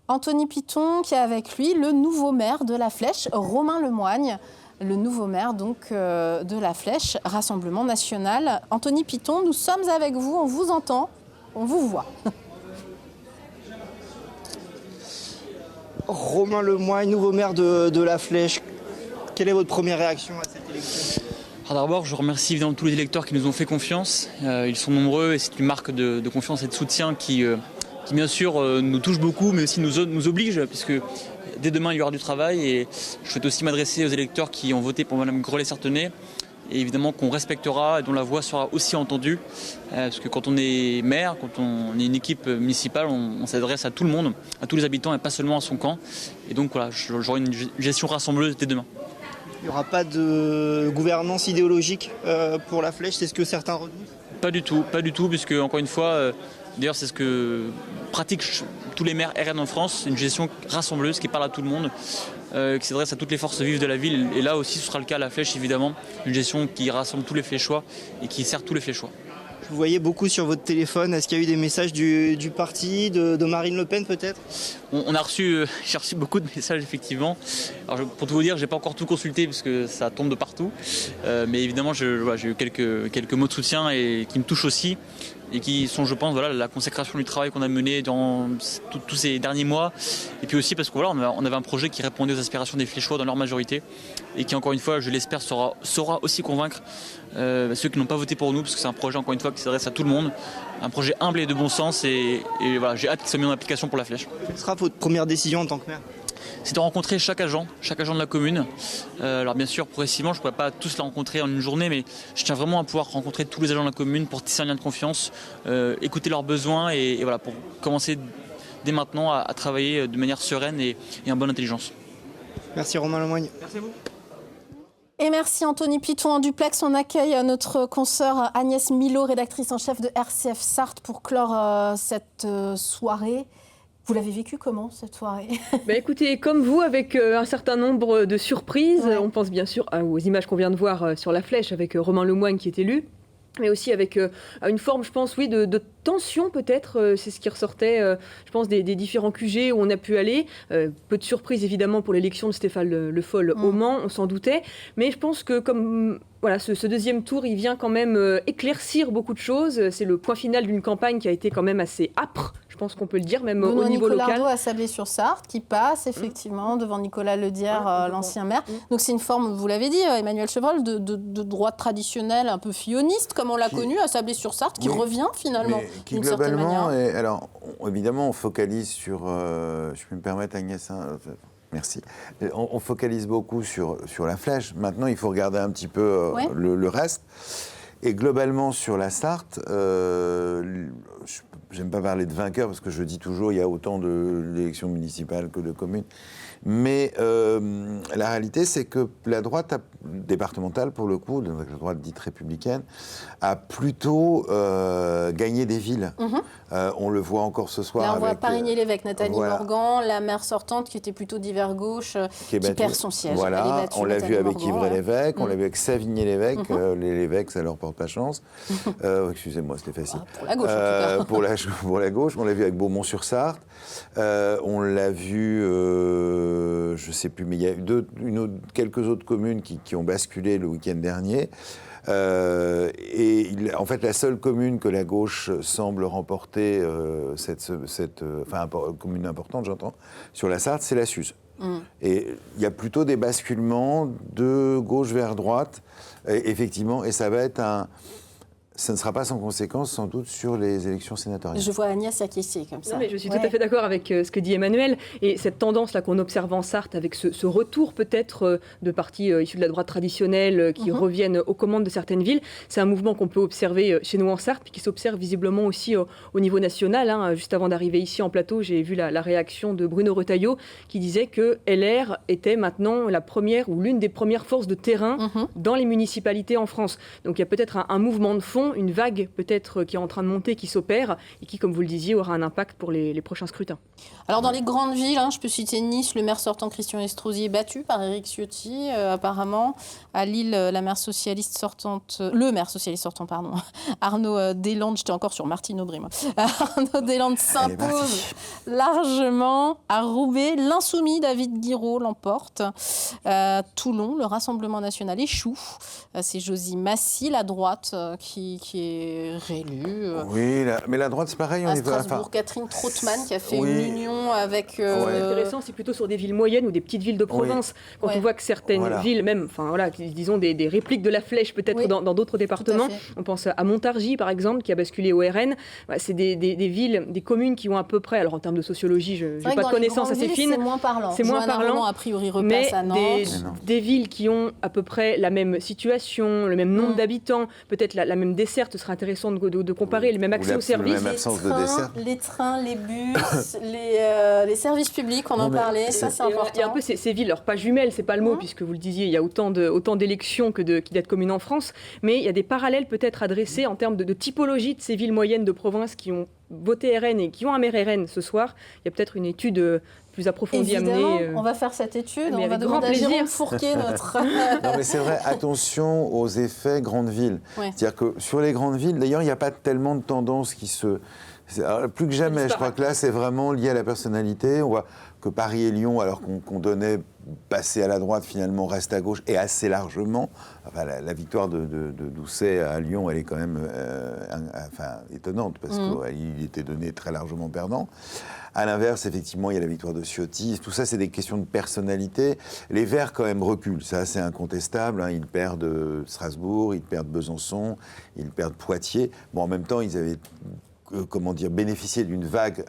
Anthony Piton, qui est avec lui le nouveau maire de la Flèche, Romain Lemoigne, le nouveau maire donc de la Flèche, Rassemblement National. Anthony Piton, nous sommes avec vous, on vous entend, on vous voit. Romain Lemoigne, nouveau maire de la Flèche. Quelle est votre première réaction à cette élection ? Alors d'abord, je remercie évidemment tous les électeurs qui nous ont fait confiance. Ils sont nombreux et c'est une marque de confiance et de soutien qui bien sûr nous touche beaucoup, mais aussi nous oblige, puisque dès demain il y aura du travail. Et je souhaite aussi m'adresser aux électeurs qui ont voté pour Mme Grellet-Sartenay, et évidemment qu'on respectera et dont la voix sera aussi entendue, parce que quand on est maire, quand on est une équipe municipale, on s'adresse à tout le monde, à tous les habitants et pas seulement à son camp. Et donc voilà, j'aurai une gestion rassembleuse dès demain. Il n'y aura pas de gouvernance idéologique pour la Flèche, c'est ce que certains redoutent ? Pas du tout, puisque encore une fois, d'ailleurs c'est ce que pratiquent tous les maires RN en France, une gestion rassembleuse qui parle à tout le monde, qui s'adresse à toutes les forces vives de la ville. Et là aussi ce sera le cas à la Flèche, évidemment, une gestion qui rassemble tous les Fléchois et qui sert tous les Fléchois. Je vous voyais beaucoup sur votre téléphone. Est-ce qu'il y a eu des messages du parti, de Marine Le Pen peut-être ? J'ai reçu beaucoup de messages effectivement. Alors, pour tout vous dire, j'ai pas encore tout consulté parce que ça tombe de partout. Mais évidemment, j'ai eu quelques mots de soutien et qui me touchent aussi. Et qui sont, je pense, la consécration du travail qu'on a mené dans tous ces derniers mois. Et puis aussi parce qu'on avait un projet qui répondait aux aspirations des Fléchois dans leur majorité et qui, encore une fois, je l'espère, saura aussi convaincre ceux qui n'ont pas voté pour nous, parce que c'est un projet, encore une fois, qui s'adresse à tout le monde. Un projet humble et de bon sens. Et voilà, j'ai hâte qu'il soit mis en application pour la Flèche. Quelle sera votre première décision en tant que maire ? C'est de rencontrer chaque agent de la commune. Alors bien sûr, progressivement, je ne pourrais pas tous les rencontrer en une journée, mais je tiens vraiment à pouvoir rencontrer tous les agents de la commune pour tisser un lien de confiance, écouter leurs besoins et voilà, pour commencer dès maintenant à travailler de manière sereine et en bonne intelligence. Merci Romain Lemoigne. Merci à vous. Et merci Anthony Piton. En duplex, on accueille notre consoeur Agnès Milot, rédactrice en chef de RCF Sarthe, pour clore cette soirée. Vous l'avez vécu comment, cette soirée ? Écoutez, comme vous, avec un certain nombre de surprises. Ouais. On pense bien sûr aux images qu'on vient de voir sur la Flèche avec Romain Lemoigne qui est élu. mais aussi avec une forme, je pense, oui, de tension peut-être. C'est ce qui ressortait, je pense, des différents QG où on a pu aller. Peu de surprise, évidemment, pour l'élection de Stéphane Le Foll au Mans, on s'en doutait. Mais je pense que comme... Voilà, ce deuxième tour, il vient quand même éclaircir beaucoup de choses. C'est le point final d'une campagne qui a été quand même assez âpre, je pense qu'on peut le dire, même au niveau local. Nicolas à Sablé-sur-Sarthe, qui passe effectivement devant Nicolas Ledière, l'ancien maire. Donc c'est une forme, vous l'avez dit, Emmanuel Chevreul, de droite traditionnelle, un peu filloniste, comme on l'a connu à Sablé-sur-Sarthe, qui revient finalement d'une certaine manière. Alors, évidemment, on focalise sur... je peux me permettre, Agnès, merci. On focalise beaucoup sur la flèche. Maintenant, il faut regarder un petit peu le reste. Et globalement, sur la Sarthe, j'aime pas parler de vainqueur parce que je dis toujours il y a autant d'élections municipales que de communes. Mais la réalité, c'est que la droite départementale, pour le coup, la droite dite républicaine, a plutôt gagné des villes. On le voit encore ce soir. Là, on voit Parigny-l'Évêque, Nathalie Morgan, la maire sortante qui était plutôt d'hiver gauche, qui perd son siège. Voilà, on l'a vu avec Ivry-l'Évêque, on l'a vu avec Savigny-l'Évêque. Les Lévêques, ça leur porte pas chance. Excusez-moi, c'était facile. Pour la gauche, en tout cas. Pour la gauche, on l'a vu avec Beaumont-sur-Sarthe. On l'a vu, je ne sais plus, mais il y a quelques autres communes qui ont basculé le week-end dernier. En fait, la seule commune que la gauche semble remporter, commune importante, j'entends, sur la Sarthe, c'est la Suze. Et il y a plutôt des basculements de gauche vers droite, effectivement, et ça va être ça ne sera pas sans conséquence, sans doute, sur les élections sénatoriales. Je vois Agnès acquiescer comme ça. Non, mais je suis tout à fait d'accord avec ce que dit Emmanuel. Et cette tendance-là qu'on observe en Sarthe, avec ce retour peut-être de partis issus de la droite traditionnelle qui reviennent aux commandes de certaines villes, c'est un mouvement qu'on peut observer chez nous en Sarthe, puis qui s'observe visiblement aussi au niveau national. Juste avant d'arriver ici en plateau, j'ai vu la réaction de Bruno Retailleau qui disait que LR était maintenant la première ou l'une des premières forces de terrain dans les municipalités en France. Donc il y a peut-être un mouvement de fond, une vague peut-être qui est en train de monter, qui s'opère et qui, comme vous le disiez, aura un impact pour les prochains scrutins. Alors dans les grandes villes, je peux citer Nice, le maire sortant Christian Estrosi est battu par Éric Ciotti, apparemment. À Lille, le maire socialiste sortant, Arnaud Deslandes, j'étais encore sur Martine Aubry, moi. Arnaud Deslandes s'impose largement. À Roubaix, l'insoumis David Guiraud l'emporte. Toulon, le Rassemblement national échoue. C'est Josie Massy, la droite, qui est réélue. Oui, mais la droite, c'est pareil. À Strasbourg, Catherine Trautmann qui a fait une union avec... Ce qui est intéressant, c'est plutôt sur des villes moyennes ou des petites villes de province. Quand on voit que certaines villes, même, disons des répliques de la flèche peut-être dans d'autres départements. On pense à Montargis, par exemple, qui a basculé au RN. C'est des villes, des communes qui ont à peu près, alors en termes de sociologie, je n'ai pas de connaissances assez fines. C'est moins parlant. C'est moins parlant. A priori, repasse à Nantes. Des villes qui ont à peu près la même situation, le même nombre d'habitants, peut-être la même desserte, ce serait intéressant de comparer, le même accès aux services. Les trains, les bus, les services publics, on en parlait, ça c'est important. Il y a un peu ces villes, alors pas jumelles, c'est pas le mot, puisque vous le disiez, il y a autant d'élections qu'il y a de communes en France, mais il y a des parallèles peut-être à dresser en termes de typologie de ces villes moyennes de province qui ont voté RN et qui ont un maire RN ce soir. Il y a peut-être une étude plus approfondie à mener. On va faire cette étude, on va demander à Jérôme Fourquet, notre... Non mais c'est vrai, attention aux effets grandes villes. C'est-à-dire que sur les grandes villes, d'ailleurs, il n'y a pas tellement de tendances qui se... Plus que jamais, je crois que là, c'est vraiment lié à la personnalité. On voit que Paris et Lyon, alors qu'on donnait passer à la droite, finalement, reste à gauche, et assez largement. Enfin, la victoire de Doucet à Lyon, elle est quand même étonnante, parce qu'il était donné très largement perdant. À l'inverse, effectivement, il y a la victoire de Ciotti. Tout ça, c'est des questions de personnalité. Les Verts, quand même, reculent. Ça, c'est incontestable. Ils perdent Strasbourg, ils perdent Besançon, ils perdent Poitiers. Bon, en même temps, ils avaient... bénéficier d'une vague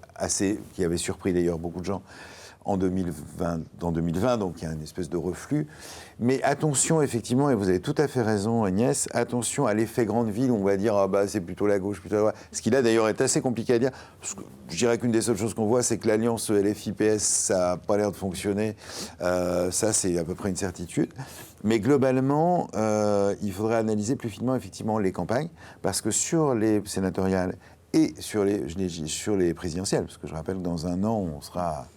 qui avait surpris d'ailleurs beaucoup de gens en 2020, donc il y a une espèce de reflux. Mais attention, effectivement, et vous avez tout à fait raison, Agnès, attention à l'effet grande ville, on va dire, c'est plutôt la gauche, plutôt la droite. Ce qui là, d'ailleurs, est assez compliqué à dire. Parce que je dirais qu'une des seules choses qu'on voit, c'est que l'alliance LFI-PS, ça n'a pas l'air de fonctionner. Ça, c'est à peu près une certitude. Mais globalement, il faudrait analyser plus finement, effectivement, les campagnes, parce que sur les sénatoriales et sur les présidentielles, parce que je rappelle que dans un an, on sera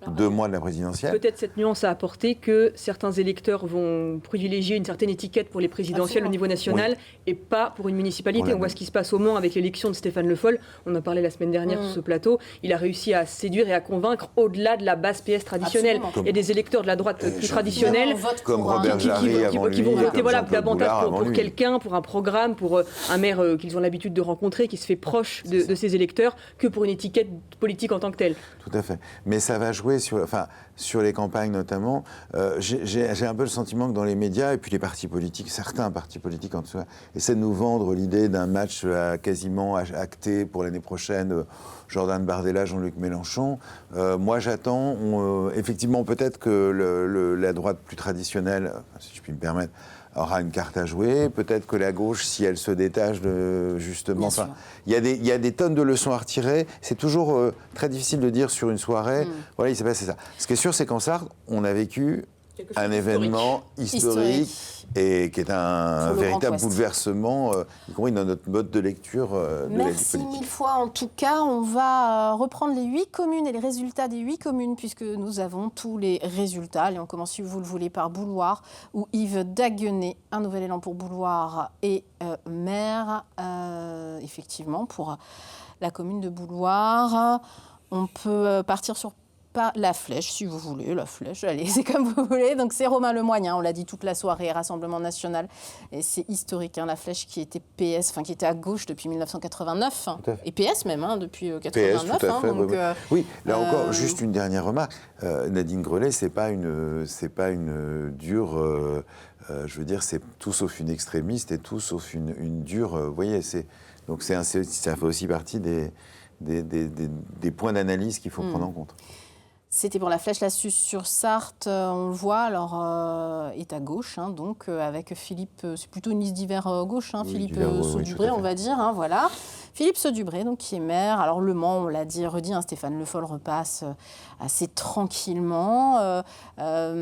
2 mois de la présidentielle. Peut-être cette nuance à apporter que certains électeurs vont privilégier une certaine étiquette pour les présidentielles au niveau national et pas pour une municipalité. On voit ce qui se passe au Mans avec l'élection de Stéphane Le Foll. On en parlait la semaine dernière sur ce plateau. Il a réussi à séduire et à convaincre au-delà de la base PS traditionnelle. Il y a des électeurs de la droite plus traditionnelle comme Robert Jarry qui vont voter davantage pour quelqu'un, pour un programme, pour un maire qu'ils ont l'habitude de rencontrer, qui se fait proche de ses électeurs, que pour une étiquette politique en tant que telle. Tout à fait. Mais ça va jouer sur les campagnes notamment. J'ai un peu le sentiment que dans les médias, et puis les partis politiques, certains partis politiques en tout cas, essaient de nous vendre l'idée d'un match quasiment acté pour l'année prochaine, Jordan Bardella, Jean-Luc Mélenchon. Moi j'attends, effectivement peut-être que la droite plus traditionnelle, si je puis me permettre, aura une carte à jouer. Peut-être que la gauche, si elle se détache justement... Il y a des tonnes de leçons à retirer. C'est toujours très difficile de dire sur une soirée, voilà, il s'est passé ça. Ce qui est sûr, c'est qu'en Sarthe, on a vécu un événement historique et qui est un véritable bouleversement, y compris dans notre mode de lecture de la vie politique. Merci 1000 fois. En tout cas, on va reprendre les 8 communes et les résultats des 8 communes, puisque nous avons tous les résultats. Allez, on commence, si vous le voulez, par Bouloir, où Yves Daguenet, un nouvel élan pour Bouloir et maire, effectivement, pour la commune de Bouloir. On peut partir sur la Flèche, si vous voulez, la Flèche, allez, c'est comme vous voulez. Donc c'est Romain Lemoigne, on l'a dit toute la soirée, Rassemblement National, et c'est historique, la Flèche qui était PS, qui était à gauche depuis 1989, et PS même, depuis 89. PS, tout à fait, oui, là encore, juste une dernière remarque, Nadine Grelet, c'est pas une dure, je veux dire, c'est tout sauf une extrémiste et tout sauf une dure, vous voyez, donc ça fait aussi partie des points d'analyse qu'il faut prendre en compte. C'était pour la Flèche, la sur Sarthe, on le voit, est à gauche, donc avec Philippe, c'est plutôt une liste d'hiver gauche, Philippe Saudubré, on va dire, voilà. Philippe Saudubré, donc, qui est maire. Alors le Mans, on l'a redit, Stéphane Le Foll repasse assez tranquillement. À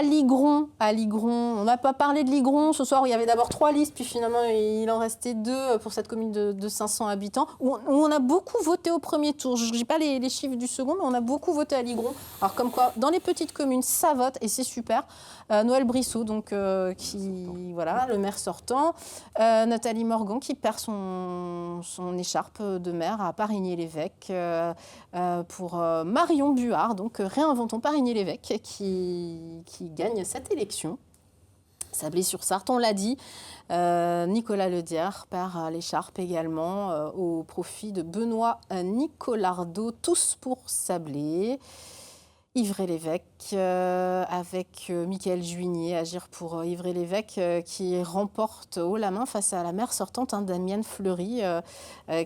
Ligron, on n'a pas parlé de Ligron ce soir, où il y avait d'abord 3 listes, puis finalement il en restait 2 pour cette commune de 500 habitants, où on a beaucoup voté au premier tour. Je n'ai pas les chiffres du second, mais on a beaucoup voté à Ligron. Alors comme quoi, dans les petites communes, ça vote, et c'est super. Noël Brissot, donc, le maire sortant. Nathalie Morgan, qui perd son écharpe de maire à Parigné-l'Évêque pour Marion Buard, donc réinventons Parigné-l'Évêque, qui gagne cette élection. Sablé-sur-Sarthe, on l'a dit. Nicolas Ledière perd l'écharpe également au profit de Benoît Nicolardo, tous pour Sablé. Ivry-l'Évêque avec Mickaël Juigné, agir pour Ivry-l'Évêque qui remporte haut la main face à la maire sortante, Damienne Fleury,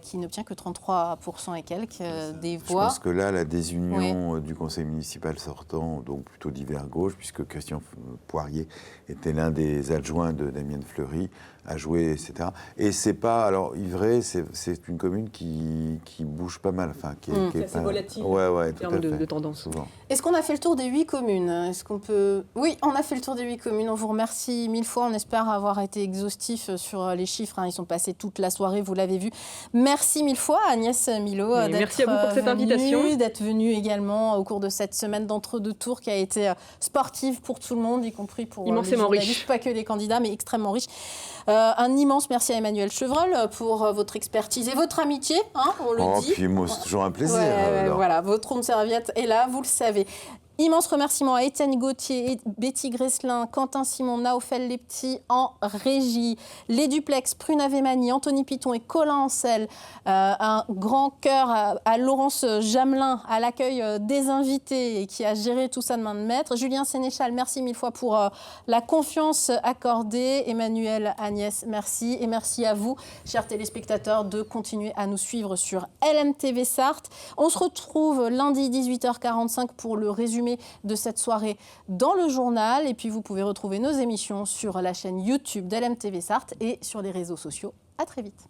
qui n'obtient que 33% et quelques des voix. Je pense que là, la désunion du conseil municipal sortant, donc plutôt d'hiver gauche, puisque Christian Poirier était l'un des adjoints de Damienne Fleury, a joué, etc. Et c'est pas... Alors, Ivray, c'est une commune qui bouge pas mal. Qui est assez volatile en termes de tendance. Souvent. Est-ce qu'on a fait le tour des 8 communes ? Est-ce qu'on peut... Oui, on a fait le tour des 8 communes. On vous remercie 1000 fois. On espère avoir été exhaustif sur les chiffres. Ils sont passés toute la soirée, vous l'avez vu. Merci 1000 fois, Agnès Milot, merci à vous pour cette invitation. D'être venue également au cours de cette semaine d'entre-deux tours qui a été sportive pour tout le monde, y compris pour les journalistes, pas que les candidats, mais extrêmement riche. Un immense merci à Emmanuel Chevreul pour votre expertise et votre amitié, on le dit. Puis moi, c'est toujours un plaisir. Voilà, votre ronde serviette est là, vous le savez. Immense remerciements à Étienne Gauthier, Betty Gresselin, Quentin Simon, Naofel Lepti en régie, les duplex, Pruna Vémani, Anthony Piton et Colin Ancel. Un grand cœur à Laurence Jamelin, à l'accueil des invités et qui a géré tout ça de main de maître. Julien Sénéchal, merci 1000 fois pour la confiance accordée. Emmanuel, Agnès, merci. Et merci à vous, chers téléspectateurs, de continuer à nous suivre sur LMTV Sarthe. On se retrouve lundi 18h45 pour le résumé de cette soirée dans le journal. Et puis vous pouvez retrouver nos émissions sur la chaîne YouTube d'LMTV Sarthe et sur les réseaux sociaux. À très vite.